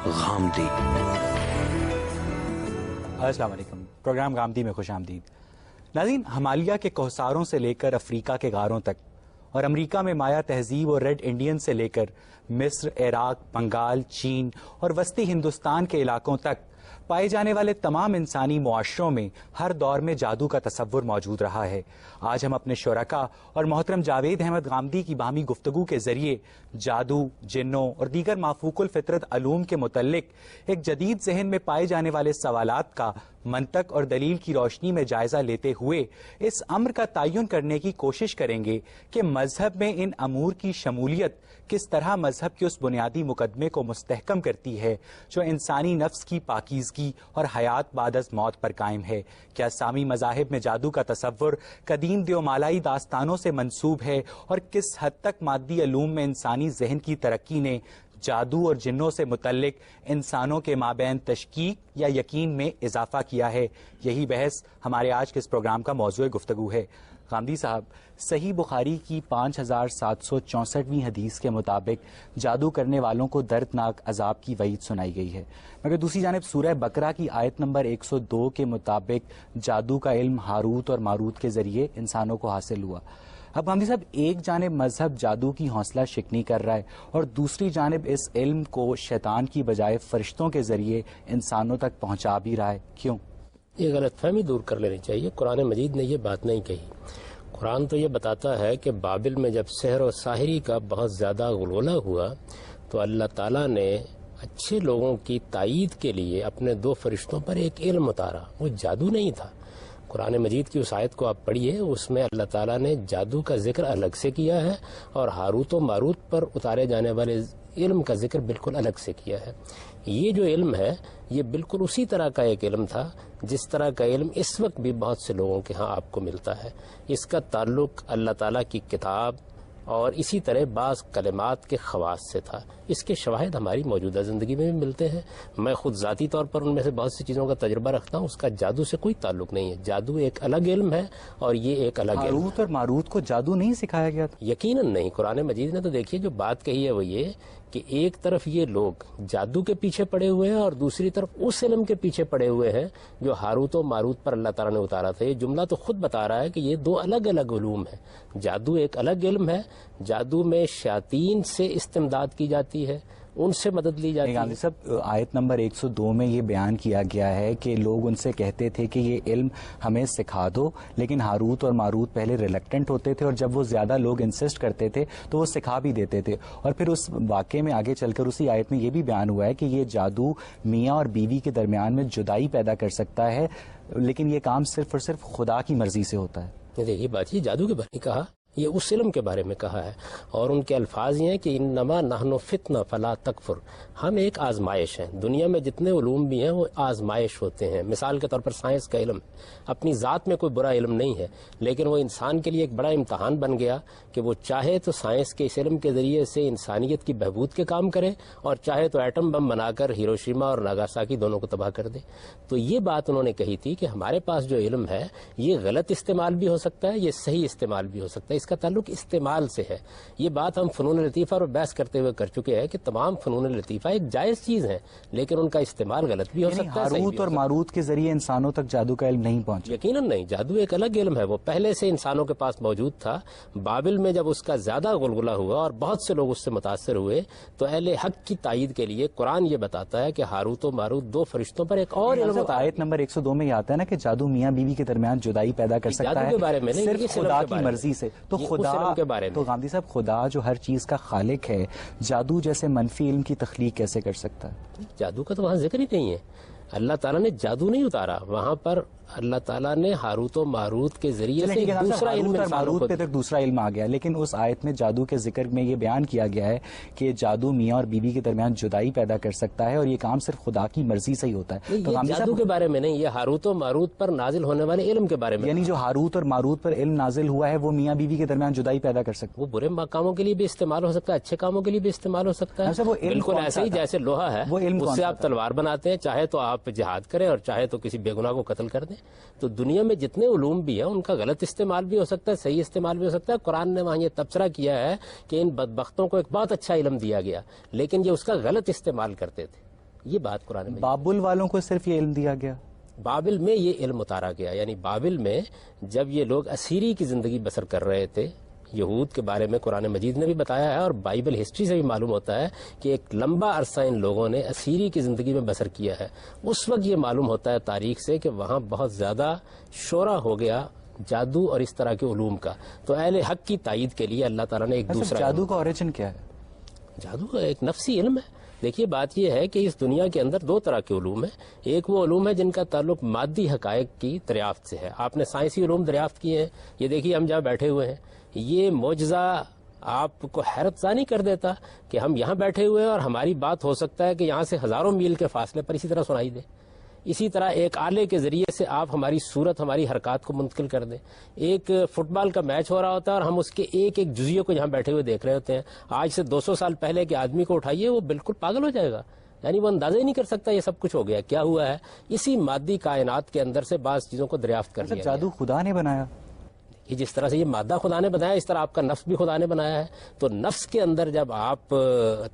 غامدی۔ السلام علیکم، پروگرام غامدی میں خوش آمدید۔ ناظرین، ہمالیہ کے کوہساروں سے لے کر افریقہ کے غاروں تک اور امریکہ میں مایا تہذیب اور ریڈ انڈین سے لے کر مصر، عراق، بنگال، چین اور وسطی ہندوستان کے علاقوں تک پائے جانے والے تمام انسانی معاشروں میں ہر دور میں جادو کا تصور موجود رہا ہے۔ آج ہم اپنے شرکاء اور محترم جاوید احمد غامدی کی باہمی گفتگو کے ذریعے جادو، جنوں اور دیگر مافوق الفطرت علوم کے متعلق ایک جدید ذہن میں پائے جانے والے سوالات کا منطق اور دلیل کی روشنی میں جائزہ لیتے ہوئے اس امر کا تعین کرنے کی کوشش کریں گے کہ مذہب میں ان امور کی شمولیت کس طرح مذہب کے اس بنیادی مقدمے کو مستحکم کرتی ہے جو انسانی نفس کی پاکیزگی اور حیات بعد از موت پر قائم ہے۔ کیا اسلامی مذاہب میں جادو کا تصور قدیم دیومالائی داستانوں سے منسوب ہے، اور کس حد تک مادی علوم میں انسانی ذہن کی ترقی نے جادو اور جنوں سے متعلق انسانوں کے مابین تشکیک یا یقین میں اضافہ کیا ہے؟ یہی بحث ہمارے آج کے اس پروگرام کا موضوع گفتگو ہے۔ غامدی صاحب، صحیح بخاری کی 5764ویں حدیث کے مطابق جادو کرنے والوں کو دردناک عذاب کی وعید سنائی گئی ہے، مگر دوسری جانب سورہ بقرہ کی آیت نمبر 102 کے مطابق جادو کا علم ہاروت اور ماروت کے ذریعے انسانوں کو حاصل ہوا۔ اب غامدی صاحب، ایک جانب مذہب جادو کی حوصلہ شکنی کر رہا ہے اور دوسری جانب اس علم کو شیطان کی بجائے فرشتوں کے ذریعے انسانوں تک پہنچا بھی رہا ہے، کیوں؟ یہ غلط فہمی دور کر لینی چاہیے۔ قرآن مجید نے یہ بات نہیں کہی۔ قرآن تو یہ بتاتا ہے کہ بابل میں جب سحر و ساحری کا بہت زیادہ غلغلہ ہوا تو اللہ تعالیٰ نے اچھے لوگوں کی تائید کے لیے اپنے 2 فرشتوں پر ایک علم اتارا، وہ جادو نہیں تھا۔ قرآن مجید کی اس آیت کو آپ پڑھیے، اس میں اللہ تعالیٰ نے جادو کا ذکر الگ سے کیا ہے اور ہاروت و ماروت پر اتارے جانے والے علم کا ذکر بالکل الگ سے کیا ہے۔ یہ جو علم ہے یہ بالکل اسی طرح کا ایک علم تھا جس طرح کا علم اس وقت بھی بہت سے لوگوں کے ہاں آپ کو ملتا ہے۔ اس کا تعلق اللہ تعالیٰ کی کتاب اور اسی طرح بعض کلمات کے خواص سے تھا۔ اس کے شواہد ہماری موجودہ زندگی میں بھی ملتے ہیں۔ میں خود ذاتی طور پر ان میں سے بہت سی چیزوں کا تجربہ رکھتا ہوں۔ اس کا جادو سے کوئی تعلق نہیں ہے۔ جادو ایک الگ علم ہے اور یہ ایک الگ علم ہے۔ ہاروت اور ماروت کو جادو نہیں سکھایا گیا تھا؟ یقیناً نہیں۔ قرآن مجید نے تو دیکھیے جو بات کہی ہے وہ یہ کہ ایک طرف یہ لوگ جادو کے پیچھے پڑے ہوئے ہیں اور دوسری طرف اس علم کے پیچھے پڑے ہوئے ہیں جو ہاروت و ماروت پر اللہ تعالیٰ نے اتارا تھا۔ یہ جملہ تو خود بتا رہا ہے کہ یہ 2 الگ الگ علوم ہیں۔ جادو ایک الگ علم ہے، جادو میں شیاطین سے استمداد کی جاتی ہے، ان سے مدد لی جاتی ہے۔ غامدی صاحب، آیت نمبر 102 میں یہ بیان کیا گیا ہے کہ لوگ ان سے کہتے تھے کہ یہ علم ہمیں سکھا دو، لیکن ہاروت اور ماروت پہلے ریلیکٹنٹ ہوتے تھے اور جب وہ زیادہ لوگ انسسٹ کرتے تھے تو وہ سکھا بھی دیتے تھے۔ اور پھر اس واقعے میں آگے چل کر اسی آیت میں یہ بھی بیان ہوا ہے کہ یہ جادو میاں اور بیوی کے درمیان میں جدائی پیدا کر سکتا ہے، لیکن یہ کام صرف اور صرف خدا کی مرضی سے ہوتا ہے۔ دیکھیے بات، یہ جادو کے بارے میں کہا، یہ اس علم کے بارے میں کہا ہے، اور ان کے الفاظ یہ ہیں کہ انما نحن فتنہ فلا تکفر، ہم ایک آزمائش ہیں۔ دنیا میں جتنے علوم بھی ہیں وہ آزمائش ہوتے ہیں۔ مثال کے طور پر سائنس کا علم اپنی ذات میں کوئی برا علم نہیں ہے، لیکن وہ انسان کے لیے ایک بڑا امتحان بن گیا کہ وہ چاہے تو سائنس کے اس علم کے ذریعے سے انسانیت کی بہبود کے کام کرے اور چاہے تو ایٹم بم بنا کر ہیروشیما اور ناگاساکی دونوں کو تباہ کر دے۔ تو یہ بات انہوں نے کہی تھی کہ ہمارے پاس جو علم ہے یہ غلط استعمال بھی ہو سکتا ہے، یہ صحیح استعمال بھی ہو سکتا ہے، اس کا تعلق استعمال سے ہے۔ یہ بات ہم فنون لطیفہ اور بحث کرتے ہوئے کر چکے ہیں کہ تمام فنون لطیفہ ایک جائز چیز ہے، لیکن ان کا استعمال غلط بھی ہو سکتا ہے۔ ہاروت اور ماروت کے ذریعے انسانوں تک جادو کا علم نہیں پہنچا؟ یقیناً نہیں، جادو ایک الگ علم ہے، وہ پہلے سے انسانوں کے پاس موجود تھا۔ بابل میں جب اس کا زیادہ غلغلہ ہوا اور بہت سے لوگ اس سے متاثر ہوئے تو اہل حق کی تائید کے لیے قرآن یہ بتاتا ہے کہ ہاروت و ماروت 2 فرشتوں پر ایک اور علم ہوتا ہے۔ آیت نمبر 102 میں یہ آتا ہے نا کہ جادو میاں بیوی کے درمیان جدائی پیدا کر سکتا ہے، جادو کے بارے میں نہیں، صرف خدا کی مرضی سے۔ تو خدا کے بارے میں، تو غامدی صاحب، خدا جو ہر چیز کا خالق ہے، جادو جیسے منفی علم کی تخلیق کیسے کر سکتا ہے؟ جادو کا تو وہاں ذکر ہی نہیں ہے۔ اللہ تعالیٰ نے جادو نہیں اتارا وہاں پر، اللہ تعالیٰ نے ہاروت و ماروت کے ذریعے سے دوسرا علم اور ماروت پہ تک دوسرا علم آ گیا، لیکن اس آیت میں جادو کے ذکر میں یہ بیان کیا گیا ہے کہ جادو میاں اور بیوی کے درمیان جدائی پیدا کر سکتا ہے اور یہ کام صرف خدا کی مرضی سے ہی ہوتا ہے۔ تو جادو کے بارے میں نہیں، یہ ہاروت و ماروت پر نازل ہونے والے علم کے بارے میں، یعنی جو ہاروت اور ماروت پر علم نازل ہوا ہے وہ میاں بیوی کے درمیان جدائی پیدا کر سکتا ہے۔ وہ برے کاموں کے لیے بھی استعمال ہو سکتا ہے، اچھے کاموں کے لیے بھی استعمال ہو سکتا ہے۔ بالکل ایسے ہی جیسے لوہا ہے، اس سے آپ تلوار بناتے ہیں، چاہے تو آپ جہاد کریں اور چاہے تو کسی بے گناہ کو قتل کر دیں۔ تو دنیا میں جتنے علوم بھی ہیں ان کا غلط استعمال بھی ہو سکتا ہے، صحیح استعمال بھی ہو سکتا ہے۔ قرآن نے وہاں یہ تبصرہ کیا ہے کہ ان بدبختوں کو ایک بہت اچھا علم دیا گیا، لیکن یہ اس کا غلط استعمال کرتے تھے۔ یہ بات قرآن میں بابل والوں کو صرف یہ علم دیا گیا؟ بابل میں یہ علم اتارا گیا، یعنی بابل میں جب یہ لوگ اسیری کی زندگی بسر کر رہے تھے، یہود کے بارے میں قرآن مجید نے بھی بتایا ہے اور بائبل ہسٹری سے بھی معلوم ہوتا ہے کہ ایک لمبا عرصہ ان لوگوں نے اسیری کی زندگی میں بسر کیا ہے. اس وقت یہ معلوم ہوتا ہے تاریخ سے کہ وہاں بہت زیادہ شورا ہو گیا جادو اور اس طرح کے علوم کا. تو اہل حق کی تائید کے لیے اللہ تعالیٰ نے ایک دوسرا جادو کا اوریجن کیا ہے؟ جادو ایک نفسی علم ہے. دیکھیے بات یہ ہے کہ اس دنیا کے اندر دو طرح کے علوم ہیں. ایک وہ علوم ہے جن کا تعلق مادی حقائق کی دریافت سے ہے. آپ نے سائنسی علوم دریافت کیے ہیں. یہ دیکھیے ہم جہاں بیٹھے ہوئے ہیں، یہ معجزہ آپ کو حیرت زانی کر دیتا کہ ہم یہاں بیٹھے ہوئے ہیں اور ہماری بات ہو سکتا ہے کہ یہاں سے ہزاروں میل کے فاصلے پر اسی طرح سنائی دے. اسی طرح ایک آلے کے ذریعے سے آپ ہماری صورت، ہماری حرکات کو منتقل کر دیں. ایک فٹ بال کا میچ ہو رہا ہوتا ہے اور ہم اس کے ایک ایک جزیے کو یہاں بیٹھے ہوئے دیکھ رہے ہوتے ہیں. آج سے 200 سال پہلے کے آدمی کو اٹھائیے، وہ بالکل پاگل ہو جائے گا. یعنی وہ اندازہ ہی نہیں کر سکتا یہ سب کچھ ہو گیا. کیا ہوا ہے؟ اسی مادی کائنات کے اندر سے بعض چیزوں کو دریافت کر لیا. جادو خدا نے بنایا؟ کہ جس طرح سے یہ مادہ خدا نے بنایا، اس طرح آپ کا نفس بھی خدا نے بنایا ہے. تو نفس کے اندر جب آپ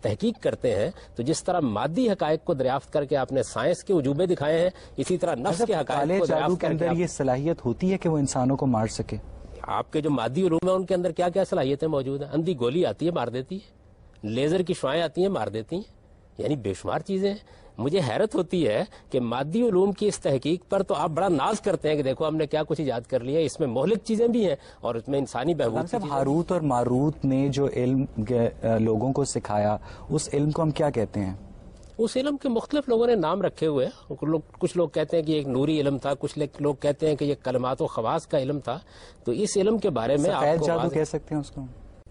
تحقیق کرتے ہیں تو جس طرح مادی حقائق کو دریافت کر کے آپ نے سائنس کے عجوبے دکھائے ہیں، اسی طرح نفس کے حقائق کو دریافت کر کے یہ صلاحیت ہوتی ہے کہ وہ انسانوں کو مار سکے. آپ کے جو مادی علوم ہیں ان کے اندر کیا کیا صلاحیتیں موجود ہیں؟ اندھی گولی آتی ہے، مار دیتی ہے. لیزر کی شعاعیں آتی ہیں، مار دیتی ہیں. یعنی بے شمار چیزیں ہیں. مجھے حیرت ہوتی ہے کہ مادی علوم کی اس تحقیق پر تو آپ بڑا ناز کرتے ہیں کہ دیکھو ہم نے کیا کچھ ایجاد کر لیا. اس میں مہلک چیزیں بھی ہیں اور اس میں انسانی بہبود. ہاروت اور ماروت نے جو علم لوگوں کو سکھایا، اس علم کو ہم کیا کہتے ہیں؟ اس علم کے مختلف لوگوں نے نام رکھے ہوئے ہیں. کچھ لوگ کہتے ہیں کہ ایک نوری علم تھا، کچھ لوگ کہتے ہیں کہ یہ کلمات و خواص کا علم تھا. تو اس علم کے بارے میں سفید جادو کہہ سکتے ہیں اس کو؟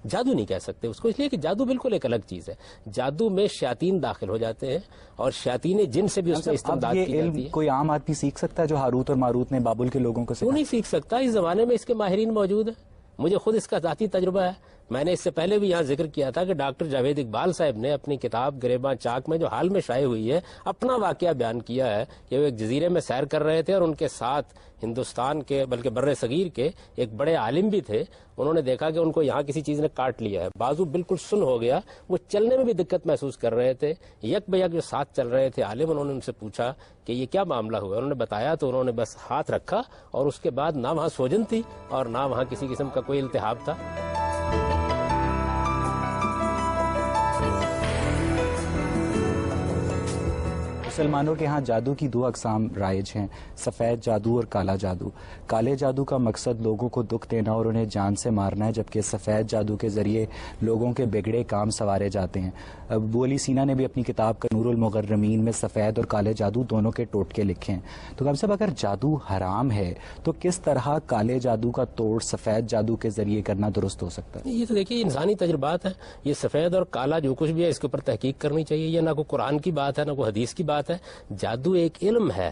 جادو نہیں کہہ سکتے اس کو، اس لیے کہ جادو بالکل ایک الگ چیز ہے. جادو میں شیاطین داخل ہو جاتے ہیں اور شیاطین جن سے بھی اس میں استمداد کی جاتی ہے. کوئی عام آدمی سیکھ سکتا ہے جو ہاروت اور ماروت نے بابل کے لوگوں کو سکھایا؟ وہ نہیں سیکھ سکتا. اس زمانے میں اس کے ماہرین موجود ہیں. مجھے خود اس کا ذاتی تجربہ ہے. میں نے اس سے پہلے بھی یہاں ذکر کیا تھا کہ ڈاکٹر جاوید اقبال صاحب نے اپنی کتاب گریباں چاک میں جو حال میں شائع ہوئی ہے اپنا واقعہ بیان کیا ہے کہ وہ ایک جزیرے میں سیر کر رہے تھے اور ان کے ساتھ ہندوستان کے بلکہ بر صغیر کے ایک بڑے عالم بھی تھے. انہوں نے دیکھا کہ ان کو یہاں کسی چیز نے کاٹ لیا ہے، بازو بالکل سن ہو گیا، وہ چلنے میں بھی دقت محسوس کر رہے تھے. یک بیک جو ساتھ چل رہے تھے عالم، انہوں نے ان سے پوچھا کہ یہ کیا معاملہ ہوا. انہوں نے بتایا تو انہوں نے بس ہاتھ رکھا اور اس کے بعد نہ وہاں سوجن تھی اور نہ وہاں کسی قسم کا کوئی التہاب تھا. مسلمانوں کے ہاں جادو کی دو اقسام رائج ہیں، سفید جادو اور کالا جادو. کالے جادو کا مقصد لوگوں کو دکھ دینا اور انہیں جان سے مارنا ہے، جبکہ سفید جادو کے ذریعے لوگوں کے بگڑے کام سنوارے جاتے ہیں. ابو علی سینا نے بھی اپنی کتاب کا نور المغرمین میں سفید اور کالے جادو دونوں کے ٹوٹکے لکھے ہیں. تو کم سے کم اگر جادو حرام ہے تو کس طرح کالے جادو کا توڑ سفید جادو کے ذریعے کرنا درست ہو سکتا ہے؟ یہ تو دیکھیے انسانی تجربات ہیں. یہ سفید اور کالا جو کچھ بھی ہے اس کے اوپر تحقیق کرنی چاہیے. یہ نہ کوئی قرآن کی بات ہے نہ کوئی حدیث کی بات ہے. جادو ایک علم ہے،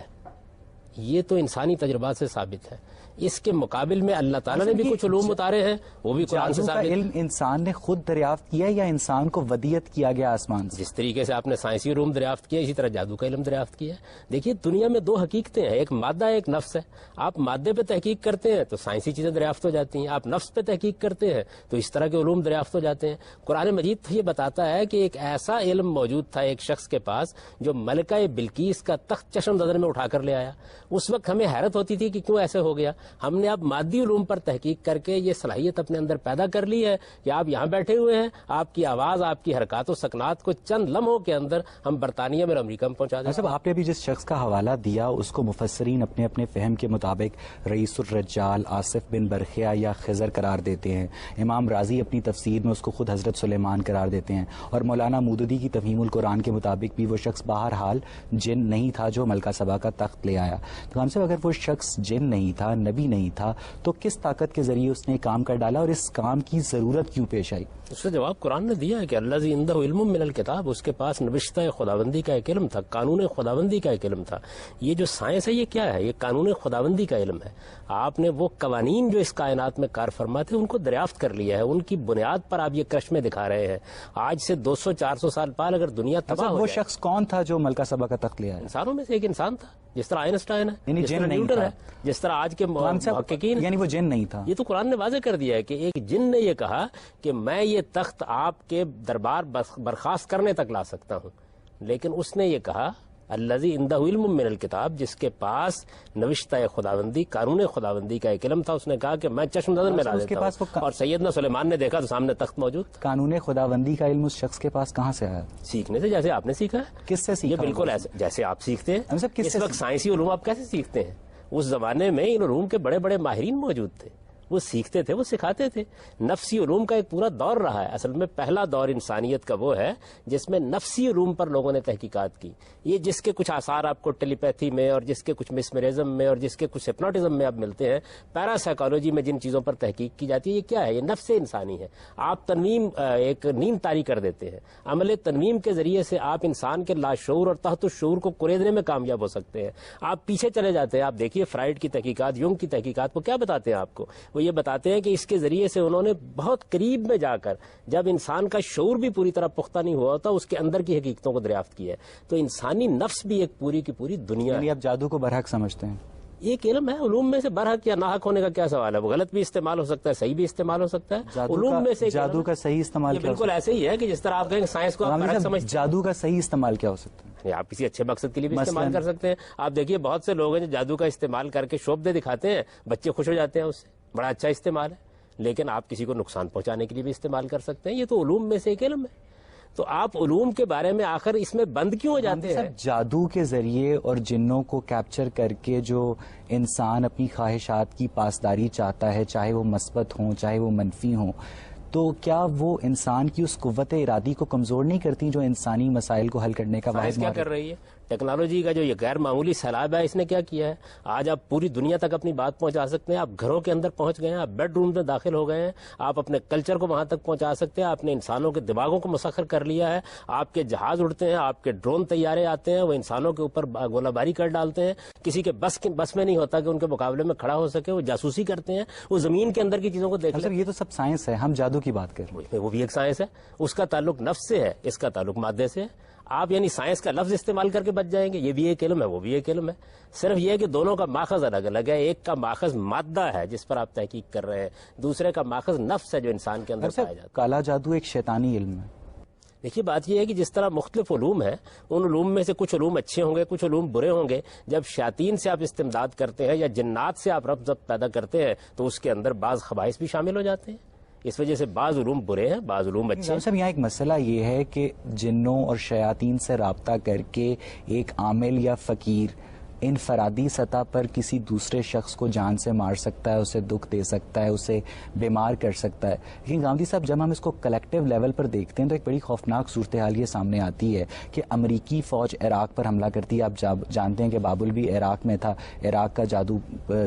یہ تو انسانی تجربات سے ثابت ہے. اس کے مقابل میں اللہ تعالیٰ نے بھی کچھ علوم اتارے ہیں، وہ بھی قرآن سے ثابت. علم انسان نے خود دریافت کیا یا انسان کو ودیت کیا گیا آسمان سے؟ جس طریقے سے آپ نے سائنسی علوم دریافت کیا، اسی طرح جادو کا علم دریافت کیا. دیکھیے دنیا میں دو حقیقتیں ہیں، ایک مادہ ایک نفس ہے. آپ مادے پہ تحقیق کرتے ہیں تو سائنسی چیزیں دریافت ہو جاتی ہیں، آپ نفس پہ تحقیق کرتے ہیں تو اس طرح کے علوم دریافت ہو جاتے ہیں. قرآن مجید تو یہ بتاتا ہے کہ ایک ایسا علم موجود تھا ایک شخص کے پاس جو ملکہ بلقیس کا تخت چشم نظر میں اٹھا کر لے آیا. اس وقت ہمیں حیرت ہوتی تھی کہ کیوں ایسے ہو گیا. ہم نے اب مادی علوم پر تحقیق کر کے یہ صلاحیت اپنے اندر پیدا کر لی ہے کہ آپ یہاں بیٹھے ہوئے ہیں، آپ کی آواز، آپ کی حرکات و سکنات کو چند لمحوں کے اندر ہم برطانیہ میں اور امریکہ میں پہنچا دیں. صاحب آپ نے بھی جس شخص کا حوالہ دیا اس کو مفسرین اپنے اپنے فہم کے مطابق رئیس الرجال، آصف بن برخیا یا خضر قرار دیتے ہیں. امام رازی اپنی تفسیر میں اس کو خود حضرت سلیمان قرار دیتے ہیں، اور مولانا مودودی کی تفہیم القرآن کے مطابق بھی وہ شخص بہرحال جن نہیں تھا جو ملکہ سبا کا تخت لے آیا. تو ہم سے اگر وہ شخص جن نہیں تھا، نبی نہیں تھا، تو کس طاقت کے ذریعے اس نے کام کر ڈالا اور اس کام کی ضرورت کیوں پیش آئی؟ اس کا جواب قرآن نے دیا ہے کہ اللہ ذی عندہ علم من الکتاب، اس کے پاس نوشتہ خداوندی کا ایک علم تھا، قانون خداوندی کا ایک علم تھا. یہ جو سائنس ہے یہ کیا ہے؟ یہ قانون خداوندی کا علم ہے. آپ نے وہ قوانین جو اس کائنات میں کار فرما تھے ان کو دریافت کر لیا ہے، ان کی بنیاد پر آپ یہ کرشمے دکھا رہے ہیں. آج سے 200-400 سال پہلے اگر دنیا تباہ ہو وہ شخص کون تھا جو ملکہ سبا کا تخت لے آیا؟ انسانوں میں سے ایک انسان تھا، جس طرح آئنسٹائن ہے، جس طرح نہیں نیوٹن تھا، ہے، جس طرح آج کے محققین. یعنی وہ جن نہیں تھا. یہ تو قرآن نے واضح کر دیا ہے کہ ایک جن نے یہ کہا کہ میں یہ تخت آپ کے دربار برخاست کرنے تک لا سکتا ہوں، لیکن اس نے یہ کہا الذی عندہ علم من الکتاب، جس کے پاس نوشتہ خداوندی، قانون خداوندی کا ایک علم تھا. اس نے کہا کہ میں چشم نظر میں لا دیتا ہوں. اور سیدنا سلیمان نے دیکھا تو سامنے تخت موجود. قانون خداوندی کا علم اس شخص کے پاس کہاں سے آیا؟ سیکھنے سے، جیسے آپ نے سیکھا ہے. کس سے سیکھا؟ یہ بالکل ایسے جیسے آپ سیکھتے ہیں. اس وقت سائنسی علوم آپ کیسے سیکھتے ہیں؟ اس زمانے میں ان علوم کے بڑے بڑے ماہرین موجود تھے، وہ سیکھتے تھے، وہ سکھاتے تھے. نفسی علوم کا ایک پورا دور رہا ہے. اصل میں پہلا دور انسانیت کا وہ ہے جس میں نفسی علوم پر لوگوں نے تحقیقات کی. یہ جس کے کچھ آثار آپ کو ٹیلی پیتھی میں اور جس کے کچھ مسمرزم میں اور جس کے کچھ ہپنوٹزم میں اب ملتے ہیں، پیرا سائیکالوجی میں جن چیزوں پر تحقیق کی جاتی ہے، یہ کیا ہے؟ یہ نفس انسانی ہے. آپ تنویم ایک نیند طاری کر دیتے ہیں. عمل تنویم کے ذریعے سے آپ انسان کے لاشعور اور تحت الشعور کو کریدنے میں کامیاب ہو سکتے ہیں. آپ پیچھے چلے جاتے ہیں، آپ دیکھیے فرائڈ کی تحقیقات، یونگ کی تحقیقات، وہ کیا بتاتے ہیں آپ کو؟ وہ یہ بتاتے ہیں کہ اس کے ذریعے سے انہوں نے بہت قریب میں جا کر، جب انسان کا شعور بھی پوری طرح پختہ نہیں ہوا ہوتا، اس کے اندر کی حقیقتوں کو دریافت کیا ہے. تو انسانی نفس بھی ایک پوری کی پوری دنیا ہے. یعنی آپ جادو کو برحق سمجھتے ہیں؟ ایک علم ہے. علوم میں سے برحق یا ناحق ہونے کا کیا سوال ہے؟ وہ غلط بھی استعمال ہو سکتا ہے، صحیح بھی استعمال ہو سکتا ہے. علوم میں سے جادو کا صحیح استعمال کیا؟ بالکل ایسے ہی ہے کہ جس طرح آپ کہیں کہ سائنس کو آپ برحق سمجھتے ہیں. جادو کا صحیح استعمال کیا ہو سکتا ہے؟ آپ کسی اچھے مقصد کے لیے بھی استعمال کر سکتے ہیں. آپ دیکھیے بہت سے لوگ ہیں جو جادو کا استعمال کر کے شوبدے دکھاتے ہیں، بچے خوش ہو جاتے ہیں اس سے، بڑا اچھا استعمال ہے. لیکن آپ کسی کو نقصان پہنچانے کے لیے بھی استعمال کر سکتے ہیں. یہ تو علوم میں سے ایک علم ہے. تو آپ علوم کے بارے میں آخر اس میں بند کیوں ہو جاتے ہیں؟ جادو کے ذریعے اور جنوں کو کیپچر کر کے جو انسان اپنی خواہشات کی پاسداری چاہتا ہے، چاہے وہ مثبت ہوں چاہے وہ منفی ہوں، تو کیا وہ انسان کی اس قوت ارادی کو کمزور نہیں کرتی جو انسانی مسائل کو حل کرنے کا واحد کیا کر رہی ہے؟ ٹیکنالوجی کا جو یہ غیر معمولی سیلاب ہے، اس نے کیا کیا ہے؟ آج آپ پوری دنیا تک اپنی بات پہنچا سکتے ہیں. آپ گھروں کے اندر پہنچ گئے ہیں، آپ بیڈ روم میں داخل ہو گئے ہیں، آپ اپنے کلچر کو وہاں تک پہنچا سکتے ہیں. آپ نے انسانوں کے دماغوں کو مسخر کر لیا ہے. آپ کے جہاز اڑتے ہیں، آپ کے ڈرون طیارے آتے ہیں، وہ انسانوں کے اوپر گولہ باری کر ڈالتے ہیں. کسی کے بس میں نہیں ہوتا کہ ان کے مقابلے میں کھڑا ہو سکے. وہ جاسوسی کرتے ہیں، وہ زمین کے اندر کی چیزوں کو دیکھ. یہ تو سب سائنس ہے، ہم جادو کی بات کر رہے ہیں. وہ بھی ایک سائنس ہے. اس کا تعلق نفس سے ہے، اس کا تعلق مادے سے ہے. آپ یعنی سائنس کا لفظ استعمال کر کے بچ جائیں گے. یہ بھی ایک علم ہے، وہ بھی ایک علم ہے. صرف یہ ہے کہ دونوں کا ماخذ الگ الگ ہے. ایک کا ماخذ مادہ ہے جس پر آپ تحقیق کر رہے ہیں، دوسرے کا ماخذ نفس ہے جو انسان کے اندر پایا جاتا ہے. کالا جادو ایک شیطانی علم ہے. دیکھیے بات یہ ہے کہ جس طرح مختلف علوم ہیں، ان علوم میں سے کچھ علوم اچھے ہوں گے، کچھ علوم برے ہوں گے. جب شیاطین سے آپ استمداد کرتے ہیں یا جنات سے آپ ربط پیدا کرتے ہیں تو اس کے اندر بعض خبائث بھی شامل ہو جاتے ہیں. اس وجہ سے بعض علوم برے ہیں، بعض علوم اچھے ہیں. صاحب یہاں ایک مسئلہ یہ ہے کہ جنوں اور شیاطین سے رابطہ کر کے ایک عامل یا فقیر انفرادی سطح پر کسی دوسرے شخص کو جان سے مار سکتا ہے، اسے دکھ دے سکتا ہے، اسے بیمار کر سکتا ہے. لیکن گاندھی صاحب جب ہم اس کو کلیکٹیو لیول پر دیکھتے ہیں تو ایک بڑی خوفناک صورتحال یہ سامنے آتی ہے کہ امریکی فوج عراق پر حملہ کرتی ہے. آپ جانتے ہیں کہ بابل بھی عراق میں تھا. عراق کا جادو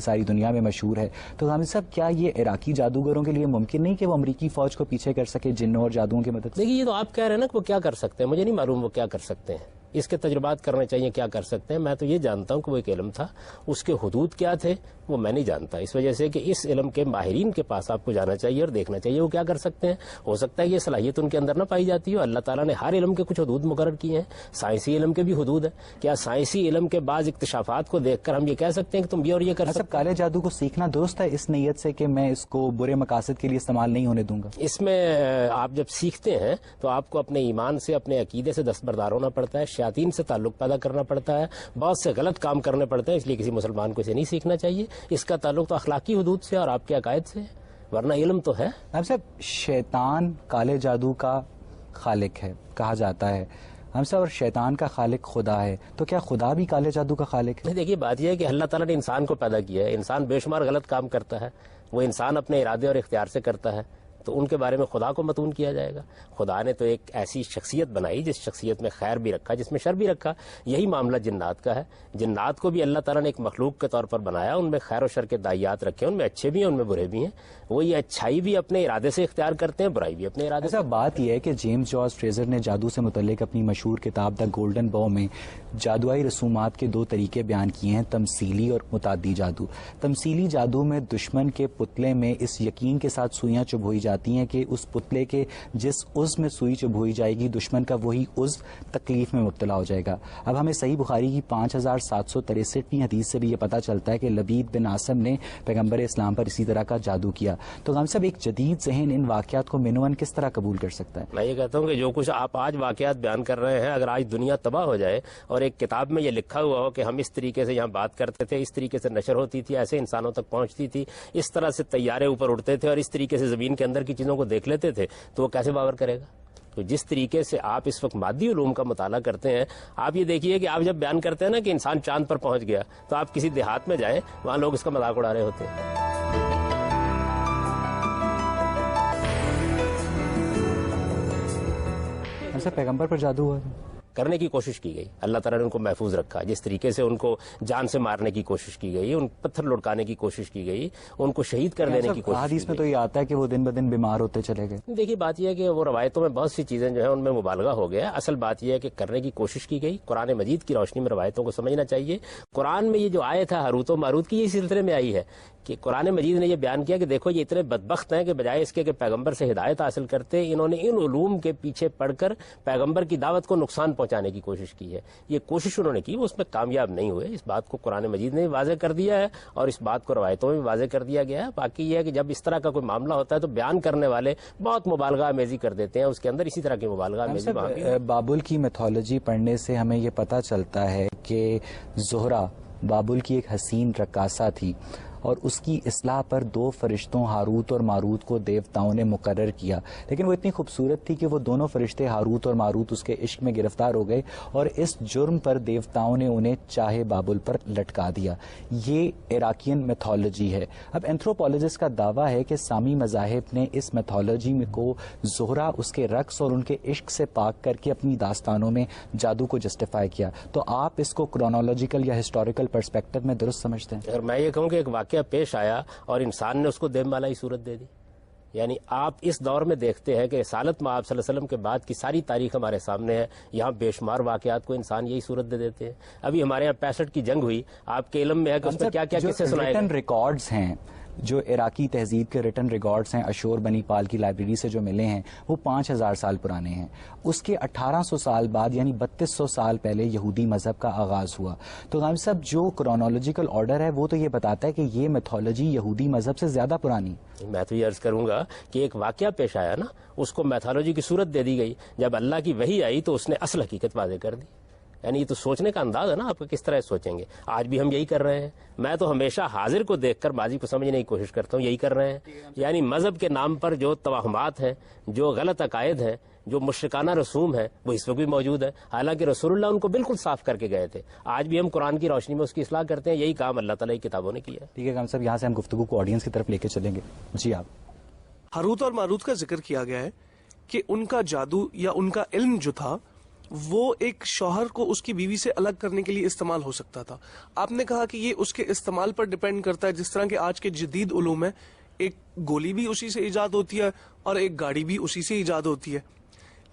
ساری دنیا میں مشہور ہے. تو گاندھی صاحب کیا یہ عراقی جادوگروں کے لیے ممکن نہیں کہ وہ امریکی فوج کو پیچھے کر سکے جنوں اور جادوؤں کی مدد سے؟ دیکھیے یہ تو آپ کہہ رہے ہیں نا کہ وہ کیا کر سکتے ہیں. مجھے نہیں معلوم وہ کیا کر سکتے ہیں. اس کے تجربات کرنے چاہیے کیا کر سکتے ہیں. میں تو یہ جانتا ہوں کہ وہ ایک علم تھا، اس کے حدود کیا تھے وہ میں نہیں جانتا. اس وجہ سے کہ اس علم کے ماہرین کے پاس آپ کو جانا چاہیے اور دیکھنا چاہیے وہ کیا کر سکتے ہیں. ہو سکتا ہے یہ صلاحیت ان کے اندر نہ پائی جاتی ہو. اللہ تعالیٰ نے ہر علم کے کچھ حدود مقرر کیے ہیں. سائنسی علم کے بھی حدود ہیں. کیا سائنسی علم کے بعض اکتشافات کو دیکھ کر ہم یہ کہہ سکتے ہیں کہ تم یہ اور یہ کر سکتے ہیں؟ کالے جادو کو سیکھنا درست ہے اس نیت سے کہ میں اس کو برے مقاصد کے لیے استعمال نہیں ہونے دوں گا؟ اس میں آپ جب سیکھتے ہیں تو آپ کو اپنے ایمان سے، اپنے عقیدے سے دستبردار ہونا پڑتا ہے. شیاطین سے تعلق پیدا کرنا پڑتا ہے، بہت سے غلط کام کرنے پڑتے ہیں. اس لیے کسی مسلمان کو اسے نہیں سیکھنا چاہیے. اس کا تعلق تو اخلاقی حدود سے اور آپ کے عقائد سے، ورنہ علم تو ہے. ہم صاحب شیطان کالے جادو کا خالق ہے کہا جاتا ہے، ہم صاحب، اور شیطان کا خالق خدا ہے. تو کیا خدا بھی کالے جادو کا خالق ہے؟ دیکھیے بات یہ ہے کہ اللہ تعالیٰ نے انسان کو پیدا کیا ہے. انسان بے شمار غلط کام کرتا ہے، وہ انسان اپنے ارادے اور اختیار سے کرتا ہے. تو ان کے بارے میں خدا کو متون کیا جائے گا؟ خدا نے تو ایک ایسی شخصیت بنائی جس شخصیت میں خیر بھی رکھا، جس میں شر بھی رکھا. یہی معاملہ جنات کا ہے. جنات کو بھی اللہ تعالیٰ نے ایک مخلوق کے طور پر بنایا. ان میں خیر و شر کے دائیات رکھے، ان میں اچھے بھی ہیں، ان میں برے بھی ہیں. وہ یہ اچھائی بھی اپنے ارادے سے اختیار کرتے ہیں، برائی بھی اپنے ارادے سے. بات یہ ہے کہ جیمز جارج فریزر نے جادو سے متعلق اپنی مشہور کتاب دا گولڈن بو میں جادوائی رسومات کے دو طریقے بیان کیے ہیں، تمثیلی اور متعدی جادو. تمثیلی جادو میں دشمن کے پتلے میں اس یقین کے ساتھ سوئیاں چبھوئی جاتی بتاتی ہیں کہ اس پتلے کے جس عضو میں سوئی چبھوئی جائے گی دشمن کا وہی عضو تکلیف میں مبتلا ہو جائے گا. اب ہمیں صحیح بخاری کی 5763 حدیث سے بھی یہ پتہ چلتا ہے کہ لبید بن عاصم نے پیغمبر اسلام پر اسی طرح کا جادو کیا. تو غالب صاحب ایک جدید ذہن ان واقعات کو منون کس طرح قبول کر سکتا ہے؟ میں یہ کہتا ہوں کہ جو کچھ آپ آج واقعات بیان کر رہے ہیں، اگر آج دنیا تباہ ہو جائے اور ایک کتاب میں یہ لکھا ہوا ہو کہ ہم اس طریقے سے یہاں بات کرتے تھے، اس طریقے سے نشر ہوتی تھی، ایسے انسانوں تک پہنچتی تھی، اس طرح سے طیارے اوپر اڑتے تھے اور اس طریقے سے زمین کے اندر کی چیزوں کو دیکھ لیتے تھے، تو وہ کیسے باور کرے گا؟ تو جس طریقے سے آپ اس وقت مادی علوم کا مطالعہ کرتے ہیں، آپ یہ دیکھیے کہ آپ جب بیان کرتے ہیں نا کہ انسان چاند پر پہنچ گیا، تو آپ کسی دیہات میں جائیں، وہاں لوگ اس کا مذاق اڑا رہے ہوتے ہیں. ایسا پیغمبر پر جادو ہوا کرنے کی کوشش کی گئی، اللہ تعالیٰ نے ان کو محفوظ رکھا. جس طریقے سے ان کو جان سے مارنے کی کوشش کی گئی، ان پتھر لڑکانے کی کوشش کی گئی، ان کو شہید کر دینے کی کوشش حدیث میں تو یہ آتا ہے کہ وہ دن بدن بیمار ہوتے چلے گئے. دیکھیے بات یہ ہے کہ وہ روایتوں میں بہت سی چیزیں جو ہیں ان میں مبالغہ ہو گیا. اصل بات یہ ہے کہ کرنے کی کوشش کی گئی. قرآن مجید کی روشنی میں روایتوں کو سمجھنا چاہیے. قرآن میں یہ جو آیت ہے ہاروت و ماروت کی، یہ سلسلے میں آئی ہے کہ قرآن مجید نے یہ بیان کیا کہ دیکھو یہ اتنے بدبخت ہیں کہ بجائے اس کے کہ پیغمبر سے ہدایت حاصل کرتے، انہوں نے ان علوم کے پیچھے پڑھ کر پیغمبر کی دعوت کو نقصان پہنچانے کی کوشش کی ہے. یہ کوشش انہوں نے کی، وہ اس میں کامیاب نہیں ہوئے. اس بات کو قرآن مجید نے واضح کر دیا ہے اور اس بات کو روایتوں میں واضح کر دیا گیا ہے. باقی یہ ہے کہ جب اس طرح کا کوئی معاملہ ہوتا ہے تو بیان کرنے والے بہت مبالغہ آمیزی کر دیتے ہیں، اس کے اندر اسی طرح کی مبالغہ آمیزی وہاں بھی. بابل کی میتھولوجی پڑھنے سے ہمیں یہ پتہ چلتا ہے کہ زہرا بابل کی ایک حسین رقاصہ تھی اور اس کی اصلاح پر 2 فرشتوں ہاروت اور ماروت کو دیوتاؤں نے مقرر کیا. لیکن وہ اتنی خوبصورت تھی کہ وہ دونوں فرشتے ہاروت اور ماروت اس کے عشق میں گرفتار ہو گئے اور اس جرم پر دیوتاؤں نے انہیں چاہے بابل پر لٹکا دیا. یہ عراقین میتھولوجی ہے. اب اینتھروپولوجسٹ کا دعویٰ ہے کہ سامی مذاہب نے اس میتھولوجی میں کو زہرا اس کے رقص اور ان کے عشق سے پاک کر کے اپنی داستانوں میں جادو کو جسٹیفائی کیا. تو آپ اس کو کرونالوجیکل یا ہسٹوریکل پرسپیکٹو میں درست سمجھتے ہیں؟ اگر میں یہ کہوں کہ ایک واقعہ پیش آیا اور انسان نے اس کو دیم والا ہی صورت دے دی، یعنی آپ اس دور میں دیکھتے ہیں کہ رسالت میں آپ صلی اللہ علیہ وسلم کے بعد کی ساری تاریخ ہمارے سامنے ہے، یہاں بے شمار واقعات کو انسان یہی صورت دے دیتے ہیں. ابھی ہمارے یہاں 65 کی جنگ ہوئی، آپ کے علم میں ہے کہ اس میں کیا کیا قصے سنائے گئے. ریکارڈز ہیں جو عراقی تہذیب کے ریٹن ریکارڈز ہیں، اشور بنی پال کی لائبریری سے جو ملے ہیں، وہ 5000 سال پرانے ہیں. اس کے 1800 سال بعد یعنی 3200 سال پہلے یہودی مذہب کا آغاز ہوا. تو غالب صاحب جو کرونالوجیکل آرڈر ہے وہ تو یہ بتاتا ہے کہ یہ میتھولوجی یہودی مذہب سے زیادہ پرانی. میں تو یہ عرض کروں گا کہ ایک واقعہ پیش آیا نا، اس کو میتھولوجی کی صورت دے دی گئی. جب اللہ کی وحی آئی تو اس نے اصل حقیقت واضح کر دی. یعنی یہ تو سوچنے کا انداز ہے نا آپ کا، کس طرح سوچیں گے. آج بھی ہم یہی کر رہے ہیں. میں تو ہمیشہ حاضر کو دیکھ کر ماضی کو سمجھنے کی کوشش کرتا ہوں، یہی کر رہے ہیں. یعنی مذہب کے نام پر جو توہمات ہیں، جو غلط عقائد ہیں، جو مشرکانہ رسوم ہیں، وہ اس وقت بھی موجود ہے. حالانکہ رسول اللہ ان کو بالکل صاف کر کے گئے تھے. آج بھی ہم قرآن کی روشنی میں اس کی اصلاح کرتے ہیں. یہی کام اللہ تعالیٰ کی کتابوں نے کیا. ٹھیک ہے غالب صاحب، یہاں سے ہم گفتگو کو آڈینس کی طرف لے کے چلیں گے. جی آپ. ہاروت اور ماروت کا ذکر کیا گیا ہے کہ ان کا جادو یا ان کا علم جو تھا وہ ایک شوہر کو اس کی بیوی سے الگ کرنے کے لیے استعمال ہو سکتا تھا. آپ نے کہا کہ یہ اس کے استعمال پر ڈیپینڈ کرتا ہے، جس طرح کہ آج کے جدید علوم ہے، ایک گولی بھی اسی سے ایجاد ہوتی ہے اور ایک گاڑی بھی اسی سے ایجاد ہوتی ہے،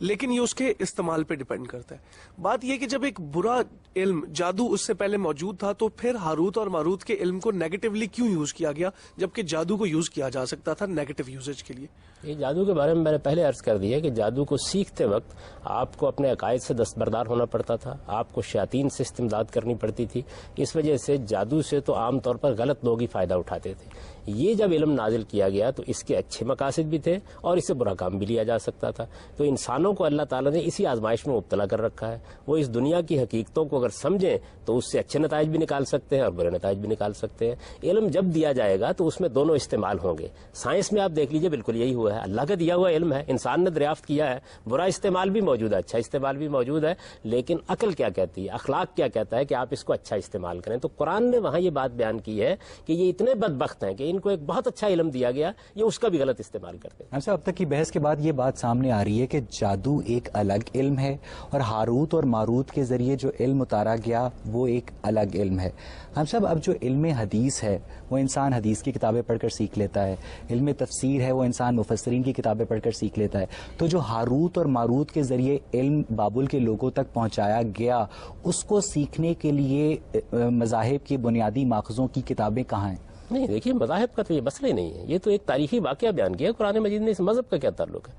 لیکن یہ اس کے استعمال پہ ڈیپینڈ کرتا ہے. بات یہ کہ جب ایک برا علم جادو اس سے پہلے موجود تھا تو پھر ہاروت اور ماروت کے علم کو نیگیٹولی کیوں یوز کیا گیا جبکہ جادو کو یوز کیا جا سکتا تھا نیگیٹو یوزیج کے لیے؟ یہ جادو کے بارے میں نے پہلے عرض کر دیا کہ جادو کو سیکھتے وقت آپ کو اپنے عقائد سے دستبردار ہونا پڑتا تھا، آپ کو شیاطین سے استمداد کرنی پڑتی تھی. اس وجہ سے جادو سے تو عام طور پر غلط لوگ ہی فائدہ اٹھاتے تھے. یہ جب علم نازل کیا گیا تو اس کے اچھے مقاصد بھی تھے اور اس سے برا کام بھی لیا جا سکتا تھا. تو انسانوں کو اللہ تعالیٰ نے اسی آزمائش میں مبتلا کر رکھا ہے. وہ اس دنیا کی حقیقتوں کو اگر سمجھیں تو اس سے اچھے نتائج بھی نکال سکتے ہیں اور برے نتائج بھی نکال سکتے ہیں. علم جب دیا جائے گا تو اس میں دونوں استعمال ہوں گے. سائنس میں آپ دیکھ لیجئے بالکل یہی ہوا ہے. اللہ کا دیا ہوا علم ہے، انسان نے دریافت کیا ہے. برا استعمال بھی موجود ہے، اچھا استعمال بھی موجود ہے، لیکن عقل کیا کہتی ہے، اخلاق کیا کہتا ہے کہ آپ اس کو اچھا استعمال کریں. تو قرآن نے وہاں یہ بات بیان کی ہے کہ یہ اتنے بدبخت ہیں کہ ان کو ایک بہت اچھا علم دیا گیا، یہ اس کا بھی غلط استعمال کرتے ہیں. اچھا، اب تک کی بحث کے بعد یہ بات سامنے آ رہی ہے کہ جادو ایک الگ علم ہے اور ہاروت اور ماروت کے ذریعے جو علم اتارا گیا وہ ایک الگ علم ہے. ہم سب اب جو علم حدیث ہے وہ انسان حدیث کی کتابیں پڑھ کر سیکھ لیتا ہے، علم تفسیر ہے وہ انسان مفسرین کی کتابیں پڑھ کر سیکھ لیتا ہے. تو جو ہاروت اور ماروت کے ذریعے علم بابل کے لوگوں تک پہنچایا گیا، اس کو سیکھنے کے لیے مذاہب کی بنیادی ماخذوں کی کتابیں کہاں ہیں؟ نہیں دیکھیے مذاہب کا تو یہ مسئلہ ہی نہیں ہے, یہ تو ایک تاریخی واقعہ بیان کیا قرآن مجید نے. اس مذہب کا کیا تعلق ہے؟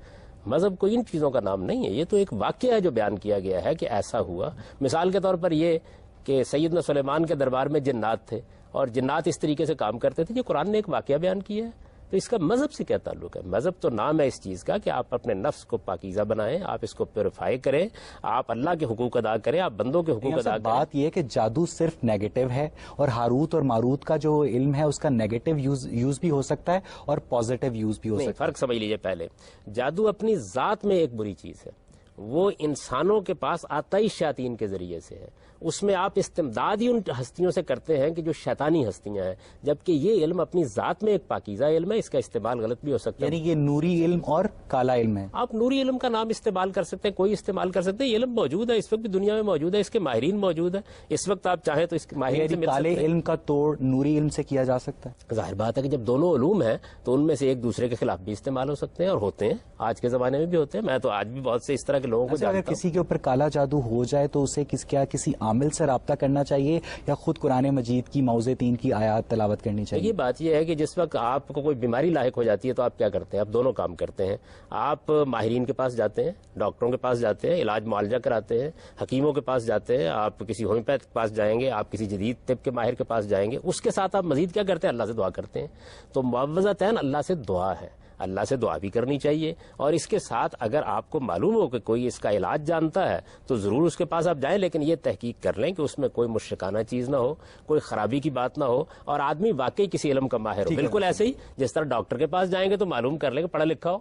مذہب کوئی ان چیزوں کا نام نہیں ہے, یہ تو ایک واقعہ ہے جو بیان کیا گیا ہے کہ ایسا ہوا. مثال کے طور پر یہ کہ سیدنا سلیمان کے دربار میں جنات تھے اور جنات اس طریقے سے کام کرتے تھے, یہ قرآن نے ایک واقعہ بیان کیا ہے. تو اس کا مذہب سے کیا تعلق ہے؟ مذہب تو نام ہے اس چیز کا کہ آپ اپنے نفس کو پاکیزہ بنائیں, آپ اس کو پیوریفائی کریں, آپ اللہ کے حقوق ادا کریں, آپ بندوں کے حقوق ادا کریں. بات یہ ہے کہ جادو صرف نیگیٹو ہے اور ہاروت اور ماروت کا جو علم ہے اس کا نیگیٹو یوز بھی ہو سکتا ہے اور پازیٹو یوز بھی ہو سکتا ہے. فرق سمجھ لیجیے. پہلے جادو اپنی ذات میں ایک بری چیز ہے, وہ انسانوں کے پاس آتا ہی شیاطین کے ذریعے سے ہے. اس میں آپ استمداد ہی ان ہستیوں سے کرتے ہیں کہ جو شیطانی ہستیاں ہیں, جبکہ یہ علم اپنی ذات میں ایک پاکیزہ علم ہے, اس کا استعمال غلط بھی ہو سکتا ہے. یعنی یہ نوری علم اور کالا علم ہے. آپ نوری علم کا نام استعمال کر سکتے ہیں, کوئی استعمال کر سکتے ہیں. یہ علم موجود ہے, اس وقت بھی دنیا میں موجود ہے, اس کے ماہرین موجود ہیں. اس وقت آپ چاہیں تو اس کے ماہرین سے مل کالے سکتے ہیں. علم کا توڑ نوری علم سے کیا جا سکتا ہے. ظاہر بات ہے کہ جب دونوں علوم ہیں تو ان میں سے ایک دوسرے کے خلاف بھی استعمال ہو سکتے ہیں, اور ہوتے ہیں, آج کے زمانے میں بھی ہوتے ہیں. میں تو آج بھی بہت سے اس طرح کے لوگوں کو اگر جانتا ہوں. کسی کے اوپر کالا جادو ہو جائے تو اسے کسی عامل سے رابطہ کرنا چاہیے یا خود قرآن مجید کی موضع 3 کی آیات تلاوت کرنی چاہیے؟ یہ بات یہ ہے کہ جس وقت آپ کو کوئی بیماری لاحق ہو جاتی ہے تو آپ کیا کرتے ہیں؟ آپ دونوں کام کرتے ہیں. آپ ماہرین کے پاس جاتے ہیں, ڈاکٹروں کے پاس جاتے ہیں, علاج معالجہ کراتے ہیں, حکیموں کے پاس جاتے ہیں, آپ کسی ہومیوپیتھ کے پاس جائیں گے, آپ کسی جدید طب کے ماہر کے پاس جائیں گے. اس کے ساتھ آپ مزید کیا کرتے ہیں؟ اللہ سے دعا کرتے ہیں. تو معوذتین اللہ سے دعا ہے, اللہ سے دعا بھی کرنی چاہیے. اور اس کے ساتھ اگر آپ کو معلوم ہو کہ کوئی اس کا علاج جانتا ہے تو ضرور اس کے پاس آپ جائیں, لیکن یہ تحقیق کر لیں کہ اس میں کوئی مشرکانہ چیز نہ ہو, کوئی خرابی کی بات نہ ہو, اور آدمی واقعی کسی علم کا ماہر ہو. بالکل ایسے ہی جس طرح ڈاکٹر کے پاس جائیں گے تو معلوم کر لیں کہ پڑھا لکھا ہو.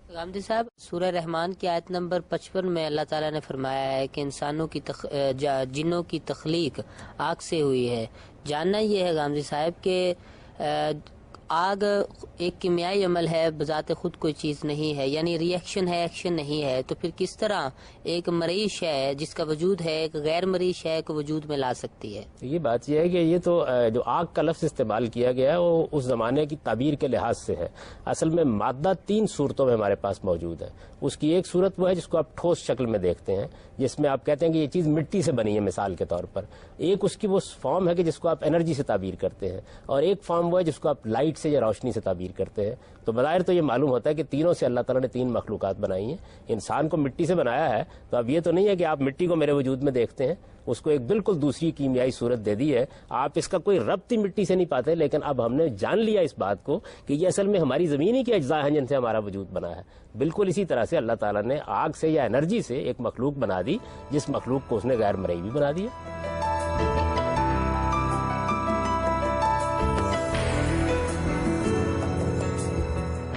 غامدی صاحب, سورہ رحمان کی آیت نمبر 55 میں اللہ تعالیٰ نے فرمایا ہے کہ انسانوں کی جنوں کی تخلیق آگ سے ہوئی ہے. جاننا یہ ہے غامدی صاحب کہ آگ ایک کیمیائی عمل ہے, بذات خود کوئی چیز نہیں ہے, یعنی ری ایکشن ہے, ایکشن نہیں ہے. تو پھر کس طرح ایک مرئی شے ہے جس کا وجود ہے ایک غیر مرئی شے کو وجود میں لا سکتی ہے؟ یہ بات یہ ہے کہ یہ تو جو آگ کا لفظ استعمال کیا گیا ہے وہ اس زمانے کی تعبیر کے لحاظ سے ہے. اصل میں مادہ 3 صورتوں میں ہمارے پاس موجود ہے. اس کی ایک صورت وہ ہے جس کو آپ ٹھوس شکل میں دیکھتے ہیں, جس میں آپ کہتے ہیں کہ یہ چیز مٹی سے بنی ہے مثال کے طور پر. ایک اس کی وہ فارم ہے کہ جس کو آپ انرجی سے تعبیر کرتے ہیں, اور ایک فارم وہ ہے جس کو آپ لائٹ سے یا روشنی سے تعبیر کرتے ہیں. تو بظاہر تو یہ معلوم ہوتا ہے کہ تینوں سے اللہ تعالیٰ نے 3 مخلوقات بنائی ہیں. انسان کو مٹی سے بنایا ہے, تو اب یہ تو نہیں ہے کہ آپ مٹی کو میرے وجود میں دیکھتے ہیں, اس کو ایک بالکل دوسری کیمیائی صورت دے دی ہے. آپ اس کا کوئی ربط ہی مٹی سے نہیں پاتے, لیکن اب ہم نے جان لیا اس بات کو کہ یہ اصل میں ہماری زمین ہی کے اجزاء ہیں جن سے ہمارا وجود بنا ہے. بالکل اسی طرح سے اللہ تعالیٰ نے آگ سے یا انرجی سے ایک مخلوق بنا دی, جس مخلوق کو اس نے غیر مرئی بھی بنا دیا.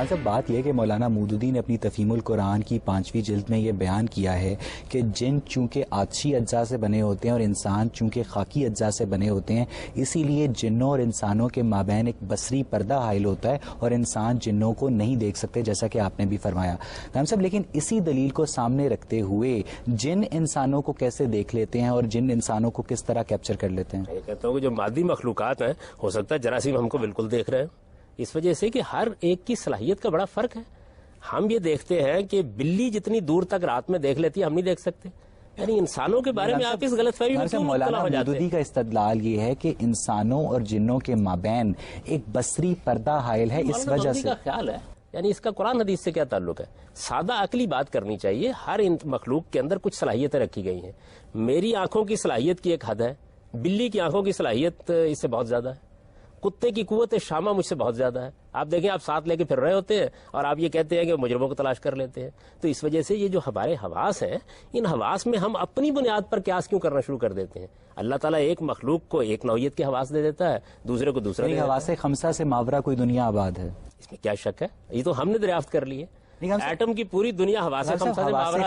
اچھا, بات یہ کہ مولانا مودودی نے اپنی تفہیم القرآن کی 5ویں جلد میں یہ بیان کیا ہے کہ جن چونکہ آتشی اجزاء سے بنے ہوتے ہیں اور انسان چونکہ خاکی اجزاء سے بنے ہوتے ہیں, اسی لیے جنوں اور انسانوں کے مابین ایک بصری پردہ حائل ہوتا ہے اور انسان جنوں کو نہیں دیکھ سکتے, جیسا کہ آپ نے بھی فرمایا غام صاحب. لیکن اسی دلیل کو سامنے رکھتے ہوئے جن انسانوں کو کیسے دیکھ لیتے ہیں اور جن انسانوں کو کس طرح کیپچر کر لیتے ہیں؟ میں کہتا ہوں کہ جو مادی مخلوقات ہیں, ہو سکتا ہے جراثیم ہم کو بالکل دیکھ رہے ہیں, اس وجہ سے کہ ہر ایک کی صلاحیت کا بڑا فرق ہے. ہم یہ دیکھتے ہیں کہ بلی جتنی دور تک رات میں دیکھ لیتی ہے, ہم نہیں دیکھ سکتے. یعنی انسانوں کے بارے میں آپ اس غلط فہمی میں کیوں مبتلا ہو جاتے ہیں؟ مودودی کا استدلال یہ ہے کہ انسانوں اور جنوں کے مابین ایک بصری پردہ حائل ہے, اس وجہ سے. کا خیال ہے, یعنی اس کا قرآن حدیث سے کیا تعلق ہے؟ سادہ عقلی بات کرنی چاہیے. ہر مخلوق کے اندر کچھ صلاحیتیں رکھی گئی ہیں. میری آنکھوں کی صلاحیت کی ایک حد ہے, بلی کی آنکھوں کی صلاحیت اس سے بہت زیادہ ہے, کتے کی قوت شامہ مجھ سے بہت زیادہ ہے. آپ دیکھیں, آپ ساتھ لے کے پھر رہے ہوتے ہیں اور آپ یہ کہتے ہیں کہ مجرموں کو تلاش کر لیتے ہیں. تو اس وجہ سے یہ جو ہمارے حواس ہیں, ان حواس میں ہم اپنی بنیاد پر قیاس کیوں کرنا شروع کر دیتے ہیں؟ اللہ تعالیٰ ایک مخلوق کو ایک نوعیت کے حواس دے دیتا ہے, دوسرے کو دوسرا. حواس خمسہ سے ماورا کوئی دنیا آباد ہے, اس میں کیا شک ہے؟ یہ تو ہم نے دریافت کر لی ہے. ایٹم کی پوری دنیا حواس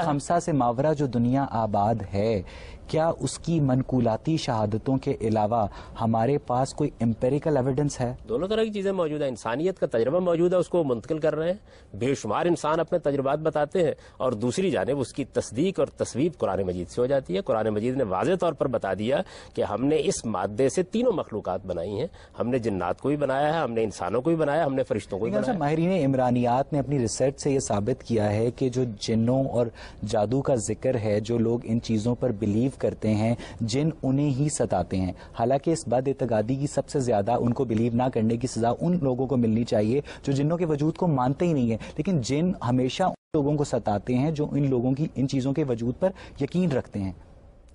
خمسہ سے ماورا جو دنیا آباد ہے, کیا اس کی منقولاتی شہادتوں کے علاوہ ہمارے پاس کوئی امپیریکل ایویڈنس ہے؟ دونوں طرح کی چیزیں موجود ہیں. انسانیت کا تجربہ موجود ہے, اس کو منتقل کر رہے ہیں. بے شمار انسان اپنے تجربات بتاتے ہیں, اور دوسری جانب اس کی تصدیق اور تصویب قرآن مجید سے ہو جاتی ہے. قرآن مجید نے واضح طور پر بتا دیا کہ ہم نے اس مادے سے 3 مخلوقات بنائی ہیں. ہم نے جنات کو بھی بنایا ہے, ہم نے انسانوں کو بھی بنایا, ہم نے فرشتوں کو بھی بنایا. ماہرین عمرانیات نے اپنی ریسرچ سے یہ ثابت کیا ہے کہ جو جنوں اور جادو کا ذکر ہے, جو لوگ ان چیزوں پر بلیو کرتے ہیں جن انہیں ہی ستاتے ہیں. حالانکہ اس بد اعتقادی کی سب سے زیادہ ان کو بلیو نہ کرنے کی سزا ان لوگوں کو ملنی چاہیے جو جنوں کے وجود کو مانتے ہی نہیں ہیں, لیکن جن ہمیشہ ان لوگوں کو ستاتے ہیں جو ان لوگوں کی ان چیزوں کے وجود پر یقین رکھتے ہیں.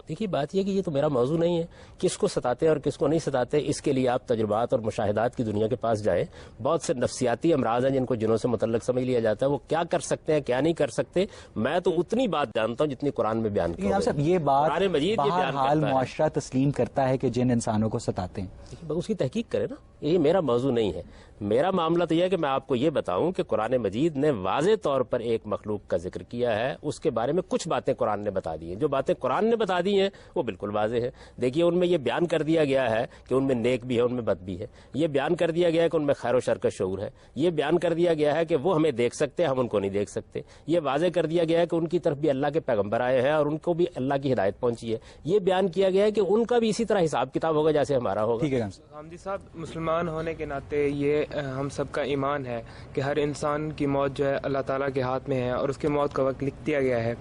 دیکھیے بات یہ کہ یہ تو میرا موضوع نہیں ہے کس کو ستاتے ہیں اور کس کو نہیں ستاتے. اس کے لیے آپ تجربات اور مشاہدات کی دنیا کے پاس جائیں. بہت سے نفسیاتی امراض ہیں جن کو جنوں سے متعلق سمجھ لیا جاتا ہے, وہ کیا کر سکتے ہیں کیا نہیں کر سکتے. میں تو اتنی بات جانتا ہوں جتنی قرآن میں بیان کی ہے. یہ بات قرآن مجید یہ بیان بہرحال کرتا ہے. معاشرہ تسلیم کرتا ہے کہ جن انسانوں کو ستاتے ہیں. اس کی تحقیق کرے نا, یہ میرا موضوع نہیں ہے. میرا معاملہ تو یہ ہے کہ میں آپ کو یہ بتاؤں کہ قرآن مجید نے واضح طور پر ایک مخلوق کا ذکر کیا ہے, اس کے بارے میں کچھ باتیں قرآن نے بتا دی ہیں. جو باتیں قرآن نے بتا دی ہیں وہ بالکل واضح ہے. دیکھیے ان میں یہ بیان کر دیا گیا ہے کہ ان میں نیک بھی ہے ان میں بد بھی ہے. یہ بیان کر دیا گیا ہے کہ ان میں خیر و شر کا شعور ہے. یہ بیان کر دیا گیا ہے کہ وہ ہمیں دیکھ سکتے ہیں ہم ان کو نہیں دیکھ سکتے. یہ واضح کر دیا گیا ہے کہ ان کی طرف بھی اللہ کے پیغمبر آئے ہیں اور ان کو بھی اللہ کی ہدایت پہنچی ہے. یہ بیان کیا گیا ہے کہ ان کا بھی اسی طرح حساب کتاب ہوگا جیسے ہمارا ہوگا. ٹھیک ہے حامدی صاحب, مسلمان ہونے کے ناطے یہ ہم سب کا ایمان ہے کہ ہر انسان کی موت جو ہے اللہ تعالیٰ کے ہاتھ میں ہے اور اس کے موت کا وقت لکھ دیا گیا ہے.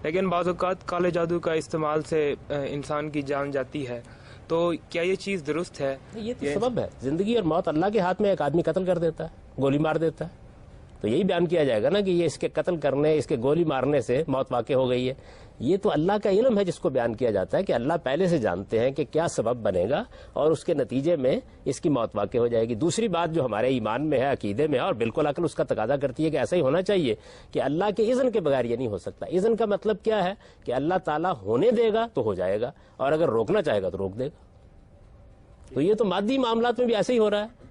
لیکن بعض اوقات کالے جادو کا استعمال سے انسان کی جان جاتی ہے, تو کیا یہ چیز درست ہے؟ یہ تو سبب ہے. زندگی اور موت اللہ کے ہاتھ میں. ایک آدمی قتل کر دیتا ہے, گولی مار دیتا ہے, تو یہی بیان کیا جائے گا نا کہ یہ اس کے قتل کرنے اس کے گولی مارنے سے موت واقع ہو گئی ہے. یہ تو اللہ کا علم ہے جس کو بیان کیا جاتا ہے کہ اللہ پہلے سے جانتے ہیں کہ کیا سبب بنے گا اور اس کے نتیجے میں اس کی موت واقع ہو جائے گی. دوسری بات جو ہمارے ایمان میں ہے, عقیدے میں ہے, اور بالکل عقل اس کا تقاضا کرتی ہے کہ ایسا ہی ہونا چاہیے کہ اللہ کے اذن کے بغیر یہ نہیں ہو سکتا. اذن کا مطلب کیا ہے کہ اللہ تعالیٰ ہونے دے گا تو ہو جائے گا, اور اگر روکنا چاہے گا تو روک دے گا. تو یہ تو مادی معاملات میں بھی ایسے ہی ہو رہا ہے.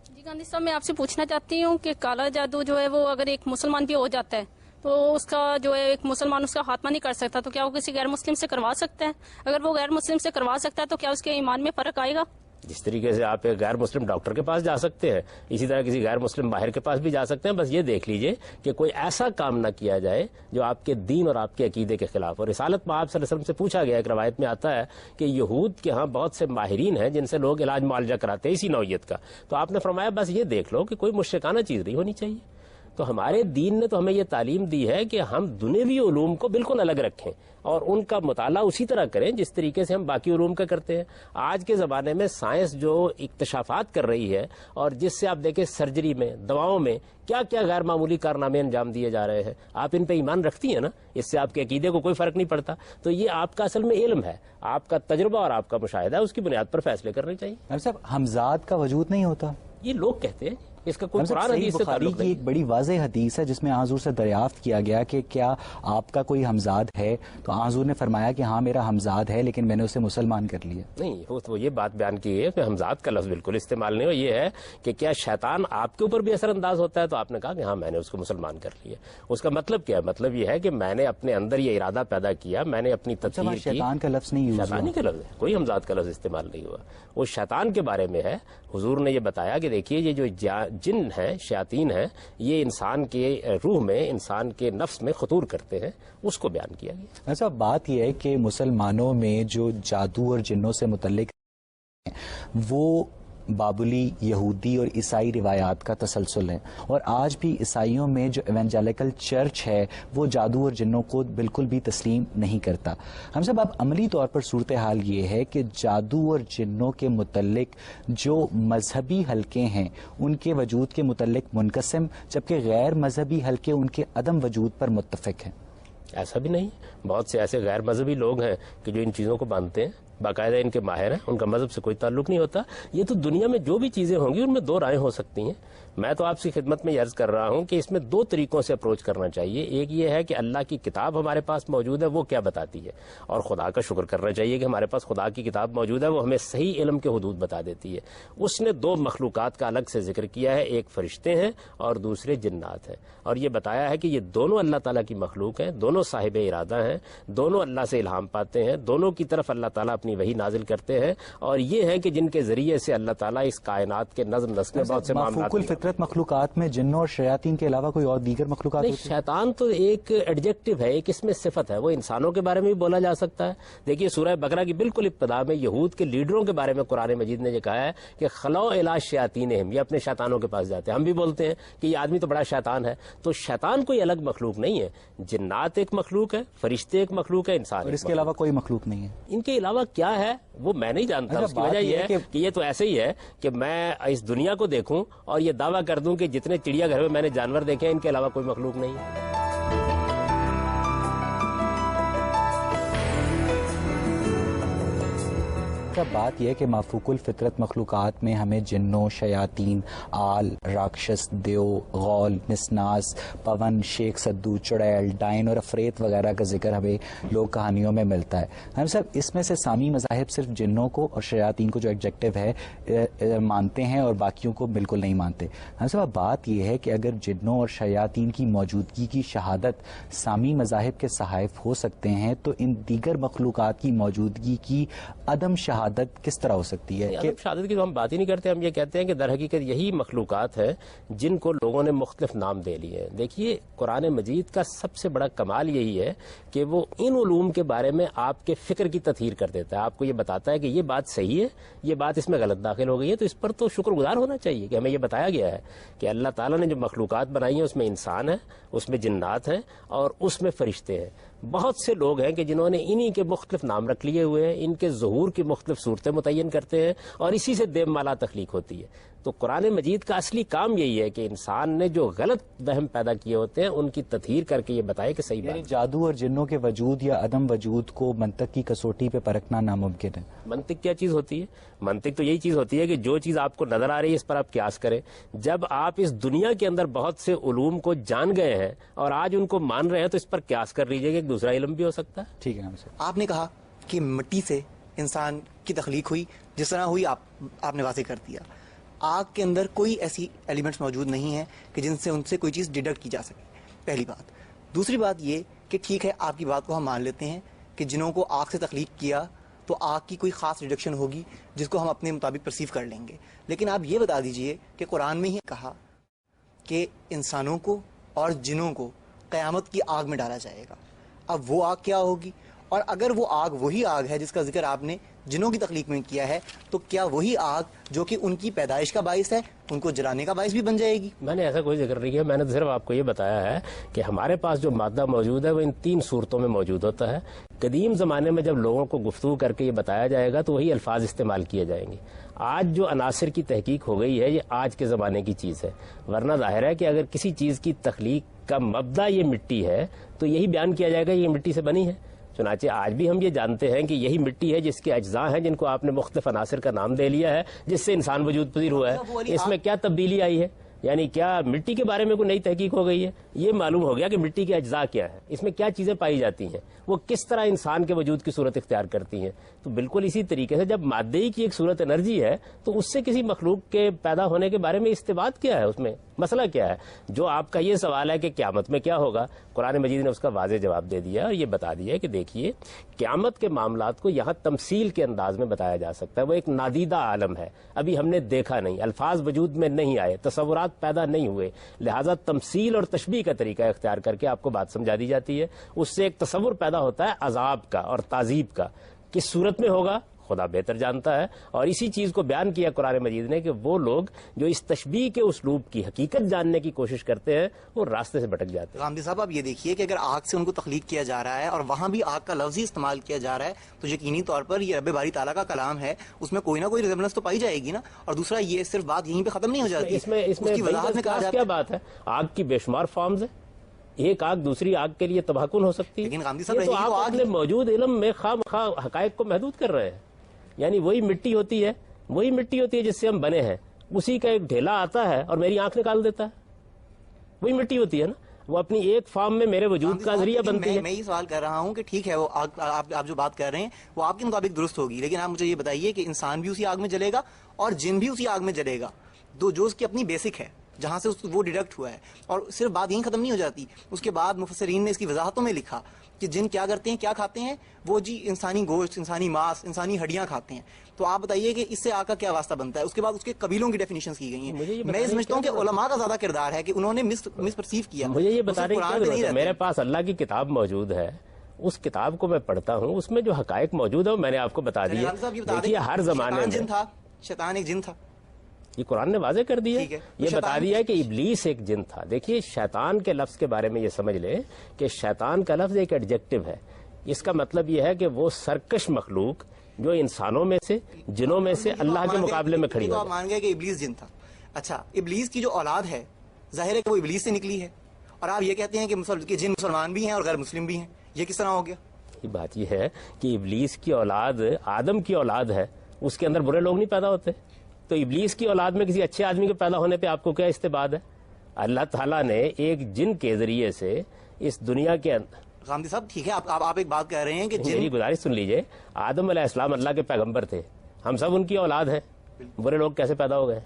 جی گاندھی صاحب, میں آپ سے پوچھنا چاہتی ہوں کہ کالا جادو جو ہے وہ اگر ایک مسلمان بھی ہو جاتا ہے تو اس کا جو ہے ایک مسلمان اس کا خاتمہ نہیں کر سکتا, تو کیا وہ کسی غیر مسلم سے کروا سکتا ہے؟ اگر وہ غیر مسلم سے کروا سکتا ہے تو کیا اس کے ایمان میں فرق آئے گا؟ جس طریقے سے آپ ایک غیر مسلم ڈاکٹر کے پاس جا سکتے ہیں, اسی طرح کسی غیر مسلم ماہر کے پاس بھی جا سکتے ہیں. بس یہ دیکھ لیجئے کہ کوئی ایسا کام نہ کیا جائے جو آپ کے دین اور آپ کے عقیدے کے خلاف. اور رسالت میں آپ صلی اللہ علیہ وسلم سے پوچھا گیا, ایک روایت میں آتا ہے کہ یہود کے ہاں بہت سے ماہرین ہیں جن سے لوگ علاج معالجہ کراتے ہیں اسی نوعیت کا. تو آپ نے فرمایا بس یہ دیکھ لو کہ کوئی مشرکانہ چیز نہیں ہونی چاہیے. تو ہمارے دین نے تو ہمیں یہ تعلیم دی ہے کہ ہم دنیوی علوم کو بالکل الگ رکھیں اور ان کا مطالعہ اسی طرح کریں جس طریقے سے ہم باقی علوم کا کرتے ہیں. آج کے زمانے میں سائنس جو اکتشافات کر رہی ہے اور جس سے آپ دیکھیں سرجری میں, دواؤں میں کیا کیا غیر معمولی کارنامے انجام دیے جا رہے ہیں, آپ ان پہ ایمان رکھتی ہیں نا, اس سے آپ کے عقیدے کو کوئی فرق نہیں پڑتا. تو یہ آپ کا اصل میں علم ہے, آپ کا تجربہ اور آپ کا مشاہدہ ہے, اس کی بنیاد پر فیصلے کرنے چاہیے. صاحب, حمزات کا وجود نہیں ہوتا, یہ لوگ کہتے ہیں, اس کا کوئی قرآن صحیح حدیث سے بخاری تعلق کی نہیں. ایک بڑی واضح حدیث ہے جس میں حضور سے دریافت کیا گیا کہ کیا آپ کا کوئی ہمزاد ہے, تو حضور نے فرمایا کہ ہاں میرا ہمزاد ہے لیکن میں نے اسے مسلمان کر لیا. نہیں, وہ یہ بات بیان کی ہے کہ ہمزاد کا لفظ بالکل استعمال نہیں ہو. یہ ہے کہ کیا شیطان آپ کے اوپر بھی اثر انداز ہوتا ہے, تو آپ نے کہا کہ ہاں میں نے اس کو مسلمان کر لیا. اس کا مطلب کیا ہے؟ مطلب یہ ہے کہ میں نے اپنے اندر یہ ارادہ پیدا کیا, میں نے اپنی تطہیر کی. شیطان کا لفظ نہیں یوز ہوا, شیطانی کا لفظ ہے, کوئی ہمزاد کا لفظ استعمال نہیں ہوا. وہ شیطان کے بارے میں ہے. حضور نے یہ بتایا کہ دیکھیے یہ جو جن ہیں, شیاطین ہیں, یہ انسان کے روح میں, انسان کے نفس میں خطور کرتے ہیں, اس کو بیان کیا گیا. ایسا بات یہ ہے کہ مسلمانوں میں جو جادو اور جنوں سے متعلق وہ بابلی, یہودی اور عیسائی روایات کا تسلسل ہے, اور آج بھی عیسائیوں میں جو ایونجیلیکل چرچ ہے وہ جادو اور جنوں کو بالکل بھی تسلیم نہیں کرتا. ہم سب اب عملی طور پر صورتحال یہ ہے کہ جادو اور جنوں کے متعلق جو مذہبی حلقے ہیں ان کے وجود کے متعلق منقسم, جبکہ غیر مذہبی حلقے ان کے عدم وجود پر متفق ہیں. ایسا بھی نہیں, بہت سے ایسے غیر مذہبی لوگ ہیں کہ جو ان چیزوں کو مانتے ہیں, باقاعدہ ان کے ماہر ہیں, ان کا مذہب سے کوئی تعلق نہیں ہوتا. یہ تو دنیا میں جو بھی چیزیں ہوں گی ان میں دو رائے ہو سکتی ہیں. میں تو آپ کی خدمت میں عرض کر رہا ہوں کہ اس میں دو طریقوں سے اپروچ کرنا چاہیے. ایک یہ ہے کہ اللہ کی کتاب ہمارے پاس موجود ہے, وہ کیا بتاتی ہے, اور خدا کا شکر کرنا چاہیے کہ ہمارے پاس خدا کی کتاب موجود ہے, وہ ہمیں صحیح علم کے حدود بتا دیتی ہے. اس نے دو مخلوقات کا الگ سے ذکر کیا ہے, ایک فرشتے ہیں اور دوسرے جنات ہیں, اور یہ بتایا ہے کہ یہ دونوں اللہ تعالیٰ کی مخلوق ہیں, دونوں صاحب ارادہ ہیں, دونوں اللہ سے الہام پاتے ہیں, دونوں کی طرف اللہ تعالیٰ اپنی اپنی وحی نازل کرتے ہیں، اور یہ ہیں کہ جن کے ذریعے سے اللہ تعالیٰ اس کائنات کے نظم نسق میں بہت سے معاملات مافوق الفطرت مخلوقات میں جنوں اور شیاطین کے علاوہ کوئی اور دیگر مخلوقات نہیں، ہوتی ہیں؟ شیطان تو ایک ایڈجیکٹو ہے، ایک اس میں صفت ہے، وہ انسانوں کے بارے میں بھی بولا جا سکتا ہے۔ دیکھیے سورہ بقرہ کی بالکل ابتدا میں یہود کے لیڈروں کے بارے میں قرآن مجید نے یہ کہا ہے کہ خلو الی شیاطینہم، یہ اپنے شیطانوں کے پاس جاتے ہیں۔ ہم بھی بولتے ہیں کہ یہ آدمی تو بڑا شیطان ہے، تو شیطان کوئی الگ مخلوق نہیں ہے، جنات ایک مخلوق ہے، فرشتے ایک مخلوق ہے، انسان اور اس کے علاوہ کوئی مخلوق نہیں ہے؟ ان کے علاوہ کیا ہے وہ میں نہیں جانتا۔ اس کی وجہ یہ ہے کہ یہ تو ایسے ہی ہے کہ میں اس دنیا کو دیکھوں اور یہ دعویٰ کر دوں کہ جتنے چڑیا گھر میں میں نے جانور دیکھے ہیں ان کے علاوہ کوئی مخلوق نہیں ہے۔ بات یہ ہے کہ مافوق الفطرت مخلوقات میں ہمیں جنوں، شیاطین، آل، راکشس، دیو، غول، نسناس، پون، شیخ سدو، چڑیل، ڈائن اور افریت وغیرہ کا ذکر ہمیں لوگ کہانیوں میں ملتا ہے۔ ہم سب اس میں سے سامی مذاہب صرف جنوں کو اور شیاطین کو جو ایڈجیکٹو ہے مانتے ہیں اور باقیوں کو بالکل نہیں مانتے۔ ہم سب بات یہ ہے کہ اگر جنوں اور شیاطین کی موجودگی کی شہادت سامی مذاہب کے صحائف ہو سکتے ہیں تو ان دیگر مخلوقات کی موجودگی کی عدم شہادت کس طرح ہو سکتی ہے؟ عدم شہادت کی تو ہم بات ہی نہیں کرتے، ہم یہ کہتے ہیں کہ در حقیقت یہی مخلوقات ہیں جن کو لوگوں نے مختلف نام دے لیے ہیں۔ دیکھیے قرآن مجید کا سب سے بڑا کمال یہی ہے کہ وہ ان علوم کے بارے میں آپ کے فکر کی تطہیر کر دیتا ہے، آپ کو یہ بتاتا ہے کہ یہ بات صحیح ہے، یہ بات اس میں غلط داخل ہو گئی ہے، تو اس پر تو شکر گزار ہونا چاہیے کہ ہمیں یہ بتایا گیا ہے کہ اللہ تعالیٰ نے جو مخلوقات بنائی ہیں اس میں انسان ہے، اس میں جنات ہیں اور اس میں فرشتے ہیں۔ بہت سے لوگ ہیں کہ جنہوں نے انہی کے مختلف نام رکھ لیے ہوئے ہیں، ان کے ظہور کی مختلف صورتیں متعین کرتے ہیں اور اسی سے دیو مالا تخلیق ہوتی ہے۔ تو قرآن مجید کا اصلی کام یہی ہے کہ انسان نے جو غلط وہم پیدا کیے ہوتے ہیں ان کی تطہیر کر کے یہ بتائے کہ صحیح یعنی بات۔ جادو اور جنوں کے وجود یا عدم وجود کو منطق کی کسوٹی پہ پرکھنا ناممکن ہے۔ منطق کیا چیز ہوتی ہے؟ منطق تو یہی چیز ہوتی ہے کہ جو چیز آپ کو نظر آ رہی ہے اس پر آپ قیاس کریں۔ جب آپ اس دنیا کے اندر بہت سے علوم کو جان گئے ہیں اور آج ان کو مان رہے ہیں تو اس پر قیاس کر لیجئے کہ ایک دوسرا علم بھی ہو سکتا ہے۔ ٹھیک ہے ہم سے آپ نے کہا کہ مٹی سے انسان کی تخلیق ہوئی، جس طرح ہوئی آپ نے واضح کر دیا۔ آگ کے اندر کوئی ایسی ایلیمنٹس موجود نہیں ہیں کہ جن سے ان سے کوئی چیز ڈیڈکٹ کی جا سکے، پہلی بات۔ دوسری بات یہ کہ ٹھیک ہے آپ کی بات کو ہم مان لیتے ہیں کہ جنوں کو آگ سے تخلیق کیا تو آگ کی کوئی خاص ریڈکشن ہوگی جس کو ہم اپنے مطابق پرسیو کر لیں گے، لیکن آپ یہ بتا دیجئے کہ قرآن میں ہی کہا کہ انسانوں کو اور جنوں کو قیامت کی آگ میں ڈالا جائے گا۔ اب وہ آگ کیا ہوگی؟ اور اگر وہ آگ وہی آگ ہے جس کا ذکر آپ نے جنوں کی تخلیق میں کیا ہے تو کیا وہی آگ جو کہ ان کی پیدائش کا باعث ہے ان کو جلانے کا باعث بھی بن جائے گی؟ میں نے ایسا کوئی ذکر نہیں کیا، میں نے صرف آپ کو یہ بتایا ہے کہ ہمارے پاس جو مادہ موجود ہے وہ ان تین صورتوں میں موجود ہوتا ہے۔ قدیم زمانے میں جب لوگوں کو گفتگو کر کے یہ بتایا جائے گا تو وہی الفاظ استعمال کیے جائیں گے۔ آج جو عناصر کی تحقیق ہو گئی ہے یہ آج کے زمانے کی چیز ہے، ورنہ ظاہر ہے کہ اگر کسی چیز کی تخلیق کا مبدا یہ مٹی ہے تو یہی بیان کیا جائے گا یہ مٹی سے بنی ہے۔ چنانچہ آج بھی ہم یہ جانتے ہیں کہ یہی مٹی ہے جس کے اجزاء ہیں جن کو آپ نے مختلف عناصر کا نام دے لیا ہے جس سے انسان وجود پذیر ہوا ہے۔ اس میں کیا تبدیلی آئی ہے؟ یعنی کیا مٹی کے بارے میں کوئی نئی تحقیق ہو گئی ہے؟ یہ معلوم ہو گیا کہ مٹی کے اجزاء کیا ہے، اس میں کیا چیزیں پائی جاتی ہیں، وہ کس طرح انسان کے وجود کی صورت اختیار کرتی ہیں۔ تو بالکل اسی طریقے سے جب مادے ہی کی ایک صورت انرجی ہے تو اس سے کسی مخلوق کے پیدا ہونے کے بارے میں استبات کیا ہے، اس میں مسئلہ کیا ہے؟ جو آپ کا یہ سوال ہے کہ قیامت میں کیا ہوگا، قرآن مجید نے اس کا واضح جواب دے دیا اور یہ بتا دیا کہ دیکھیے قیامت کے معاملات کو یہاں تمثیل کے انداز میں بتایا جا سکتا ہے۔ وہ ایک نادیدہ عالم ہے، ابھی ہم نے دیکھا نہیں، الفاظ وجود میں نہیں آئے، تصورات پیدا نہیں ہوئے، لہٰذا تمثیل اور تشبیہ کا طریقہ اختیار کر کے آپ کو بات سمجھا دی جاتی ہے۔ اس سے ایک تصور پیدا ہوتا ہے عذاب کا اور تعذیب کا، کس صورت میں ہوگا خدا بہتر جانتا ہے۔ اور اسی چیز کو بیان کیا قرآن مجید نے کہ وہ لوگ جو اس تشبیہ کے اسلوب کی حقیقت جاننے کی کوشش کرتے ہیں وہ راستے سے بھٹک جاتے ہیں۔ غامدی صاحب آپ یہ دیکھیے کہ اگر آگ سے ان کو تخلیق کیا جا رہا ہے اور وہاں بھی آگ کا لفظ ہی استعمال کیا جا رہا ہے تو یقینی طور پر یہ رب باری تعالیٰ کا کلام ہے، اس میں کوئی نہ کوئی ریزمبلنس تو پائی جائے گی نا۔ اور دوسرا یہ صرف بات یہیں پہ ختم نہیں ہو جاتی، اس میں کی وضاحت میں کہا جاتا کیا ہے بات ہے؟ آگ کی بے شمار فارمز ہیں، ایک آگ دوسری آگ کے لیے تباہ کن ہو سکتی ہے، لیکن غامدی صاحب یہ تو رہے گی آپ تو آگ اپنے ہی۔ موجود علم میں خواہ مخواہ حقائق کو محدود کر رہے ہیں۔ یعنی وہی مٹی ہوتی ہے جس سے ہم بنے ہیں، اسی کا ایک ڈھیلا آتا ہے اور میری آنکھ نکال دیتا ہے، وہی مٹی ہوتی ہے نا، وہ اپنی ایک فارم میں میرے وجود کا ذریعہ بنتی ہے۔ میں یہ سوال کر رہا ہوں کہ ٹھیک ہے وہ آپ جو بات کر رہے ہیں وہ آپ کے مطابق درست ہوگی، لیکن آپ مجھے یہ بتائیے کہ انسان بھی اسی آگ میں جلے گا اور جن بھی اسی آگ میں جلے گا، جو اس کی اپنی بیسک ہے، جہاں سے وہ ڈیڈکٹ ہوا ہے. اور صرف بات یہیں ختم نہیں ہو جاتی, اس کے بعد مفسرین نے اس کی وضاحتوں میں لکھا کہ جن کیا کرتے ہیں, کیا کھاتے ہیں وہ جی انسانی گوشت, انسانی ماس, انسانی ہڈیاں کھاتے ہیں. تو آپ بتائیے کہ اس سے آقا کیا واسطہ بنتا ہے. اس کے بعد اس کے قبیلوں کی ڈیفینیشنز کی گئی ہیں. میں سمجھتا ہوں کہ علماء کا زیادہ کردار ہے کہ انہوں نے مس پرسیو کیا. مجھے یہ بتانے کی ضرورت ہے, میرے پاس اللہ کی کتاب موجود ہے, اس کتاب کو میں پڑھتا ہوں, اس میں جو حقائق موجود ہے وہ میں نے آپ کو بتا دیے. دیکھیے ہر زمانے میں شیطان ایک جن تھا, یہ قرآن نے واضح کر دیا, یہ بتا دیا کہ ابلیس ایک جن تھا. دیکھیے شیطان کے لفظ کے بارے میں یہ سمجھ لیں کہ شیطان کا لفظ ایک ایڈجیکٹو ہے. اس کا مطلب یہ ہے کہ وہ سرکش مخلوق جو انسانوں میں سے, جنوں میں سے اللہ کے مقابلے میں کھڑی ہو. آپ مان گئے کہ ابلیس جن تھا. اچھا, ابلیس کی جو اولاد ہے ظاہر ہے کہ وہ ابلیس سے نکلی ہے, اور آپ یہ کہتے ہیں کہ جن مسلمان بھی ہیں اور غیر مسلم بھی ہیں. یہ کس طرح ہو گیا؟ یہ بات یہ ہے کہ ابلیس کی اولاد آدم کی اولاد ہے, اس کے اندر برے لوگ نہیں پیدا ہوتے. تو ابلیس کی اولاد میں کسی اچھے آدمی کے پیدا ہونے پہ آپ کو کیا استبعاد ہے؟ اللہ تعالیٰ نے ایک جن کے ذریعے سے اس دنیا کے اندر. غامدی صاحب ٹھیک ہے, آپ ایک بات کہہ رہے ہیں کہ میری گزارش سن لیجئے, آدم علیہ السلام اللہ کے پیغمبر تھے, ہم سب ان کی اولاد ہیں. برے لوگ کیسے پیدا ہو گئے؟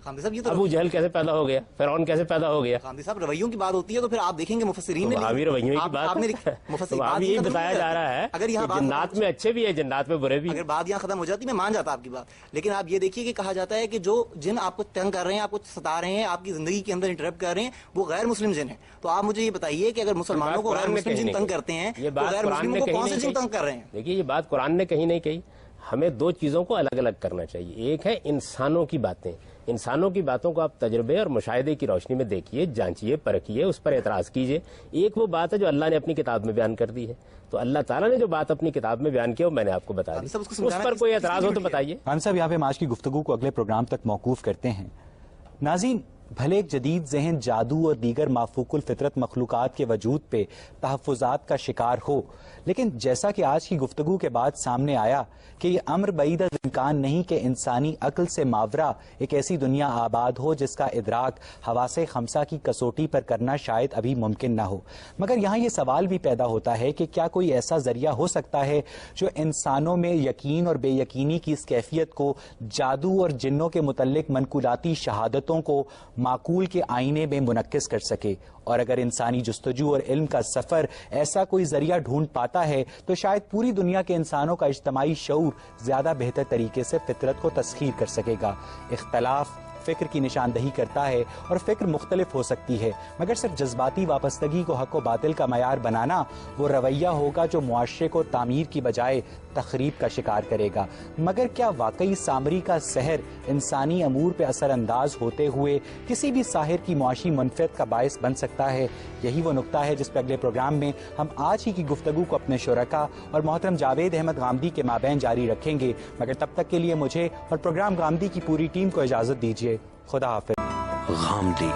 ابو جہل کیسے پیدا ہو گیا؟ فرعون کیسے پیدا ہو گیا؟ غامدی صاحب رویوں کی بات ہوتی ہے تو پھر آپ دیکھیں گے مفسرین نے رویوں کی بات یہی بتایا جا رہا ہے اگر یہاں جنات میں اچھے بھی ہے, جنات میں برے بھی. اگر بات یہاں ختم ہو جاتی میں مان جاتا آپ کی بات, لیکن آپ یہ دیکھیے کہ کہا جاتا ہے کہ جو جن آپ کو تنگ کر رہے ہیں, آپ کو ستا رہے ہیں, آپ کی زندگی کے اندر انٹرپٹ کر رہے ہیں, وہ غیر مسلم جن ہیں. تو آپ مجھے یہ بتائیے کہ اگر مسلمانوں کو غیر مسلم جن تنگ کرتے ہیں تو غیر مسلموں کو کون سے جن تنگ کر رہے ہیں؟ دیکھیے یہ بات قرآن نے کہیں نہیں کہی. ہمیں دو چیزوں کو الگ الگ کرنا چاہیے. ایک ہے انسانوں کی باتیں, انسانوں کی باتوں کو آپ تجربے اور مشاہدے کی روشنی میں دیکھیے, جانچیے, پرکھیے, اس پر اعتراض کیجیے. ایک وہ بات ہے جو اللہ نے اپنی کتاب میں بیان کر دی ہے. تو اللہ تعالیٰ نے جو بات اپنی کتاب میں بیان کیا وہ میں نے آپ کو بتا دی. اس پر کوئی اعتراض ہو تو بتائیے. خان صاحب, یہاں پہ آج کی گفتگو کو اگلے پروگرام تک موقوف کرتے ہیں. ناظرین, بھلے ایک جدید ذہن جادو اور دیگر مافوق الفطرت مخلوقات کے وجود پہ تحفظات کا شکار ہو, لیکن جیسا کہ آج کی گفتگو کے بعد سامنے آیا کہ یہ امر بعید از امکان نہیں کہ انسانی عقل سے ماورا ایک ایسی دنیا آباد ہو جس کا ادراک حواس خمسہ کی کسوٹی پر کرنا شاید ابھی ممکن نہ ہو. مگر یہاں یہ سوال بھی پیدا ہوتا ہے کہ کیا کوئی ایسا ذریعہ ہو سکتا ہے جو انسانوں میں یقین اور بے یقینی کی اس کیفیت کو جادو اور جنوں کے متعلق منقولاتی شہادتوں کو معقول کے آئینے میں منعکس کر سکے؟ اور اگر انسانی جستجو اور علم کا سفر ایسا کوئی ذریعہ ڈھونڈ پاتا ہے تو شاید پوری دنیا کے انسانوں کا اجتماعی شعور زیادہ بہتر طریقے سے فطرت کو تسخیر کر سکے گا. اختلاف فکر کی نشاندہی کرتا ہے اور فکر مختلف ہو سکتی ہے, مگر صرف جذباتی وابستگی کو حق و باطل کا معیار بنانا وہ رویہ ہوگا جو معاشرے کو تعمیر کی بجائے تخریب کا شکار کرے گا. مگر کیا واقعی سامری کا سحر انسانی امور پہ اثر انداز ہوتے ہوئے کسی بھی ساحر کی معاشی منفعت کا باعث بن سکتا ہے؟ یہی وہ نقطہ ہے جس پہ اگلے پروگرام میں ہم آج ہی کی گفتگو کو اپنے شرکا اور محترم جاوید احمد غامدی کے مابین جاری رکھیں گے. مگر تب تک کے لیے مجھے اور پروگرام غامدی کی پوری ٹیم کو اجازت دیجیے. خدا حافظ. غامدی.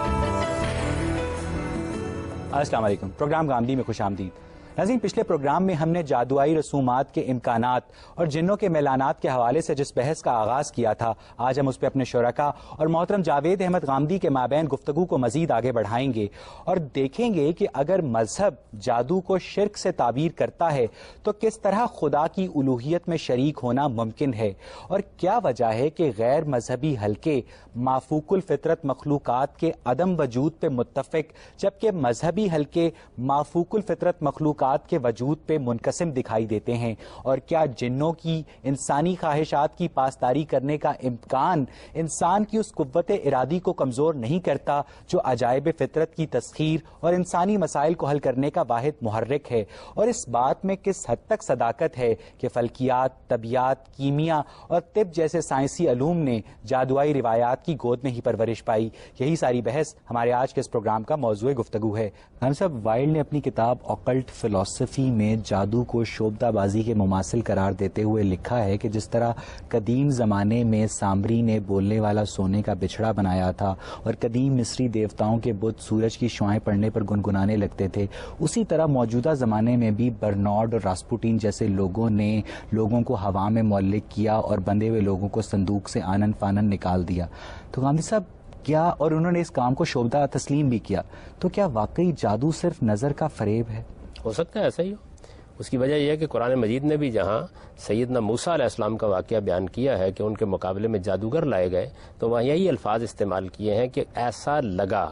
السلام علیکم. پروگرام غامدی میں خوش آمدید. ناظرین, پچھلے پروگرام میں ہم نے جادوائی رسومات کے امکانات اور جنوں کے میلانات کے حوالے سے جس بحث کا آغاز کیا تھا, آج ہم اس پہ اپنے شرکا اور محترم جاوید احمد غامدی کے مابین گفتگو کو مزید آگے بڑھائیں گے اور دیکھیں گے کہ اگر مذہب جادو کو شرک سے تعبیر کرتا ہے تو کس طرح خدا کی الوہیت میں شریک ہونا ممکن ہے, اور کیا وجہ ہے کہ غیر مذہبی حلقے مافوق الفطرت مخلوقات کے عدم وجود پہ متفق جبکہ مذہبی حلقے مافوق الفطرت مخلوقات کے وجود پہ منقسم دکھائی دیتے ہیں. اور کیا جنوں کی انسانی خواہشات کی پاسداری کرنے کا امکان انسان کی اس قوت ارادی کو کمزور نہیں کرتا جو عجائب فطرت کی تسخیر اور انسانی مسائل کو حل کرنے کا واحد محرک ہے؟ اور اس بات میں کس حد تک صداقت ہے کہ فلکیات, طبیعت, کیمیا اور طب جیسے سائنسی علوم نے جادوائی روایات کی گود میں ہی پرورش پائی؟ یہی ساری بحث ہمارے آج کے اس پروگرام کا موضوع گفتگو ہے. خان صاحب, وائلڈ نے اپنی کتاب آکلٹ فلسفی میں جادو کو شعبدہ بازی کے مماثل قرار دیتے ہوئے لکھا ہے کہ جس طرح قدیم زمانے میں سامری نے بولنے والا سونے کا بچھڑا بنایا تھا اور قدیم مصری دیوتاؤں کے بت سورج کی شعائیں پڑنے پر گنگنانے لگتے تھے, اسی طرح موجودہ زمانے میں بھی برنارڈ اور راسپوٹین جیسے لوگوں نے لوگوں کو ہوا میں معلق کیا اور بندھے ہوئے لوگوں کو صندوق سے آنن فانن نکال دیا. تو غامدی صاحب, کیا, اور انہوں نے اس کام کو شعبدہ تسلیم بھی کیا, تو کیا واقعی جادو صرف نظر کا فریب ہے؟ ہو سکتا ہے ایسا ہی ہو. اس کی وجہ یہ ہے کہ قرآن مجید نے بھی جہاں سیدنا موسیٰ علیہ السلام کا واقعہ بیان کیا ہے کہ ان کے مقابلے میں جادوگر لائے گئے، تو وہاں یہی الفاظ استعمال کیے ہیں کہ ایسا لگا،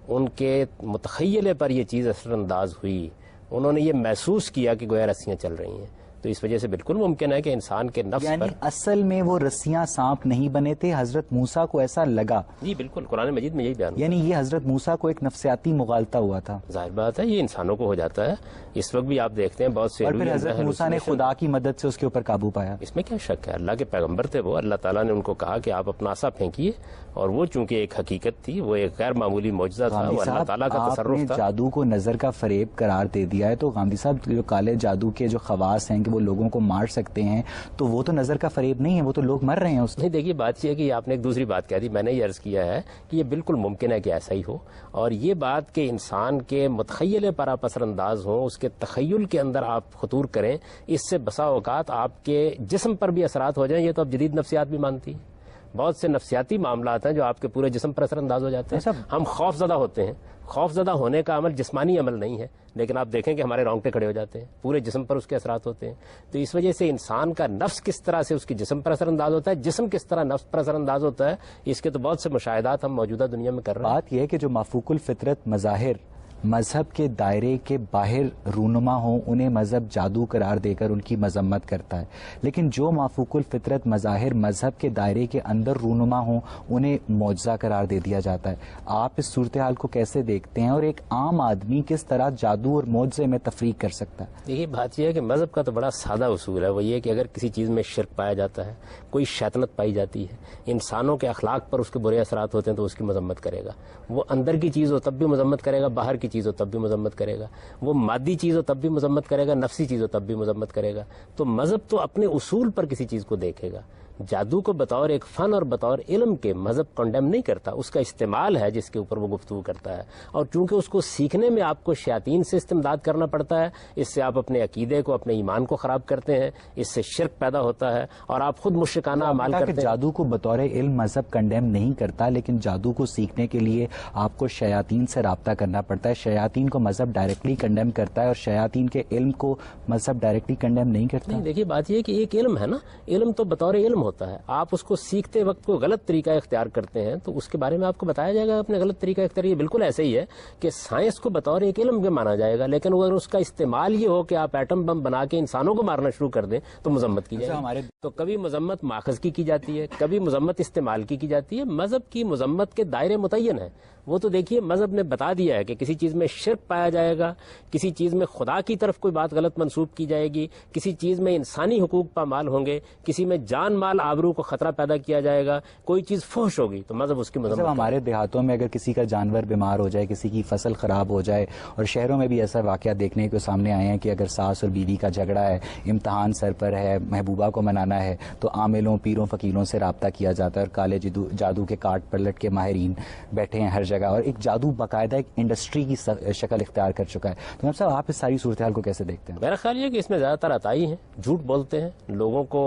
ان کے متخیلے پر یہ چیز اثر انداز ہوئی، انہوں نے یہ محسوس کیا کہ گویا رسیاں چل رہی ہیں. تو اس وجہ سے بالکل ممکن ہے کہ انسان کے نفس یعنی پر اصل میں وہ رسیاں سانپ نہیں بنے تھے، حضرت موسیٰ کو ایسا لگا. جی بالکل، قرآن مجید میں یہی بیان. یعنی یہ حضرت موسیٰ کو ایک نفسیاتی مغالطہ ہوا تھا. ظاہر بات ہے یہ انسانوں کو ہو جاتا ہے، اس وقت بھی آپ دیکھتے ہیں بہت سے. اور پھر حضرت موسیٰ نے خدا کی مدد سے اس کے اوپر قابو پایا. اس میں کیا شک ہے، اللہ کے پیغمبر تھے وہ، اللہ تعالیٰ نے ان کو کہا کہ آپ اپنا عصا پھینکیے، اور وہ چونکہ ایک حقیقت تھی، وہ ایک غیر معمولی معجزہ تھا، وہ اللہ تعالیٰ کا تصرف تھا. جادو کو نظر کا فریب قرار دے دیا ہے، تو غامدی صاحب جو کالے جادو کے جو خواص ہیں کہ وہ لوگوں کو مار سکتے ہیں، تو وہ تو نظر کا فریب نہیں ہے، وہ تو لوگ مر رہے ہیں اس. نہیں دیکھیے بات یہ ہے کہ آپ نے ایک دوسری بات کہہ دی، میں نے یہ عرض کیا ہے کہ یہ بالکل ممکن ہے کہ ایسا ہی ہو، اور یہ بات کہ انسان کے متخیلے پر آپ اثر انداز ہوں، اس کے تخیل کے اندر آپ خطور کریں، اس سے بسا اوقات آپ کے جسم پر بھی اثرات ہو جائیں. یہ تو اب جدید نفسیات بھی مانتی ہیں، بہت سے نفسیاتی معاملات ہیں جو آپ کے پورے جسم پر اثر انداز ہو جاتے ہیں. ہم خوف زدہ ہوتے ہیں، خوف زدہ ہونے کا عمل جسمانی عمل نہیں ہے، لیکن آپ دیکھیں کہ ہمارے رونگٹے کھڑے ہو جاتے ہیں، پورے جسم پر اس کے اثرات ہوتے ہیں. تو اس وجہ سے انسان کا نفس کس طرح سے اس کے جسم پر اثر انداز ہوتا ہے، جسم کس طرح نفس پر اثر انداز ہوتا ہے، اس کے تو بہت سے مشاہدات ہم موجودہ دنیا میں کر رہے ہیں. بات یہ ہے کہ جو مافوق الفطرت مظاہر مذہب کے دائرے کے باہر رونما ہوں، انہیں مذہب جادو قرار دے کر ان کی مذمت کرتا ہے، لیکن جو مافوق الفطرت مظاہر مذہب کے دائرے کے اندر رونما ہوں انہیں معجزہ قرار دے دیا جاتا ہے. آپ اس صورتحال کو کیسے دیکھتے ہیں، اور ایک عام آدمی کس طرح جادو اور معجزے میں تفریق کر سکتا ہے؟ دیکھیے بات یہ ہے کہ مذہب کا تو بڑا سادہ اصول ہے، وہ یہ کہ اگر کسی چیز میں شرک پایا جاتا ہے، کوئی شیطنت پائی جاتی ہے، انسانوں کے اخلاق پر اس کے برے اثرات ہوتے ہیں، تو اس کی مذمت کرے گا. وہ اندر کی چیز ہو تب بھی مذمت کرے گا، باہر کی چیز ہو تب بھی مذمت کرے گا، وہ مادی چیز ہو تب بھی مذمت کرے گا، نفسی چیز ہو تب بھی مذمت کرے گا. تو مذہب تو اپنے اصول پر کسی چیز کو دیکھے گا. جادو کو بطور ایک فن اور بطور علم کے مذہب کنڈیم نہیں کرتا، اس کا استعمال ہے جس کے اوپر وہ گفتگو کرتا ہے. اور چونکہ اس کو سیکھنے میں آپ کو شیاطین سے استمداد کرنا پڑتا ہے، اس سے آپ اپنے عقیدے کو، اپنے ایمان کو خراب کرتے ہیں، اس سے شرک پیدا ہوتا ہے، اور آپ خود مشرکانہ اعمال کرتے ہیں. جادو کو بطور علم مذہب کنڈیم نہیں کرتا، لیکن جادو کو سیکھنے کے لیے آپ کو شیاطین سے رابطہ کرنا پڑتا ہے. شیاطین کو مذہب ڈائریکٹلی کنڈیم کرتا ہے، اور شیاطین کے علم کو مذہب ڈائریکٹلی کنڈیم نہیں کرتا. نہیں دیکھیے بات یہ ہے کہ ایک علم ہے نا، علم تو بطور علم ہوتا ہے، آپ اس کو سیکھتے وقت کو غلط طریقہ اختیار کرتے ہیں تو اس کے بارے میں آپ کو بتایا جائے گا اپنے غلط طریقہ اختیار. یہ بالکل ایسے ہی ہے کہ سائنس کو بطور ایک علم کے مانا جائے گا، لیکن اگر اس کا استعمال یہ ہو کہ آپ ایٹم بم بنا کے انسانوں کو مارنا شروع کر دیں تو مذمت کی جائے گی. تو کبھی مذمت ماخذ کی جاتی ہے، کبھی مذمت استعمال کی جاتی ہے. مذہب کی مذمت کے دائرے متعین ہیں. وہ تو دیکھیے مذہب نے بتا دیا ہے کہ کسی چیز میں شرک پایا جائے گا، کسی چیز میں خدا کی طرف کوئی بات غلط منسوب کی جائے گی، کسی چیز میں انسانی حقوق پامال ہوں گے، کسی میں جان مال آبرو کو خطرہ پیدا کیا جائے گا، کوئی چیز فحش ہوگی تو مذہب اس کی مذمت. ہمارے دیہاتوں میں اگر کسی کا جانور بیمار ہو جائے، کسی کی فصل خراب ہو جائے، اور شہروں میں بھی ایسا واقعہ دیکھنے کو سامنے آئے ہیں کہ اگر ساس اور بیوی کا جھگڑا ہے، امتحان سر پر ہے، محبوبہ کو منانا ہے، تو عاملوں، پیروں، فقیروں سے رابطہ کیا جاتا ہے، اور کالے جادو کے کاٹ پلٹ کے ماہرین بیٹھے ہیں ہر جگہ، اور ایک جادو باقاعدہ ایک انڈسٹری کی شکل اختیار کر چکا ہے. تو صاحب آپ اس ساری صورتحال کو کیسے دیکھتے ہیں؟ میرا خیال یہ کہ اس میں زیادہ تر عطائی ہیں، جھوٹ بولتے ہیں، لوگوں کو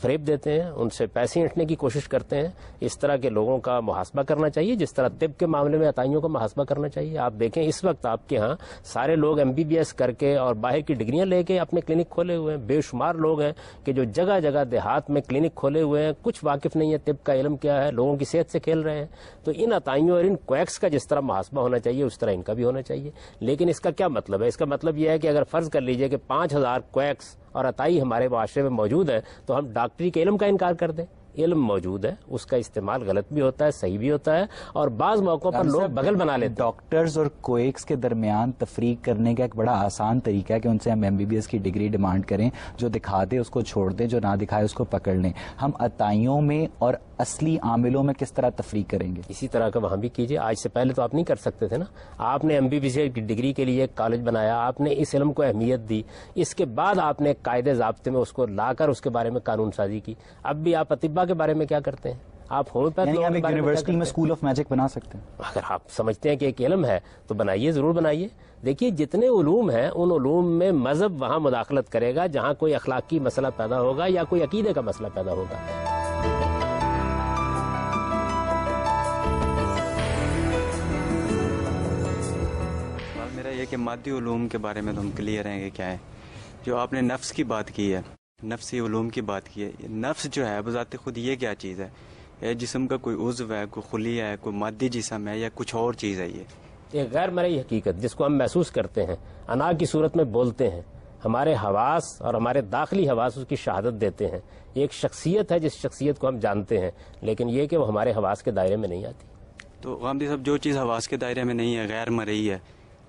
فریب دیتے ہیں، ان سے پیسے اینٹنے کی کوشش کرتے ہیں. اس طرح کے لوگوں کا محاسبہ کرنا چاہیے جس طرح طب کے معاملے میں عطائیوں کا محاسبہ کرنا چاہیے. آپ دیکھیں اس وقت آپ کے ہاں سارے لوگ MBBS کر کے اور باہر کی ڈگریاں لے کے اپنے کلینک کھولے ہوئے ہیں. بے شمار لوگ ہیں کہ جو جگہ جگہ دیہات میں کلینک کھولے ہوئے ہیں، کچھ واقف نہیں ہے طب کا علم کیا ہے، لوگوں کی صحت سے کھیل رہے ہیں. تو ان عطائیوں اور ان کویکس کا جس طرح محاسبہ ہونا چاہیے اس طرح ان کا بھی ہونا چاہیے. لیکن اس کا کیا مطلب ہے؟ اس کا مطلب یہ ہے کہ اگر فرض کر لیجئے کہ 5000 کویکس اور عطائی ہمارے معاشرے میں موجود ہے تو ہم ڈاکٹری کے علم کا انکار کر دیں. علم موجود ہے، اس کا استعمال غلط بھی ہوتا ہے، صحیح بھی ہوتا ہے، اور بعض موقعوں پر لوگ بغل بنا لیتے ہیں. ڈاکٹرز اور کویکس کے درمیان تفریق کرنے کا ایک بڑا آسان طریقہ ہے کہ ان سے ہم MBBS کی ڈگری ڈیمانڈ کریں، جو دکھا دے اس کو چھوڑ دیں، جو نہ دکھائے اس کو پکڑ لیں. ہم عطائیوں میں اور اصلی عاملوں میں کس طرح تفریق کریں گے؟ اسی طرح کا وہاں بھی کیجیے. آج سے پہلے تو آپ نہیں کر سکتے تھے نا. آپ نے MBBS کی ڈگری کے لیے ایک کالج بنایا، آپ نے اس علم کو اہمیت دی، اس کے بعد آپ نے قاعدے ضابطے میں اس کو لا کر اس کے بارے میں قانون سازی کی. اب بھی آپ اطباء کے بارے میں کیا کرتے ہیں؟ آپ یونیورسٹی میں اسکول آف میجک بنا سکتے ہیں. اگر آپ سمجھتے ہیں کہ ایک علم ہے تو بنائیے، ضرور بنائیے. دیکھیے جتنے علوم ہیں ان علوم میں مذہب وہاں مداخلت کرے گا جہاں کوئی اخلاقی مسئلہ پیدا ہوگا یا کوئی عقیدے کا مسئلہ پیدا ہوگا. میرا یہ کہ مادی علوم کے بارے میں تو ہم کلیئر ہیں کہ کیا ہے، جو آپ نے نفس کی بات کی ہے، نفسی علوم کی بات کی ہے، نفس جو ہے بذات خود یہ کیا چیز ہے؟ جسم کا کوئی عضو ہے، کوئی خلیہ ہے، کوئی مادی جسم ہے، یا کچھ اور چیز ہے؟ یہ غیر مرئی حقیقت جس کو ہم محسوس کرتے ہیں، انا کی صورت میں بولتے ہیں، ہمارے حواس اور ہمارے داخلی حواس اس کی شہادت دیتے ہیں. یہ ایک شخصیت ہے جس شخصیت کو ہم جانتے ہیں، لیکن یہ کہ وہ ہمارے حواس کے دائرے میں نہیں آتی. تو غامدی صاحب جو چیز حواس کے دائرے میں نہیں ہے، غیر مرئی ہے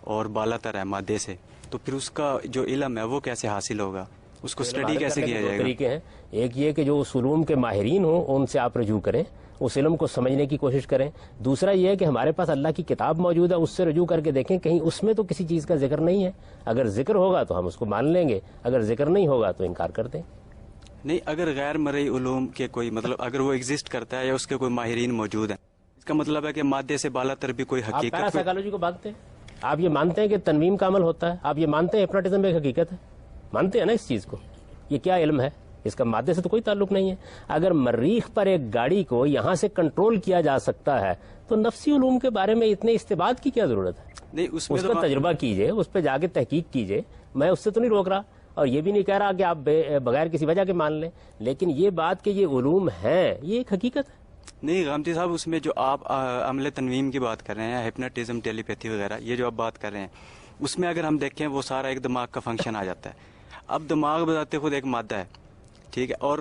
اور بالا تر ہے مادے سے، تو پھر اس کا جو علم ہے وہ کیسے حاصل ہوگا؟ اس کو اسٹڈی کیسے کیا جائے گا؟ طریقے ہیں. ایک یہ کہ جو اس علوم کے ماہرین ہوں ان سے آپ رجوع کریں، اس علم کو سمجھنے کی کوشش کریں. دوسرا یہ ہے کہ ہمارے پاس اللہ کی کتاب موجود ہے، اس سے رجوع کر کے دیکھیں کہیں اس میں تو کسی چیز کا ذکر نہیں ہے. اگر ذکر ہوگا تو ہم اس کو مان لیں گے، اگر ذکر نہیں ہوگا تو انکار کر دیں. نہیں، اگر غیر مرئی علوم کے کوئی مطلب اگر وہ ایگزسٹ کرتا ہے یا اس کے کوئی ماہرین موجود ہیں، اس کا مطلب ہے کہ مادے سے بالا تر بھی کوئی آپ حقیقت پیراسائیکالوجی کو مانتے ہیں؟ آپ یہ مانتے ہیں کہ تنویم کا عمل ہوتا ہے؟ آپ یہ مانتے ہیں ہپنوٹزم ایک حقیقت ہے؟ مانتے ہیں نا اس چیز کو؟ یہ کیا علم ہے؟ اس کا مادے سے تو کوئی تعلق نہیں ہے. اگر مریخ پر ایک گاڑی کو یہاں سے کنٹرول کیا جا سکتا ہے تو نفسی علوم کے بارے میں اتنے استباد کی کیا ضرورت ہے؟ نہیں، اس اس پہ تجربہ کیجئے، اس پہ جا کے تحقیق کیجئے. میں اس سے تو نہیں روک رہا اور یہ بھی نہیں کہہ رہا کہ آپ بغیر کسی وجہ کے مان لیں، لیکن یہ بات کہ یہ علوم ہیں یہ ایک حقیقت ہے. نہیں غامدی صاحب، اس میں جو آپ عمل تنویم کی بات کر رہے ہیں، ہپنوٹزم، ٹیلی پیتھی وغیرہ، یہ جو آپ بات کر رہے ہیں، اس میں اگر ہم دیکھیں وہ سارا ایک دماغ کا فنکشن آ جاتا ہے. اب دماغ بذات خود ایک مادہ ہے، ٹھیک ہے، اور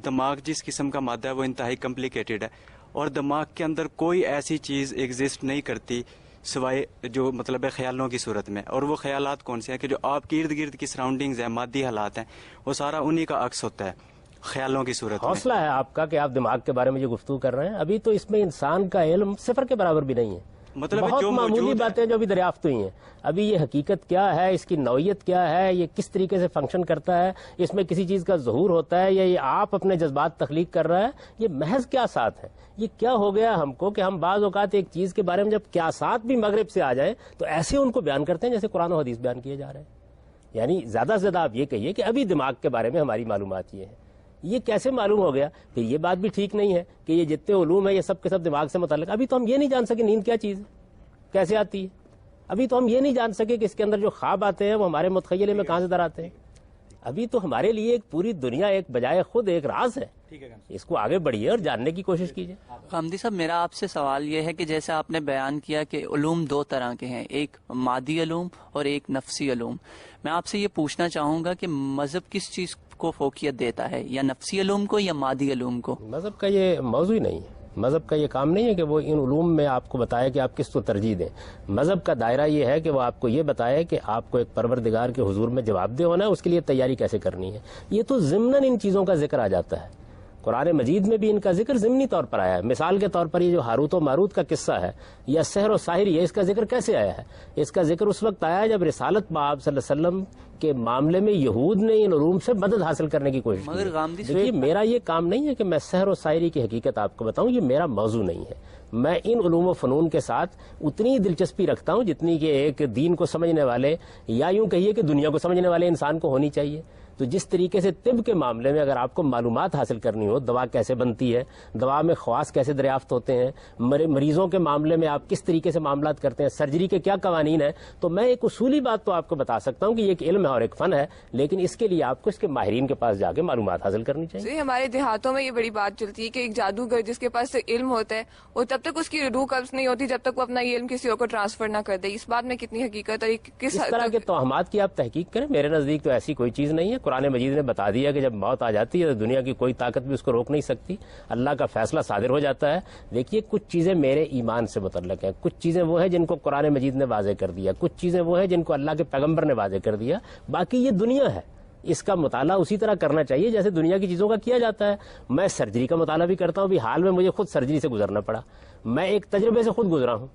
دماغ جس قسم کا مادہ ہے وہ انتہائی کمپلیکیٹڈ ہے، اور دماغ کے اندر کوئی ایسی چیز ایگزسٹ نہیں کرتی سوائے جو مطلب ہے خیالوں کی صورت میں. اور وہ خیالات کون سے ہیں کہ جو آپ کے ارد گرد کی سراؤنڈنگز ہیں، مادی حالات ہیں، وہ سارا انہی کا عکس ہوتا ہے خیالوں کی صورت میں. حوصلہ ہے آپ کا کہ آپ دماغ کے بارے میں جو گفتگو کر رہے ہیں. ابھی تو اس میں انسان کا علم صفر کے برابر بھی نہیں ہے. مطلب بہت جو معمولی موجود باتیں جو ابھی دریافت ہوئی ہیں. ابھی یہ حقیقت کیا ہے، اس کی نوعیت کیا ہے، یہ کس طریقے سے فنکشن کرتا ہے، اس میں کسی چیز کا ظہور ہوتا ہے یا یہ آپ اپنے جذبات تخلیق کر رہا ہے، یہ محض قیاسات ہے. یہ کیا ہو گیا ہم کو کہ ہم بعض اوقات ایک چیز کے بارے میں جب قیاسات بھی مغرب سے آ جائیں تو ایسے ان کو بیان کرتے ہیں جیسے قرآن و حدیث بیان کیے جا رہے ہیں. یعنی زیادہ سے زیادہ آپ یہ کہیے کہ ابھی دماغ کے بارے میں ہماری معلومات یہ ہے. یہ کیسے معلوم ہو گیا؟ پھر یہ بات بھی ٹھیک نہیں ہے کہ یہ جتنے علوم ہیں یہ سب کے سب دماغ سے متعلق. ابھی تو ہم یہ نہیں جان سکے نیند کیا چیز ہے، کیسے آتی ہے. ابھی تو ہم یہ نہیں جان سکے کہ اس کے اندر جو خواب آتے ہیں وہ ہمارے متخیلے میں کہاں سے در آتے ہیں. ابھی تو ہمارے لیے ایک پوری دنیا ایک بجائے خود ایک راز ہے. اس کو آگے بڑھیے اور جاننے کی کوشش کیجیے. غامدی صاحب، میرا آپ سے سوال یہ ہے کہ جیسے آپ نے بیان کیا کہ علوم دو طرح کے ہیں، ایک مادی علوم اور ایک نفسی علوم. میں آپ سے یہ پوچھنا چاہوں گا کہ مذہب کس چیز کو فوقیت دیتا ہے، یا نفسی علوم کو یا مادی علوم کو؟ مذہب کا یہ موضوع ہی نہیں ہے. مذہب کا یہ کام نہیں ہے کہ وہ ان علوم میں آپ کو بتائے کہ آپ کس کو ترجیح دیں. مذہب کا دائرہ یہ ہے کہ وہ آپ کو یہ بتائے کہ آپ کو ایک پروردگار کے حضور میں جواب دہ ہونا ہے، اس کے لیے تیاری کیسے کرنی ہے. یہ تو ضمناً ان چیزوں کا ذکر آ جاتا ہے. قرآن مجید میں بھی ان کا ذکر ضمنی طور پر آیا ہے. مثال کے طور پر یہ جو ہاروت و ماروت کا قصہ ہے یا سحر و ساحری ہے، اس کا ذکر کیسے آیا ہے؟ اس کا ذکر اس وقت آیا جب رسالت باب صلی اللہ علیہ وسلم کے معاملے میں یہود نے ان علوم سے مدد حاصل کرنے کی کوشش کی. دیکھیے، میرا یہ کام نہیں ہے کہ میں سحر و ساحری کی حقیقت آپ کو بتاؤں، یہ میرا موضوع نہیں ہے. میں ان علوم و فنون کے ساتھ اتنی دلچسپی رکھتا ہوں جتنی کہ ایک دین کو سمجھنے والے یا یوں کہیے کہ دنیا کو سمجھنے والے انسان کو ہونی چاہیے. تو جس طریقے سے طب کے معاملے میں اگر آپ کو معلومات حاصل کرنی ہو، دوا کیسے بنتی ہے، دوا میں خواص کیسے دریافت ہوتے ہیں، مریضوں کے معاملے میں آپ کس طریقے سے معاملات کرتے ہیں، سرجری کے کیا قوانین ہیں، تو میں ایک اصولی بات تو آپ کو بتا سکتا ہوں کہ یہ ایک علم ہے اور ایک فن ہے، لیکن اس کے لیے آپ کو اس کے ماہرین کے پاس جا کے معلومات حاصل کرنی چاہیے. ہمارے دیہاتوں میں یہ بڑی بات چلتی ہے کہ ایک جادوگر جس کے پاس علم ہوتا ہے وہ تب تک اس کی روح قبض نہیں ہوتی جب تک وہ اپنا یہ علم کسی اور کو ٹرانسفر نہ کر دے. اس بات میں کتنی حقیقت اور کس طرح کے توہمات کی آپ تحقیق کریں. میرے نزدیک تو ایسی کوئی چیز نہیں ہے. قرآن مجید نے بتا دیا کہ جب موت آ جاتی ہے تو دنیا کی کوئی طاقت بھی اس کو روک نہیں سکتی. اللہ کا فیصلہ صادر ہو جاتا ہے. دیکھیے، کچھ چیزیں میرے ایمان سے متعلق ہیں، کچھ چیزیں وہ ہیں جن کو قرآن مجید نے واضح کر دیا، کچھ چیزیں وہ ہیں جن کو اللہ کے پیغمبر نے واضح کر دیا. باقی یہ دنیا ہے، اس کا مطالعہ اسی طرح کرنا چاہیے جیسے دنیا کی چیزوں کا کیا جاتا ہے. میں سرجری کا مطالعہ بھی کرتا ہوں. ابھی حال میں مجھے خود سرجری سے گزرنا پڑا. میں ایک تجربے سے خود گزرا ہوں.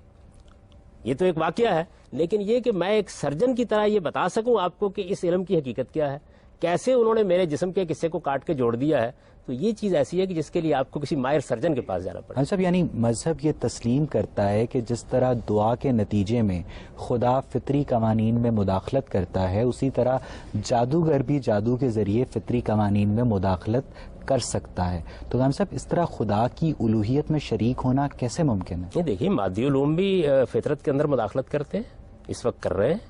یہ تو ایک واقعہ ہے، لیکن یہ کہ میں ایک سرجن کی طرح یہ بتا سکوں آپ کو کہ اس علم کی حقیقت کیا ہے، کیسے انہوں نے میرے جسم کے حصے کو کاٹ کے جوڑ دیا ہے، تو یہ چیز ایسی ہے کہ جس کے لیے آپ کو کسی ماہر سرجن کے پاس جانا پڑتا ہے. صاحب، یعنی مذہب یہ تسلیم کرتا ہے کہ جس طرح دعا کے نتیجے میں خدا فطری قوانین میں مداخلت کرتا ہے، اسی طرح جادوگر بھی جادو کے ذریعے فطری قوانین میں مداخلت کر سکتا ہے. تو غام صاحب، اس طرح خدا کی الوہیت میں شریک ہونا کیسے ممکن ہے؟ دیکھیے، مادی علوم بھی فطرت کے اندر مداخلت کرتے ہیں، اس وقت کر رہے ہیں.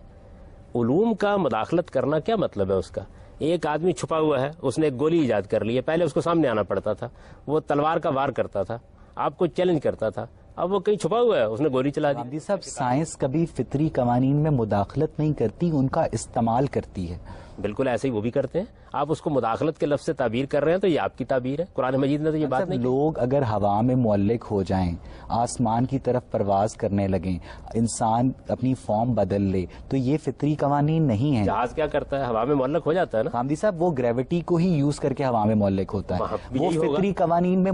علوم کا مداخلت کرنا کیا مطلب ہے اس کا؟ ایک آدمی چھپا ہوا ہے، اس نے ایک گولی ایجاد کر لی ہے، پہلے اس کو سامنے آنا پڑتا تھا، وہ تلوار کا وار کرتا تھا، آپ کو چیلنج کرتا تھا، اب وہ کہیں چھپا ہوا ہے، اس نے گولی چلا دی. گاندھی صاحب، سائنس کبھی فطری قوانین میں مداخلت نہیں کرتی، ان کا استعمال کرتی ہے. بالکل ایسے ہی وہ بھی کرتے ہیں. آپ اس کو مداخلت کے لفظ سے تعبیر کر رہے ہیں تو یہ آپ کی تعبیر ہے. قرآن مجید نے تو یہ بات نہیں. لوگ اگر ہوا میں معلق ہو جائیں، آسمان کی طرف پرواز کرنے لگیں، انسان اپنی فارم بدل لے، تو یہ فطری قوانین نہیں ہیں. جہاز کیا کرتا ہے؟ ہوا میں معلق ہو جاتا ہے نا. گاندھی صاحب، وہ گریوٹی کو ہی یوز کر کے ہوا میں معلق ہوتا ہے، وہ فطری قوانین میں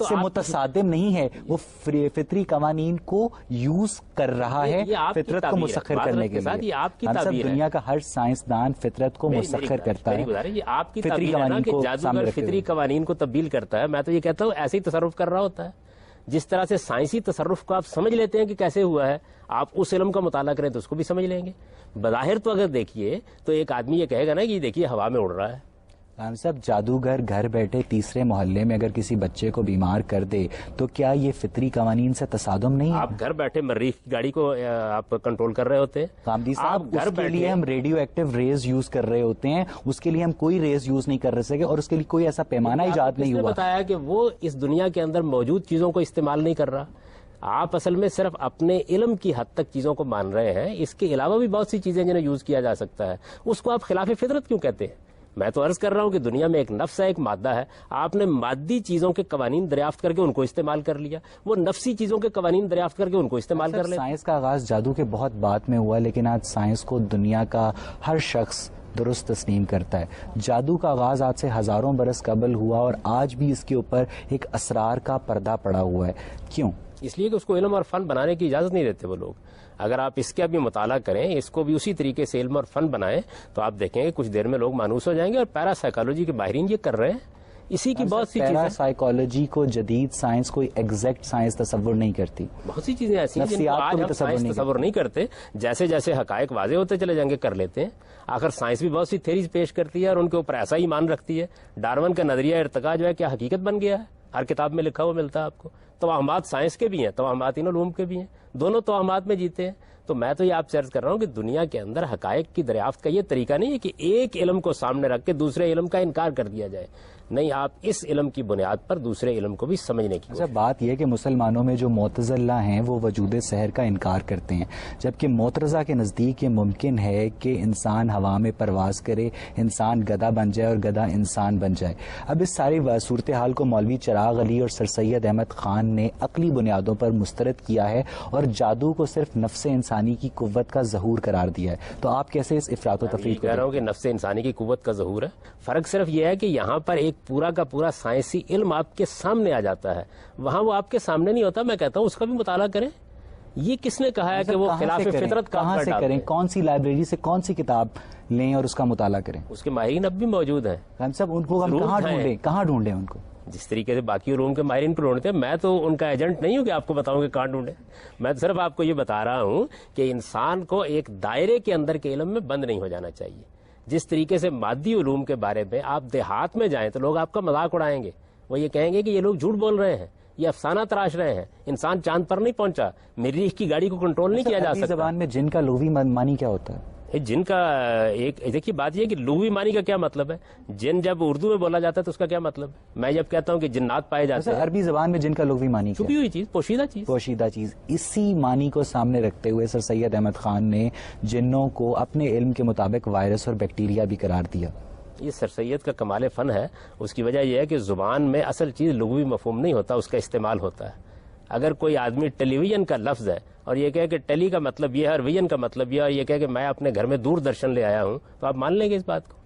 سے متصادم نہیں ہے، وہ فطری قوانین کو یوز کر رہا ہے فطرت کو مسخر کرنے کے لیے. دنیا کا ہر سائنسدان فطرت کو مسخر کرتا ہے. یہ آپ کی تعبیر ہے نا کہ جادوگر فطری قوانین کو تبدیل کرتا ہے. میں تو یہ کہتا ہوں ایسے ہی تصرف کر رہا ہوتا ہے. جس طرح سے سائنسی تصرف کو آپ سمجھ لیتے ہیں کہ کیسے ہوا ہے، آپ اس علم کا مطالعہ کریں تو اس کو بھی سمجھ لیں گے. بظاہر تو اگر دیکھیے تو ایک آدمی یہ کہے گا نا کہ یہ دیکھیے ہوا میں اڑ رہا ہے. ہم سب جادوگر گھر بیٹھے تیسرے محلے میں اگر کسی بچے کو بیمار کر دے تو کیا یہ فطری قوانین سے تصادم نہیں ہے؟ آپ گھر بیٹھے مریخ کی گاڑی کو آپ کنٹرول کر رہے ہوتے ہیں. گاندھی صاحب، اس کے لیے ہم ریڈیو ایکٹیو ریز یوز کر رہے ہوتے ہیں، اس کے لیے ہم کوئی ریز یوز نہیں کر سکے اور اس کے لیے کوئی ایسا پیمانہ ایجاد نہیں ہوا. بتایا کہ وہ اس دنیا کے اندر موجود چیزوں کو استعمال نہیں کر رہا. آپ اصل میں صرف اپنے علم کی حد تک چیزوں کو مان رہے ہیں. اس کے علاوہ بھی بہت سی چیزیں جنہیں یوز کیا جا سکتا ہے. اس کو آپ خلاف فطرت کیوں کہتے ہیں؟ میں تو عرض کر رہا ہوں کہ دنیا میں ایک نفس ہے، ایک مادہ ہے. آپ نے مادی چیزوں کے قوانین دریافت کر کے ان کو استعمال کر لیا، وہ نفسی چیزوں کے قوانین دریافت کر کے ان کو استعمال کر لیا. سائنس کا آغاز جادو کے بہت بعد میں ہوا، لیکن آج سائنس کو دنیا کا ہر شخص درست تسلیم کرتا ہے. جادو کا آغاز آج سے ہزاروں برس قبل ہوا اور آج بھی اس کے اوپر ایک اسرار کا پردہ پڑا ہوا ہے. کیوں؟ اس لیے کہ اس کو علم اور فن بنانے کی اجازت نہیں دیتے وہ لوگ. اگر آپ اس کا بھی مطالعہ کریں، اس کو بھی اسی طریقے سے علم اور فن بنائیں تو آپ دیکھیں گے کچھ دیر میں لوگ مانوس ہو جائیں گے. اور پیرا سائیکالوجی کے ماہرین یہ کر رہے ہیں. اسی کی بہت سی چیزیں، پیرا سائیکالوجی کو جدید سائنس کوئی ایگزیکٹ سائنس تصور نہیں کرتی. بہت سی چیزیں ایسی ہیں جن کو آج ہم سائنس تصور نہیں کرتے. جیسے جیسے حقائق واضح ہوتے چلے جائیں گے کر لیتے ہیں. آخر سائنس بھی بہت سی تھیریز پیش کرتی ہے اور ان کے اوپر ایسا ایمان رکھتی ہے. ڈارون کا نظریہ ارتقاء جو ہے کیا حقیقت بن گیا ہے؟ ہر کتاب میں لکھا ہوا ملتا ہے آپ کو. توہمات سائنس کے بھی ہیں، توہمات ان علوم کے بھی ہیں، دونوں توہمات میں جیتے ہیں. تو میں تو یہ آپ سے عرض کر رہا ہوں کہ دنیا کے اندر حقائق کی دریافت کا یہ طریقہ نہیں ہے کہ ایک علم کو سامنے رکھ کے دوسرے علم کا انکار کر دیا جائے. نہیں، آپ اس علم کی بنیاد پر دوسرے علم کو بھی سمجھنے کی. بات یہ کہ مسلمانوں میں جو معتزلہ ہیں وہ وجود سحر کا انکار کرتے ہیں، جبکہ معترضہ کے نزدیک یہ ممکن ہے کہ انسان ہوا میں پرواز کرے، انسان گدھا بن جائے اور گدھا انسان بن جائے. اب اس ساری صورتحال کو مولوی چراغ علی اور سر سید احمد خان نے عقلی بنیادوں پر مسترد کیا ہے اور جادو کو صرف نفس انسانی کی قوت کا ظہور قرار دیا ہے. تو آپ کیسے اس افراط و تفریح کہہ رہا ہوں کہ نفس انسانی کی قوت کا ظہور ہے. فرق صرف یہ ہے کہ یہاں پر ایک پورا کا پورا سائنسی علم آپ کے سامنے آ جاتا ہے، وہاں وہ آپ کے سامنے نہیں ہوتا. میں کہتا ہوں اس کا بھی مطالعہ کریں. یہ کس نے کہا ہے کہ وہ خلاف فطرت کہاں سے کریں؟ کون سی لائبریری سے کون سی کتاب لیں اور اس کا مطالعہ کریں؟ اس کے ماہرین اب بھی موجود ہیں. ہم سب ان کو ہم کہاں ڈھونڈیں ان کو؟ جس طریقے سے باقی علوم کے ماہرین کو ڈھونڈتے ہیں. میں تو ان کا ایجنٹ نہیں ہوں کہ آپ کو بتاؤں کہ کہاں ڈھونڈیں. میں تو صرف آپ کو یہ بتا رہا ہوں کہ انسان کو ایک دائرے کے اندر کے علم میں بند نہیں ہو جانا چاہیے. جس طریقے سے مادی علوم کے بارے میں آپ دیہات میں جائیں تو لوگ آپ کا مذاق اڑائیں گے. وہ یہ کہیں گے کہ یہ لوگ جھوٹ بول رہے ہیں، یہ افسانہ تراش رہے ہیں، انسان چاند پر نہیں پہنچا، مریخ کی گاڑی کو کنٹرول نہیں کیا جا سکتا. زبان میں جن کا لغوی معنی کیا ہوتا ہے؟ جن کا ایک دیکھیے بات یہ کہ لغوی معنی کا کیا مطلب ہے. جن جب اردو میں بولا جاتا ہے تو اس کا کیا مطلب ہے؟ میں جب کہتا ہوں کہ جنات پائے جاتے ہیں، عربی زبان میں جن کا لغوی معنی چھپی ہوئی چیز، پوشیدہ چیز. اسی معنی کو سامنے رکھتے ہوئے سر سید احمد خان نے جنوں کو اپنے علم کے مطابق وائرس اور بیکٹیریا بھی قرار دیا. یہ سر سید کا کمال فن ہے. اس کی وجہ یہ ہے کہ زبان میں اصل چیز لغوی مفہوم نہیں ہوتا، اس کا استعمال ہوتا ہے. اگر کوئی آدمی ٹیلی ویژن کا لفظ ہے اور یہ کہے کہ ٹیلی کا مطلب یہ ہے اور ویژن کا مطلب یہ ہے اور یہ کہے کہ میں اپنے گھر میں دور درشن لے آیا ہوں، تو آپ مان لیں گے اس بات کو.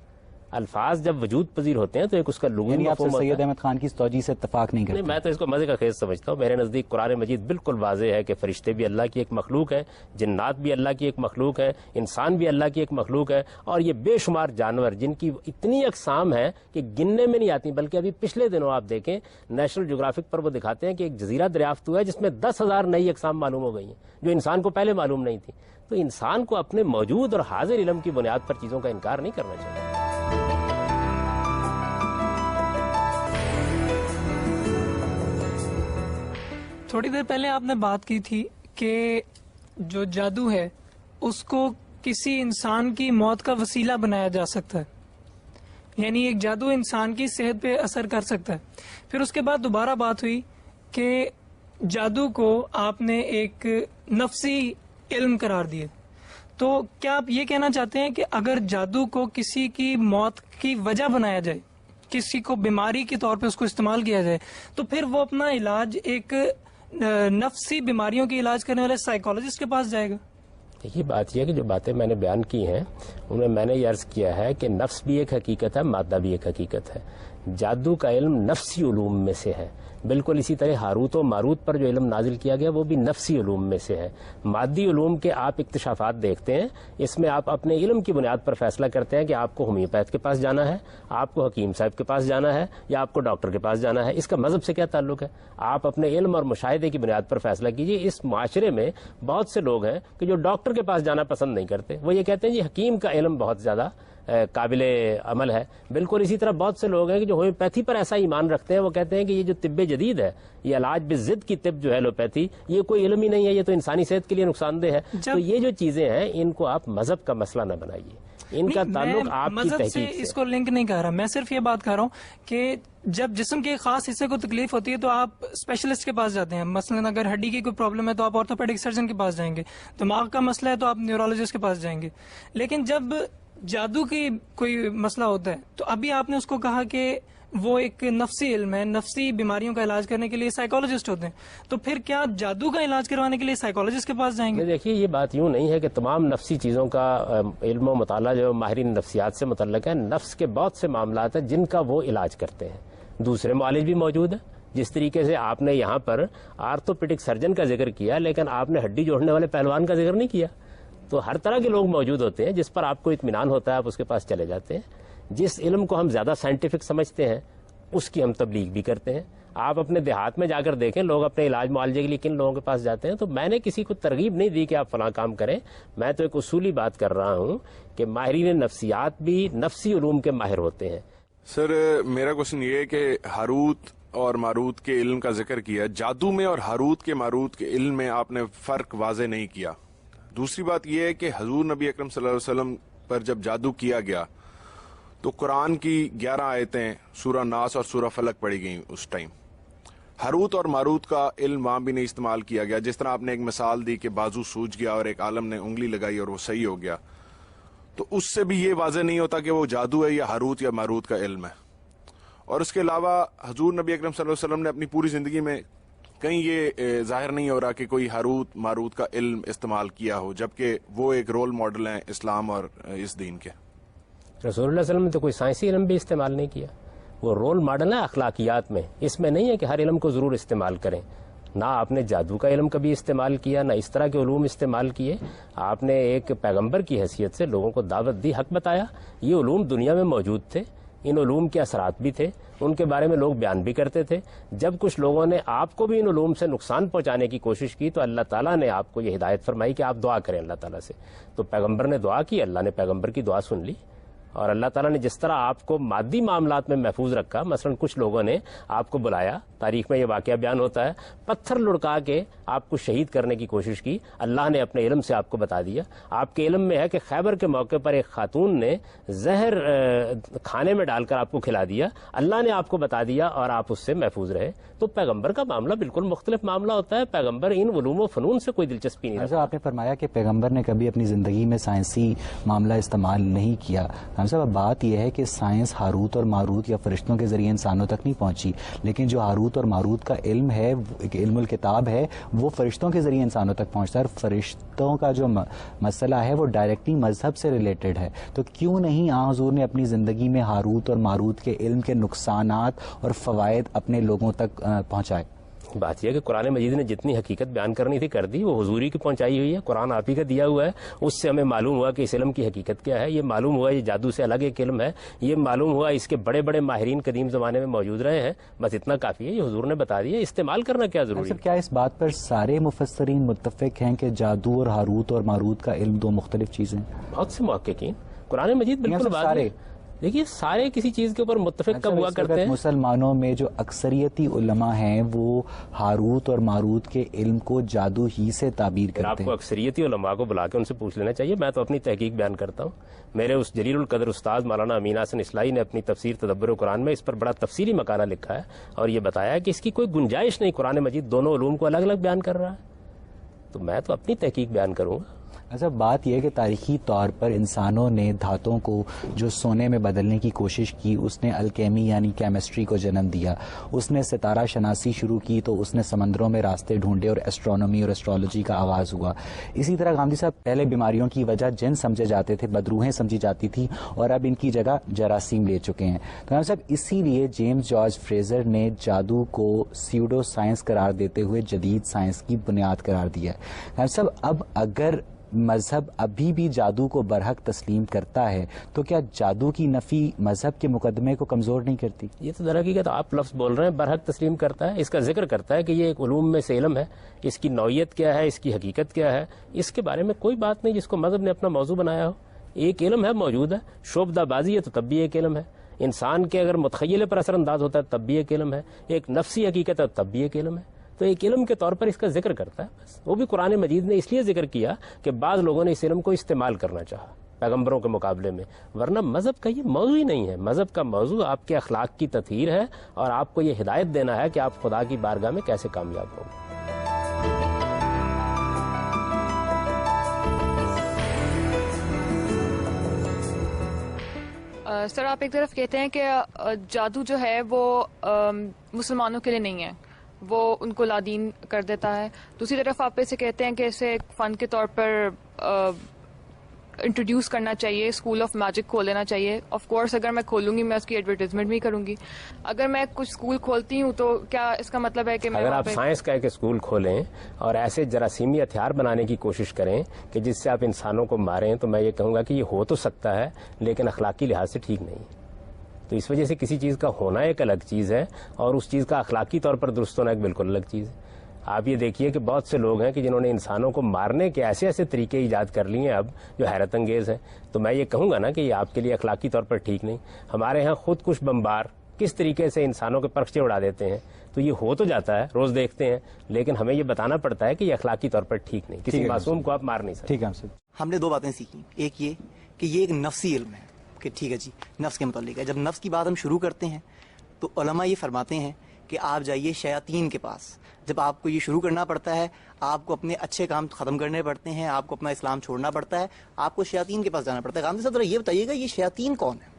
الفاظ جب وجود پذیر ہوتے ہیں تو ایک اس کا لغوی مفہوم ہوتا ہے. سید احمد خان کی اس توجیہ سے اتفاق نہیں کرتے؟ میں تو اس کو مزے کا خیز سمجھتا ہوں. میرے نزدیک قرآن مجید بالکل واضح ہے کہ فرشتے بھی اللہ کی ایک مخلوق ہے، جنات بھی اللہ کی ایک مخلوق ہے، انسان بھی اللہ کی ایک مخلوق ہے، اور یہ بے شمار جانور جن کی اتنی اقسام ہیں کہ گننے میں نہیں آتی. بلکہ ابھی پچھلے دنوں آپ دیکھیں نیشنل جغرافک پر وہ دکھاتے ہیں کہ ایک جزیرہ دریافت ہوا ہے جس میں 10,000 نئی اقسام معلوم ہو گئی ہیں جو انسان کو پہلے معلوم نہیں تھی. تو انسان کو اپنے موجود اور حاضر علم کی بنیاد پر چیزوں کا انکار نہیں کرنا چاہیے. تھوڑی دیر پہلے آپ نے بات کی تھی کہ جو جادو ہے اس کو کسی انسان کی موت کا وسیلہ بنایا جا سکتا ہے، یعنی ایک جادو انسان کی صحت پہ اثر کر سکتا ہے. پھر اس کے بعد دوبارہ بات ہوئی کہ جادو کو آپ نے ایک نفسی علم قرار دیے. تو کیا آپ یہ کہنا چاہتے ہیں کہ اگر جادو کو کسی کی موت کی وجہ بنایا جائے، کسی کو بیماری کے طور پہ اس کو استعمال کیا جائے، تو پھر وہ اپنا علاج ایک نفسی بیماریوں کے علاج کرنے والے سائیکالوجسٹ کے پاس جائے گا؟ یہ بات یہ ہے کہ جو باتیں میں نے بیان کی ہیں ان میں نے یہ عرض کیا ہے کہ نفس بھی ایک حقیقت ہے، مادہ بھی ایک حقیقت ہے. جادو کا علم نفسی علوم میں سے ہے. بالکل اسی طرح ہاروت و ماروت پر جو علم نازل کیا گیا وہ بھی نفسی علوم میں سے ہے. مادی علوم کے آپ اکتشافات دیکھتے ہیں، اس میں آپ اپنے علم کی بنیاد پر فیصلہ کرتے ہیں کہ آپ کو ہومیوپیتھ کے پاس جانا ہے، آپ کو حکیم صاحب کے پاس جانا ہے، یا آپ کو ڈاکٹر کے پاس جانا ہے. اس کا مذہب سے کیا تعلق ہے؟ آپ اپنے علم اور مشاہدے کی بنیاد پر فیصلہ کیجیے. اس معاشرے میں بہت سے لوگ ہیں کہ جو ڈاکٹر کے پاس جانا پسند نہیں کرتے، وہ یہ کہتے ہیں جی حکیم کا علم بہت زیادہ قابل عمل ہے. بالکل اسی طرح بہت سے لوگ ہیں کہ جو ہومیوپیتھی پر ایسا ایمان رکھتے ہیں، وہ کہتے ہیں کہ یہ جو طب جدید ہے، یہ علاج بضد کی طب جو ہے ایلوپیتھی، یہ کوئی علم ہی نہیں ہے، یہ تو انسانی صحت کے لیے نقصان دہ ہے. تو یہ جو چیزیں ہیں ان کو آپ مذہب کا مسئلہ نہ بنائیے، ان کا تعلق آپ کی مذہب سے تحقیق اس کو لنک نہیں کر رہا. میں صرف یہ بات کر رہا ہوں کہ جب جسم کے خاص حصے کو تکلیف ہوتی ہے تو آپ اسپیشلسٹ کے پاس جاتے ہیں. مثلا اگر ہڈی کی کوئی پرابلم ہے تو آپ آرتھوپیڈک سرجن کے پاس جائیں گے. دماغ کا مسئلہ ہے تو آپ نیورولوجسٹ کے پاس جائیں گے. لیکن جب جادو کی کوئی مسئلہ ہوتا ہے تو ابھی آپ نے اس کو کہا کہ وہ ایک نفسی علم ہے، نفسی بیماریوں کا علاج کرنے کے لیے سائیکالوجسٹ ہوتے ہیں. تو پھر کیا جادو کا علاج کروانے کے لیے سائیکالوجسٹ کے پاس جائیں گے؟ دیکھیے یہ بات یوں نہیں ہے کہ تمام نفسی چیزوں کا علم و مطالعہ جو ماہرین نفسیات سے متعلق ہے. نفس کے بہت سے معاملات ہیں جن کا وہ علاج کرتے ہیں. دوسرے معالج بھی موجود ہیں. جس طریقے سے آپ نے یہاں پر آرتھوپیڈک سرجن کا ذکر کیا لیکن آپ نے ہڈی جوڑنے والے پہلوان کا ذکر نہیں کیا. تو ہر طرح کے لوگ موجود ہوتے ہیں جس پر آپ کو اطمینان ہوتا ہے، آپ اس کے پاس چلے جاتے ہیں. جس علم کو ہم زیادہ سائنٹیفک سمجھتے ہیں اس کی ہم تبلیغ بھی کرتے ہیں. آپ اپنے دیہات میں جا کر دیکھیں لوگ اپنے علاج معالجے کے لیے کن لوگوں کے پاس جاتے ہیں. تو میں نے کسی کو ترغیب نہیں دی کہ آپ فلاں کام کریں. میں تو ایک اصولی بات کر رہا ہوں کہ ماہرین نفسیات بھی نفسی علوم کے ماہر ہوتے ہیں. سر میرا کوشچن یہ ہے کہ ہاروت اور ماروت کے علم کا ذکر کیا، جادو میں اور ہاروت کے ماروت کے علم میں آپ نے فرق واضح نہیں کیا. دوسری بات یہ ہے کہ حضور نبی اکرم صلی اللہ علیہ وسلم پر جب جادو کیا گیا تو قرآن کی 11 آیتیں سورہ ناس اور سورہ فلق پڑھی گئیں اس ٹائم. ہاروت اور ماروت کا علم وہاں بھی نہیں استعمال کیا گیا. جس طرح آپ نے ایک مثال دی کہ بازو سوج گیا اور ایک عالم نے انگلی لگائی اور وہ صحیح ہو گیا، تو اس سے بھی یہ واضح نہیں ہوتا کہ وہ جادو ہے یا ہاروت یا ماروت کا علم ہے. اور اس کے علاوہ حضور نبی اکرم صلی اللہ علیہ وسلم نے اپنی پوری زندگی میں کہیں یہ ظاہر نہیں ہو رہا کہ کوئی ہاروت ماروت کا علم استعمال کیا ہو، جبکہ وہ ایک رول ماڈل ہیں اسلام اور اس دین کے. رسول اللہ صلی اللہ علیہ وسلم نے تو کوئی سائنسی علم بھی استعمال نہیں کیا. وہ رول ماڈل ہے اخلاقیات میں. اس میں نہیں ہے کہ ہر علم کو ضرور استعمال کریں. نہ آپ نے جادو کا علم کبھی استعمال کیا، نہ اس طرح کے علوم استعمال کیے. آپ نے ایک پیغمبر کی حیثیت سے لوگوں کو دعوت دی، حق بتایا. یہ علوم دنیا میں موجود تھے، ان علوم کے اثرات بھی تھے، ان کے بارے میں لوگ بیان بھی کرتے تھے. جب کچھ لوگوں نے آپ کو بھی ان علوم سے نقصان پہنچانے کی کوشش کی تو اللہ تعالیٰ نے آپ کو یہ ہدایت فرمائی کہ آپ دعا کریں اللہ تعالیٰ سے. تو پیغمبر نے دعا کی، اللہ نے پیغمبر کی دعا سن لی. اور اللہ تعالیٰ نے جس طرح آپ کو مادی معاملات میں محفوظ رکھا، مثلا کچھ لوگوں نے آپ کو بلایا، تاریخ میں یہ واقعہ بیان ہوتا ہے، پتھر لڑکا کے آپ کو شہید کرنے کی کوشش کی. اللہ نے اپنے علم سے آپ کو بتا دیا. آپ کے علم میں ہے کہ خیبر کے موقع پر ایک خاتون نے زہر کھانے میں ڈال کر آپ کو کھلا دیا. اللہ نے آپ کو بتا دیا اور آپ اس سے محفوظ رہے. تو پیغمبر کا معاملہ بالکل مختلف معاملہ ہوتا ہے. پیغمبر ان علوم و فنون سے کوئی دلچسپی نہیں رکھتا. آپ نے فرمایا کہ پیغمبر نے کبھی اپنی زندگی میں سائنسی معاملہ استعمال نہیں کیا. صاحب بات یہ ہے کہ سائنس ہاروت اور ماروت یا فرشتوں کے ذریعے انسانوں تک نہیں پہنچی، لیکن جو ہاروت اور ماروت کا علم ہے، علم الکتاب ہے، وہ فرشتوں کے ذریعے انسانوں تک پہنچتا ہے. اور فرشتوں کا جو مسئلہ ہے وہ ڈائریکٹلی مذہب سے ریلیٹڈ ہے. تو کیوں نہیں حضور نے اپنی زندگی میں ہاروت اور ماروت کے علم کے نقصانات اور فوائد اپنے لوگوں تک پہنچائے؟ بات یہ ہے کہ قرآن مجید نے جتنی حقیقت بیان کرنی تھی کر دی. وہ حضوری کی پہنچائی ہوئی ہے. قرآن آپ ہی کا دیا ہوا ہے. اس سے ہمیں معلوم ہوا کہ اس علم کی حقیقت کیا ہے. یہ معلوم ہوا یہ جادو سے الگ ایک علم ہے. یہ معلوم ہوا اس کے بڑے بڑے ماہرین قدیم زمانے میں موجود رہے ہیں. بس اتنا کافی ہے. یہ حضور نے بتا دیا. استعمال کرنا کیا ضروری ہے. کیا اس بات پر سارے مفسرین متفق ہیں کہ جادو اور ہاروت اور ماروت کا علم دو مختلف چیزیں ہیں؟ بہت سے محققین. قرآن مجید بالکل سارے دیکھیے سارے کسی چیز کے اوپر متفق کب ہوا کرتے ہیں؟ مسلمانوں میں جو اکثریتی علماء ہیں وہ ہاروت اور ماروت کے علم کو جادو ہی سے تعبیر کرتے ہیں. آپ کو اکثریتی علماء کو بلا کے ان سے پوچھ لینا چاہیے. میں تو اپنی تحقیق بیان کرتا ہوں. میرے اس جلیل القدر استاد مولانا امین حسن اصلاحی نے اپنی تفسیر تدبر قرآن میں اس پر بڑا تفصیلی مقالہ لکھا ہے اور یہ بتایا کہ اس کی کوئی گنجائش نہیں. قرآن مجید دونوں علوم کو الگ الگ بیان کر رہا ہے. تو میں تو اپنی تحقیق بیان کروں گا. اچھا بات یہ ہے کہ تاریخی طور پر انسانوں نے دھاتوں کو جو سونے میں بدلنے کی کوشش کی, اس نے الکیمی یعنی کیمسٹری کو جنم دیا. اس نے ستارہ شناسی شروع کی تو اس نے سمندروں میں راستے ڈھونڈے اور ایسٹرونومی اور ایسٹرولوجی کا آغاز ہوا. اسی طرح گاندھی صاحب پہلے بیماریوں کی وجہ جن سمجھے جاتے تھے, بدروہیں سمجھی جاتی تھی, اور اب ان کی جگہ جراثیم لے چکے ہیں. تو گاندھی صاحب اسی لیے جیمز جارج فریزر نے جادو کو سیوڈو سائنس قرار دیتے ہوئے جدید سائنس کی بنیاد قرار دیا. گاندھی صاحب اب اگر مذہب ابھی بھی جادو کو برحق تسلیم کرتا ہے تو کیا جادو کی نفی مذہب کے مقدمے کو کمزور نہیں کرتی؟ یہ تو در حقیقت آپ لفظ بول رہے ہیں برحق تسلیم کرتا ہے. اس کا ذکر کرتا ہے کہ یہ ایک علوم میں سے علم ہے, اس کی نوعیت کیا ہے, اس کی حقیقت کیا ہے, اس کے بارے میں کوئی بات نہیں جس کو مذہب نے اپنا موضوع بنایا ہو. ایک علم ہے, موجود ہے. شعبدہ بازی ہے تو تب بھی ایک علم ہے. انسان کے اگر متخیلے پر اثر انداز ہوتا ہے تب بھی ایک علم ہے. ایک نفسی حقیقت ہے تب بھی ایک علم ہے. تو ایک علم کے طور پر اس کا ذکر کرتا ہے. بس وہ بھی قرآن مجید نے اس لیے ذکر کیا کہ بعض لوگوں نے اس علم کو استعمال کرنا چاہا پیغمبروں کے مقابلے میں, ورنہ مذہب کا یہ موضوع ہی نہیں ہے. مذہب کا موضوع آپ کے اخلاق کی تطہیر ہے اور آپ کو یہ ہدایت دینا ہے کہ آپ خدا کی بارگاہ میں کیسے کامیاب ہوں. سر آپ ایک طرف کہتے ہیں کہ جادو جو ہے وہ مسلمانوں کے لیے نہیں ہے, وہ ان کو لادین کر دیتا ہے. دوسری طرف آپ اسے کہتے ہیں کہ اسے ایک فن کے طور پر انٹروڈیوس کرنا چاہیے, اسکول آف میجک کھول لینا چاہیے. آف کورس اگر میں کھولوں گی میں اس کی ایڈورٹیزمنٹ بھی کروں گی. اگر میں کچھ اسکول کھولتی ہوں تو کیا اس کا مطلب ہے کہ میں اگر آپ سائنس کا ایک اسکول کھولیں اور ایسے جراثیمی ہتھیار بنانے کی کوشش کریں کہ جس سے آپ انسانوں کو ماریں, تو میں یہ کہوں گا کہ یہ ہو تو سکتا ہے لیکن اخلاقی لحاظ سے ٹھیک نہیں. تو اس وجہ سے کسی چیز کا ہونا ایک الگ چیز ہے اور اس چیز کا اخلاقی طور پر درست ہونا ایک بالکل الگ چیز ہے. آپ یہ دیکھیے کہ بہت سے لوگ ہیں کہ جنہوں نے انسانوں کو مارنے کے ایسے ایسے طریقے ایجاد کر لیے ہیں اب جو حیرت انگیز ہیں. تو میں یہ کہوں گا نا کہ یہ آپ کے لیے اخلاقی طور پر ٹھیک نہیں. ہمارے ہاں خود کش بمبار کس طریقے سے انسانوں کے پرچے اڑا دیتے ہیں, تو یہ ہو تو جاتا ہے, روز دیکھتے ہیں, لیکن ہمیں یہ بتانا پڑتا ہے کہ یہ اخلاقی طور پر ٹھیک نہیں. کسی معصوم کو آپ مار نہیں سکتے. ٹھیک ہے, ہم نے دو باتیں سیکھی. ایک یہ کہ یہ ایک نفسی علم ہے کہ ٹھیک ہے جی نفس کے متعلق ہے. جب نفس کی بات ہم شروع کرتے ہیں تو علماء یہ فرماتے ہیں کہ آپ جائیے شیاطین کے پاس. جب آپ کو یہ شروع کرنا پڑتا ہے, آپ کو اپنے اچھے کام ختم کرنے پڑتے ہیں, آپ کو اپنا اسلام چھوڑنا پڑتا ہے, آپ کو شیاطین کے پاس جانا پڑتا ہے. گاندھی صاحب ذرا یہ بتائیے گا یہ شیاطین کون ہے؟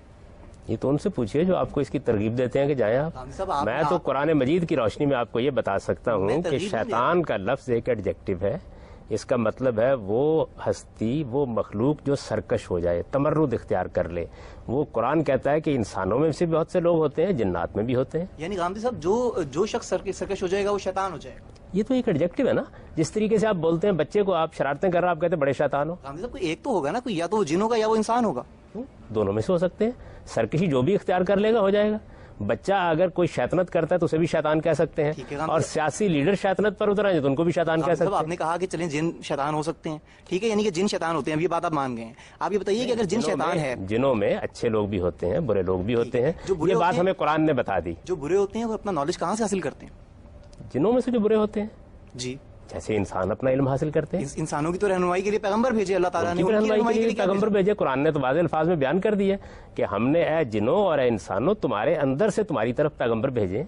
یہ تو ان سے پوچھیے جو آپ کو اس کی ترغیب دیتے ہیں کہ جائیں آپ. میں تو قرآن مجید کی روشنی میں آپ کو یہ بتا سکتا ہوں کہ شیطان کا لفظ ایک ایڈجیکٹو ہے. اس کا مطلب ہے وہ ہستی, وہ مخلوق جو سرکش ہو جائے, تمرد اختیار کر لے. وہ قرآن کہتا ہے کہ انسانوں میں سے بہت سے لوگ ہوتے ہیں, جنات میں بھی ہوتے ہیں. یعنی گاندھی صاحب جو شخص سرکش ہو جائے گا وہ شیطان ہو جائے گا. یہ تو ایک ایڈجیکٹو ہے نا. جس طریقے سے آپ بولتے ہیں بچے کو, آپ شرارتیں کر رہا, آپ کہتے ہیں بڑے شیطان ہو. گاندھی صاحب کوئی ایک تو ہوگا نا, کوئی یا تو وہ جن ہوگا یا وہ انسان ہوگا. دونوں میں سے ہو سکتے ہیں. سرکشی جو بھی اختیار کر لے گا ہو جائے گا. بچہ اگر کوئی شیطنت کرتا ہے تو اسے بھی شیطان کہہ سکتے ہیں, اور سیاسی لیڈر شیطنت پر اتر آئیں تو ان کو بھی شیطان کہہ سکتے ہیں. آپ نے کہا کہ چلیں جن شیطان ہو سکتے ہیں, ٹھیک ہے, یعنی کہ جن شیطان ہوتے ہیں, اب یہ بات آپ مان گئے ہیں. آپ یہ بتائیے کہ اگر جن شیطان ہے, جنوں میں اچھے لوگ بھی ہوتے ہیں, برے لوگ بھی ہوتے ہیں. یہ بات ہمیں قرآن نے بتا دی. جو برے ہوتے ہیں وہ اپنا نالج کہاں سے حاصل کرتے ہیں؟ جنوں میں سے جو برے ہوتے ہیں جی, جیسے انسان اپنا علم حاصل کرتے ہیں. انسانوں کی تو رہنمائی کے لیے پیغمبر بھیجے اللہ تعالیٰ نے, رہنمائی کے لیے پیغمبر بھیجے. قرآن نے تو واضح الفاظ میں بیان کر دیا کہ ہم نے اے جنوں اور اے انسانوں تمہارے اندر سے تمہاری طرف پیغمبر بھیجے.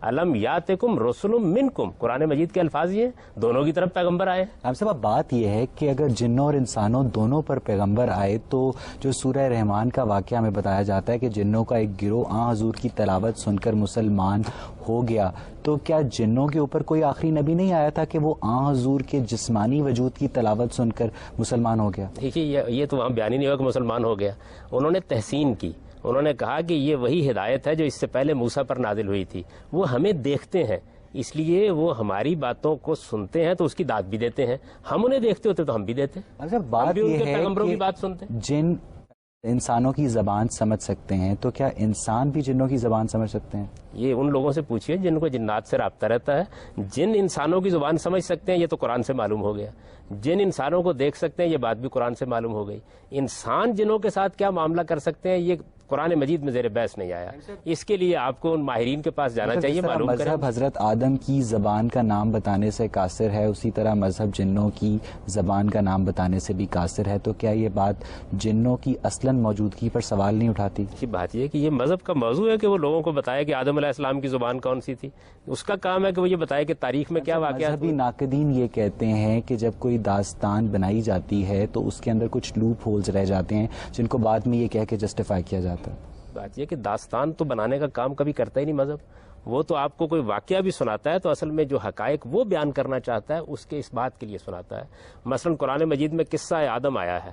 الم یاتکم رسل منکم, قرآن مجید کے الفاظ یہ دونوں کی طرف پیغمبر آئے. اب صاحب بات یہ ہے کہ اگر جنوں اور انسانوں دونوں پر پیغمبر آئے تو جو سورہ رحمان کا واقعہ ہمیں بتایا جاتا ہے کہ جنوں کا ایک گروہ آن حضور کی تلاوت سن کر مسلمان ہو گیا, تو کیا جنوں کے اوپر کوئی آخری نبی نہیں آیا تھا کہ وہ آن حضور کے جسمانی وجود کی تلاوت سن کر مسلمان ہو گیا؟ دیکھیے یہ تو وہاں بیان ہی نہیں ہوا کہ مسلمان ہو گیا. انہوں نے تحسین کی, انہوں نے کہا کہ یہ وہی ہدایت ہے جو اس سے پہلے موسیٰ پر نازل ہوئی تھی. وہ ہمیں دیکھتے ہیں اس لیے وہ ہماری باتوں کو سنتے ہیں تو اس کی داد بھی دیتے ہیں. ہم انہیں دیکھتے ہوتے تو ہم بھی دیتے. بات یہ ہے پیغمبروں کی کہ بات سنتے ہیں. جن انسانوں کی زبان سمجھ سکتے ہیں تو کیا انسان بھی جنوں کی زبان سمجھ سکتے ہیں؟ یہ ان لوگوں سے پوچھیے جن کو جنات سے رابطہ رہتا ہے. جن انسانوں کی زبان سمجھ سکتے ہیں یہ تو قرآن سے معلوم ہو گیا. جن انسانوں کو دیکھ سکتے ہیں یہ بات بھی قرآن سے معلوم ہو گئی. انسان جنوں کے ساتھ کیا معاملہ کر سکتے ہیں یہ قرآن مجید میں زیر بحث نہیں آیا. اس کے لیے آپ کو ان ماہرین کے پاس جانا چاہیے, معلوم کریں. مذہب حضرت آدم کی زبان کا نام بتانے سے قاصر ہے, اسی طرح مذہب جنوں کی زبان کا نام بتانے سے بھی قاصر ہے. تو کیا یہ بات جنوں کی اصلاً موجودگی پر سوال نہیں اٹھاتی؟ بات یہ کہ یہ مذہب کا موضوع ہے کہ وہ لوگوں کو بتائے کہ آدم علیہ السلام کی زبان کون سی تھی. اس کا کام ہے کہ وہ یہ بتائے کہ تاریخ میں کیا واقعات. مذہبی ناقدین یہ کہتے ہیں کہ جب کوئی داستان بنائی جاتی ہے تو اس کے اندر کچھ لوپ ہولز رہ جاتے ہیں جن کو بعد میں یہ کہہ کے جسٹیفائی کیا جاتا ہے. بات یہ کہ داستان تو بنانے کا کام کبھی کرتا ہی نہیں مذہب. وہ تو آپ کو کوئی واقعہ بھی سناتا ہے تو اصل میں جو حقائق وہ بیان کرنا چاہتا ہے اس کے اس بات کے لیے سناتا ہے. مثلا قرآن مجید میں قصہ آدم آیا ہے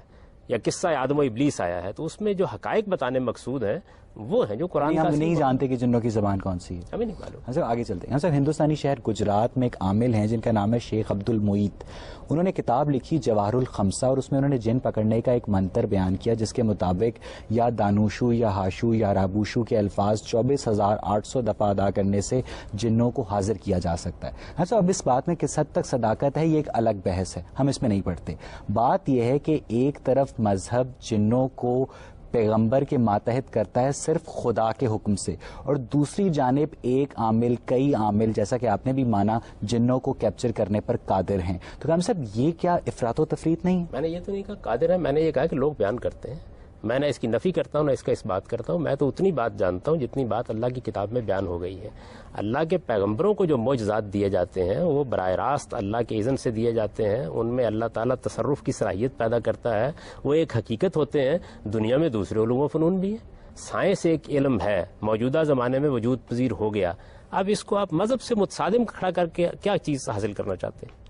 یا قصہ آدم و ابلیس آیا ہے, تو اس میں جو حقائق بتانے مقصود ہیں وہ ہیں جو قرآن. ہم نہیں جانتے کہ جنوں کی زبان کون سی ہے, ہمیں نہیں معلوم. ہم آگے چلتے ہیں. ہندوستانی شہر گجرات میں ایک عامل ہیں جن کا نام ہے شیخ عبد المعید. انہوں نے کتاب لکھی جواہر الخمسہ, اور اس میں انہوں نے جن پکڑنے کا ایک منتر بیان کیا جس کے مطابق یا دانوشو یا ہاشو یا رابوشو کے الفاظ 24,800 دفعہ ادا کرنے سے جنوں کو حاضر کیا جا سکتا ہے. اب اس بات میں کس حد تک صداقت ہے یہ ایک الگ بحث ہے, ہم اس میں نہیں پڑھتے. بات یہ ہے کہ ایک طرف مذہب جنوں کو پیغمبر کے ماتحت کرتا ہے صرف خدا کے حکم سے, اور دوسری جانب ایک عامل کئی عامل جیسا کہ آپ نے بھی مانا جنوں کو کیپچر کرنے پر قادر ہیں. تو ہم صاحب یہ کیا افراط و تفریط نہیں؟ میں نے یہ تو نہیں کہا قادر ہے, میں نے یہ کہا کہ لوگ بیان کرتے ہیں. میں نہ اس کی نفی کرتا ہوں نہ اس کا اس بات کرتا ہوں. میں تو اتنی بات جانتا ہوں جتنی بات اللہ کی کتاب میں بیان ہو گئی ہے. اللہ کے پیغمبروں کو جو معجزات دیے جاتے ہیں وہ براہ راست اللہ کے اذن سے دیے جاتے ہیں. ان میں اللہ تعالیٰ تصرف کی صلاحیت پیدا کرتا ہے. وہ ایک حقیقت ہوتے ہیں. دنیا میں دوسرے علوم و فنون بھی ہیں. سائنس ایک علم ہے, موجودہ زمانے میں وجود پذیر ہو گیا. اب اس کو آپ مذہب سے متصادم کھڑا کر کے کیا چیز حاصل کرنا چاہتے ہیں؟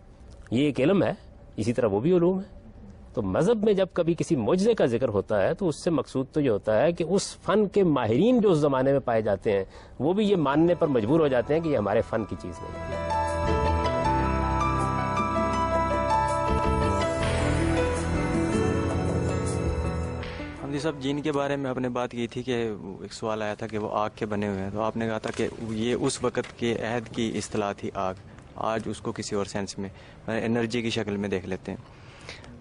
یہ ایک علم ہے, اسی طرح وہ بھی علوم ہے. تو مذہب میں جب کبھی کسی معجزے کا ذکر ہوتا ہے تو اس سے مقصود تو یہ ہوتا ہے کہ اس فن کے ماہرین جو اس زمانے میں پائے جاتے ہیں وہ بھی یہ ماننے پر مجبور ہو جاتے ہیں کہ یہ ہمارے فن کی چیز نہیں ہے. حمدی صاحب, جین کے بارے میں آپ نے بات کی تھی کہ ایک سوال آیا تھا کہ وہ آگ کے بنے ہوئے ہیں, تو آپ نے کہا تھا کہ یہ اس وقت کے عہد کی اصطلاح تھی آگ. آج اس کو کسی اور سینس میں انرجی کی شکل میں دیکھ لیتے ہیں.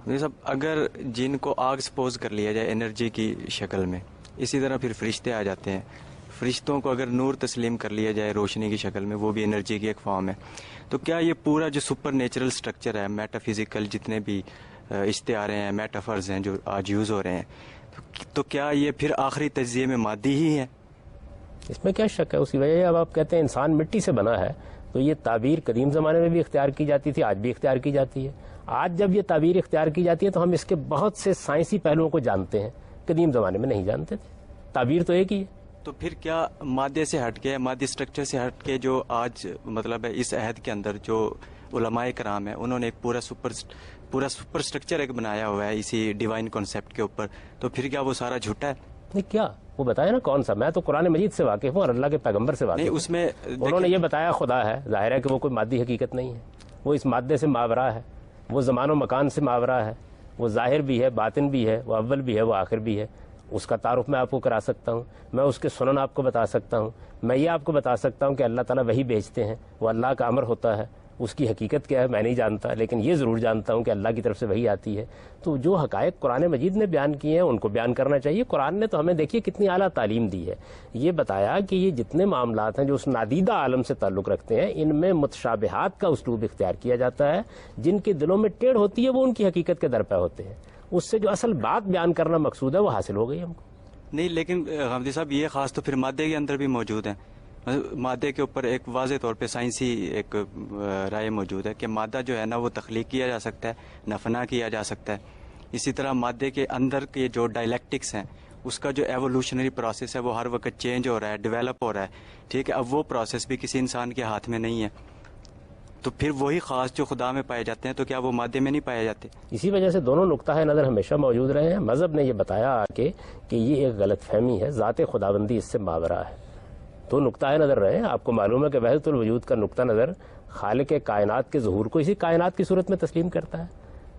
صاحب, اگر جن کو آگ سپوز کر لیا جائے انرجی کی شکل میں, اسی طرح پھر فرشتے آ جاتے ہیں. فرشتوں کو اگر نور تسلیم کر لیا جائے روشنی کی شکل میں, وہ بھی انرجی کی ایک فارم ہے. تو کیا یہ پورا جو سپر نیچرل سٹرکچر ہے, میٹا فزیکل جتنے بھی اشتہاریں ہیں, میٹافرز ہیں جو آج یوز ہو رہے ہیں, تو کیا یہ پھر آخری تجزیے میں مادی ہی ہے؟ اس میں کیا شک ہے. اسی وجہ اب آپ کہتے ہیں انسان مٹی سے بنا ہے, تو یہ تعبیر قدیم زمانے میں بھی اختیار کی جاتی تھی, آج بھی اختیار کی جاتی ہے. آج جب یہ تعبیر اختیار کی جاتی ہے تو ہم اس کے بہت سے سائنسی پہلوؤں کو جانتے ہیں, قدیم زمانے میں نہیں جانتے تھے. تعبیر تو ایک ہی ہے. تو پھر کیا مادے سے ہٹ کے, مادی سٹرکچر سے ہٹ کے جو آج مطلب ہے اس عہد کے اندر جو علماء کرام ہیں انہوں نے ایک پورا سپر سٹرکچر ایک بنایا ہوا ہے اسی ڈیوائن کانسیپٹ کے اوپر, تو پھر کیا وہ سارا جھوٹا ہے؟ نہیں, کیا وہ بتایا نا کون سا. میں تو قرآن مجید سے واقف ہوں اور اللہ کے پیغمبر سے واقف ہوں. اس میں انہوں نے یہ بتایا خدا ہے, ظاہر ہے کہ وہ کوئی مادی حقیقت نہیں ہے. وہ اس مادے سے ماورا ہے, وہ زمان و مکان سے ماورا ہے, وہ ظاہر بھی ہے, باطن بھی ہے, وہ اول بھی ہے, وہ آخر بھی ہے. اس کا تعارف میں آپ کو کرا سکتا ہوں, میں اس کے سنن آپ کو بتا سکتا ہوں. میں یہ آپ کو بتا سکتا ہوں کہ اللہ تعالیٰ وہی بھیجتے ہیں, وہ اللہ کا امر ہوتا ہے. اس کی حقیقت کیا ہے میں نہیں جانتا, لیکن یہ ضرور جانتا ہوں کہ اللہ کی طرف سے وہی آتی ہے. تو جو حقائق قرآن مجید نے بیان کیے ہیں ان کو بیان کرنا چاہیے. قرآن نے تو ہمیں دیکھیے کتنی اعلیٰ تعلیم دی ہے. یہ بتایا کہ یہ جتنے معاملات ہیں جو اس نادیدہ عالم سے تعلق رکھتے ہیں ان میں متشابہات کا اسلوب اختیار کیا جاتا ہے. جن کے دلوں میں ٹیڑھ ہوتی ہے وہ ان کی حقیقت کے در پہ ہوتے ہیں. اس سے جو اصل بات بیان کرنا مقصود ہے وہ حاصل ہو گئی ہم کو. نہیں, لیکن حمدی صاحب یہ خاص تو پھر مادے کے اندر بھی موجود ہیں. مادے کے اوپر ایک واضح طور پہ سائنسی ایک رائے موجود ہے کہ مادہ جو ہے نا وہ تخلیق کیا جا سکتا ہے, نہ فنا کیا جا سکتا ہے. اسی طرح مادے کے اندر کے جو ڈائلیکٹکس ہیں اس کا جو ایوولوشنری پروسیس ہے وہ ہر وقت چینج ہو رہا ہے, ڈیولپ ہو رہا ہے. ٹھیک ہے, اب وہ پروسیس بھی کسی انسان کے ہاتھ میں نہیں ہے. تو پھر وہی خاص جو خدا میں پائے جاتے ہیں تو کیا وہ مادے میں نہیں پائے جاتے؟ اسی وجہ سے دونوں نقطہ نظر ہمیشہ موجود رہے ہیں. مذہب نے یہ بتایا کہ یہ ایک غلط فہمی ہے, ذات خداوندی اس سے ماورا ہے. تو نقطہ نظر رہے ہیں. آپ کو معلوم ہے کہ وحدت الوجود کا نقطہ نظر خالق کائنات کے ظہور کو اسی کائنات کی صورت میں تسلیم کرتا ہے.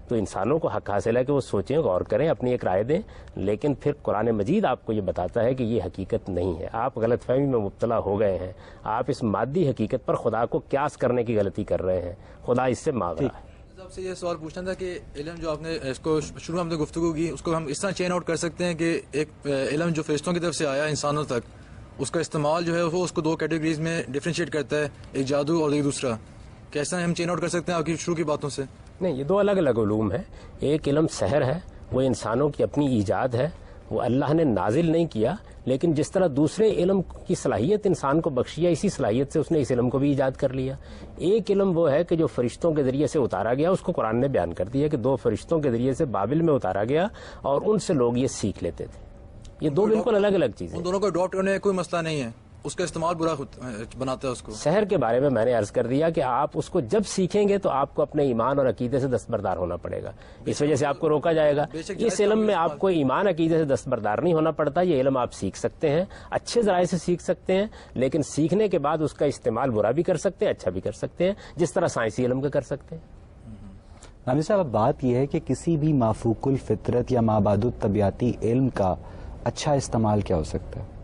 تو انسانوں کو حق حاصل ہے کہ وہ سوچیں، غور کریں، اپنی ایک رائے دیں، لیکن پھر قرآن مجید آپ کو یہ بتاتا ہے کہ یہ حقیقت نہیں ہے. آپ غلط فہمی میں مبتلا ہو گئے ہیں، آپ اس مادی حقیقت پر خدا کو قیاس کرنے کی غلطی کر رہے ہیں، خدا اس سے مانگ رہا ہے. آپ سے یہ سوال پوچھنا تھا کہ علم جو آپ نے اس کو شروع ہم نے گفتگو کی، اس کو ہم اس طرح چین آؤٹ کر سکتے ہیں کہ ایک علم جو فرشتوں کی طرف سے آیا انسانوں تک، اس کا استعمال جو ہے وہ اس کو دو کیٹیگریز میں ڈفرینشیٹ کرتا ہے، ایک جادو اور ایک دوسرا. کیسا ہم چین آؤٹ کر سکتے ہیں آپ کی شروع کی باتوں سے؟ نہیں، یہ دو الگ الگ علوم ہیں. ایک علم سحر ہے، وہ انسانوں کی اپنی ایجاد ہے، وہ اللہ نے نازل نہیں کیا، لیکن جس طرح دوسرے علم کی صلاحیت انسان کو بخشی ہے، اسی صلاحیت سے اس نے اس علم کو بھی ایجاد کر لیا. ایک علم وہ ہے کہ جو فرشتوں کے ذریعے سے اتارا گیا، اس کو قرآن نے بیان کر دیا کہ 2 فرشتوں کے ذریعے سے بابل میں اتارا گیا اور ان سے لوگ یہ سیکھ لیتے تھے. یہ دو بالکل الگ الگ چیزیں. ان دونوں کو اڈاپٹ کرنے میں کوئی مسئلہ نہیں ہے، اس کا استعمال برا بناتا ہے اس کو. سحر کے بارے میں نے عرض کر دیا کہ آپ اس کو جب سیکھیں گے تو آپ کو اپنے ایمان اور عقیدے سے دستبردار ہونا پڑے گا، اس وجہ سے آپ کو روکا جائے گا. اس علم میں آپ کو ایمان عقیدے سے دستبردار نہیں ہونا پڑتا. یہ علم آپ سیکھ سکتے ہیں، اچھے ذرائع سے سیکھ سکتے ہیں، لیکن سیکھنے کے بعد اس کا استعمال برا بھی کر سکتے ہیں، اچھا بھی کر سکتے ہیں، جس طرح سائنسی علم کا کر سکتے ہیں. نامی صاحب، اب بات یہ ہے کہ کسی بھی مافوق الفطرت یا مابعد الطبیعتی علم کا اچھا استعمال کیا ہو سکتا ہے؟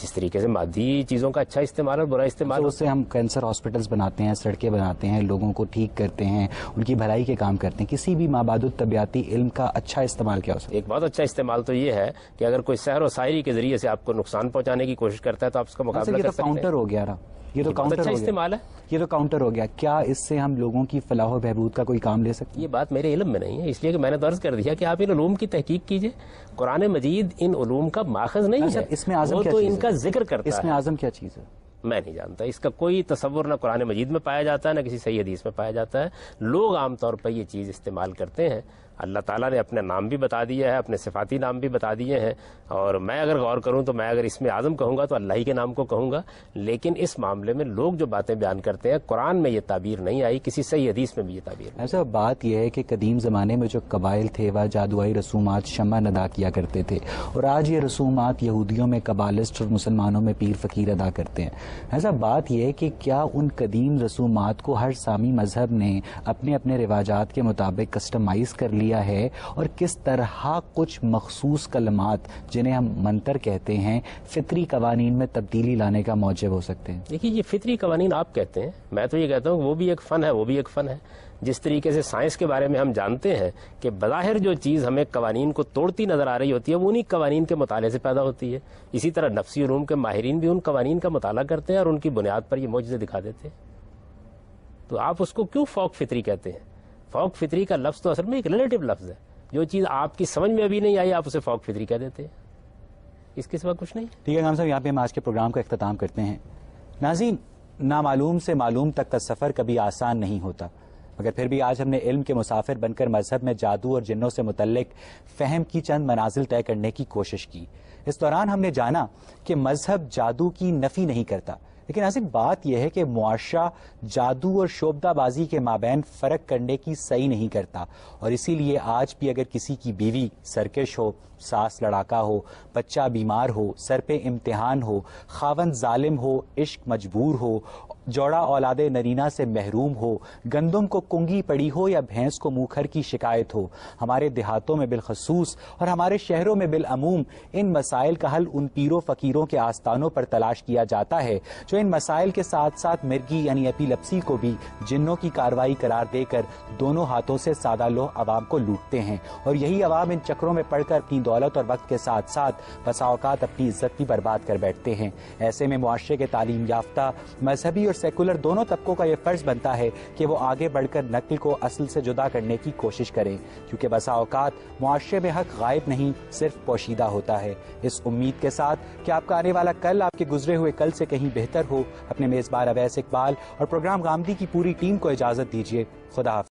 جس طریقے سے مادی چیزوں کا اچھا استعمال اور برا استعمال، اس سے ہم کینسر ہاسپٹلس بناتے ہیں، سڑکیں بناتے ہیں، لوگوں کو ٹھیک کرتے ہیں، ان کی بھلائی کے کام کرتے ہیں. کسی بھی مابعد الطبیعتی علم کا اچھا استعمال کیا ہو سکتا ہے؟ ایک بہت اچھا استعمال تو یہ ہے کہ اگر کوئی سحر و شاعری کے ذریعے سے آپ کو نقصان پہنچانے کی کوشش کرتا ہے تو آپ اس کا مقابلہ کر سکتے ہیں. کاؤنٹر ہو گیا نا، یہ تو کاؤنٹر اچھا استعمال ہے. یہ تو کاؤنٹر ہو گیا. کیا اس سے ہم لوگوں کی فلاح و بہبود کا کوئی کام لے سکتے ہیں؟ یہ بات میرے علم میں نہیں ہے، اس لیے کہ میں نے درج کر دیا کہ آپ ان علوم کی تحقیق کیجئے. قرآن مجید ان علوم کا ماخذ نہیں ہے، اس میں اعظم وہ کیا تو چیز ان ہے؟ کا ذکر کرتا ہے. اس میں اعظم کیا چیز ہے؟ میں نہیں جانتا. اس کا کوئی تصور نہ قرآن مجید میں پایا جاتا ہے، نہ کسی صحیح حدیث میں پایا جاتا ہے. لوگ عام طور پر یہ چیز استعمال کرتے ہیں. اللہ تعالیٰ نے اپنے نام بھی بتا دیا ہے، اپنے صفاتی نام بھی بتا دیے ہیں، اور میں اگر غور کروں تو میں اگر اس میں اعظم کہوں گا تو اللہ ہی کے نام کو کہوں گا. لیکن اس معاملے میں لوگ جو باتیں بیان کرتے ہیں، قرآن میں یہ تعبیر نہیں آئی، کسی صحیح حدیث میں بھی یہ تعبیر نہیں. ایسا بات یہ ہے کہ قدیم زمانے میں جو قبائل تھے وہ جادوئی رسومات شمع ادا کیا کرتے تھے، اور آج یہ رسومات یہودیوں میں قبالسٹ اور مسلمانوں میں پیر فقیر ادا کرتے ہیں. ایسا بات یہ ہے کہ کیا ان قدیم رسومات کو ہر سامی مذہب نے اپنے اپنے رواجات کے مطابق کسٹمائز کر لیا ہے، اور کس طرح کچھ مخصوص کلمات جنہیں ہم منتر کہتے ہیں فطری قوانین میں تبدیلی لانے کا موجب ہو سکتے ہیں؟ دیکھیے، یہ فطری قوانین آپ کہتے ہیں، میں تو یہ کہتا ہوں کہ وہ بھی ایک فن ہے، وہ بھی ایک فن ہے. جس طریقے سے سائنس کے بارے میں ہم جانتے ہیں کہ بظاہر جو چیز ہمیں قوانین کو توڑتی نظر آ رہی ہوتی ہے وہ انہی قوانین کے مطالعے سے پیدا ہوتی ہے، اسی طرح نفسی علوم کے ماہرین بھی ان قوانین کا مطالعہ کرتے ہیں اور ان کی بنیاد پر یہ معجزے دکھا دیتے ہیں. تو آپ اس کو کیوں فوق فطری کہتے ہیں؟ فوق فطری کا لفظ تو اصل میں ایک ریلیٹو لفظ ہے. جو چیز آپ کی سمجھ میں ابھی نہیں آئی آپ اسے فوق فطری کہہ دیتے ہیں، اس کے سوا کچھ نہیں. ٹھیک ہے نام صاحب، یہاں پہ ہم آج کے پروگرام کا اختتام کرتے ہیں. ناظرین، نامعلوم سے معلوم تک کا سفر کبھی آسان نہیں ہوتا، مگر پھر بھی آج ہم نے علم کے مسافر بن کر مذہب میں جادو اور جنوں سے متعلق فہم کی چند منازل طے کرنے کی کوشش کی. اس دوران ہم نے جانا کہ مذہب جادو کی نفی نہیں کرتا، لیکن ناظرین بات یہ ہے کہ معاشرہ جادو اور شعبدہ بازی کے مابین فرق کرنے کی صحیح نہیں کرتا، اور اسی لیے آج بھی اگر کسی کی بیوی سرکش ہو، ساس لڑاکا ہو، بچہ بیمار ہو، سر پہ امتحان ہو، خاوند ظالم ہو، عشق مجبور ہو، جوڑا اولاد نرینہ سے محروم ہو، گندم کو کنگھی پڑی ہو یا بھینس کو موکھر کی شکایت ہو، ہمارے دیہاتوں میں بالخصوص اور ہمارے شہروں میں بالعموم ان مسائل کا حل ان پیروں فقیروں کے آستانوں پر تلاش کیا جاتا ہے جو ان مسائل کے ساتھ ساتھ مرگی یعنی ایپیلیپسی کو بھی جنوں کی کارروائی قرار دے کر دونوں ہاتھوں سے سادہ لوہ عوام کو لوٹتے ہیں، اور یہی عوام ان چکروں میں پڑ کر اپنی دولت اور وقت کے ساتھ ساتھ بسا اوقات اپنی عزت بھی برباد کر بیٹھتے ہیں. ایسے میں معاشرے کے تعلیم یافتہ، مذہبی اور سیکولر دونوں طبقوں کا یہ فرض بنتا ہے کہ وہ آگے بڑھ کر نقل کو اصل سے جدا کرنے کی کوشش کریں، کیونکہ بسا اوقات معاشرے میں حق غائب نہیں صرف پوشیدہ ہوتا ہے. اس امید کے ساتھ کہ آپ کا آنے والا کل آپ کے گزرے ہوئے کل سے کہیں بہتر ہو، اپنے میزبان اویس اقبال اور پروگرام غامدی کی پوری ٹیم کو اجازت دیجیے. خدا حافظ.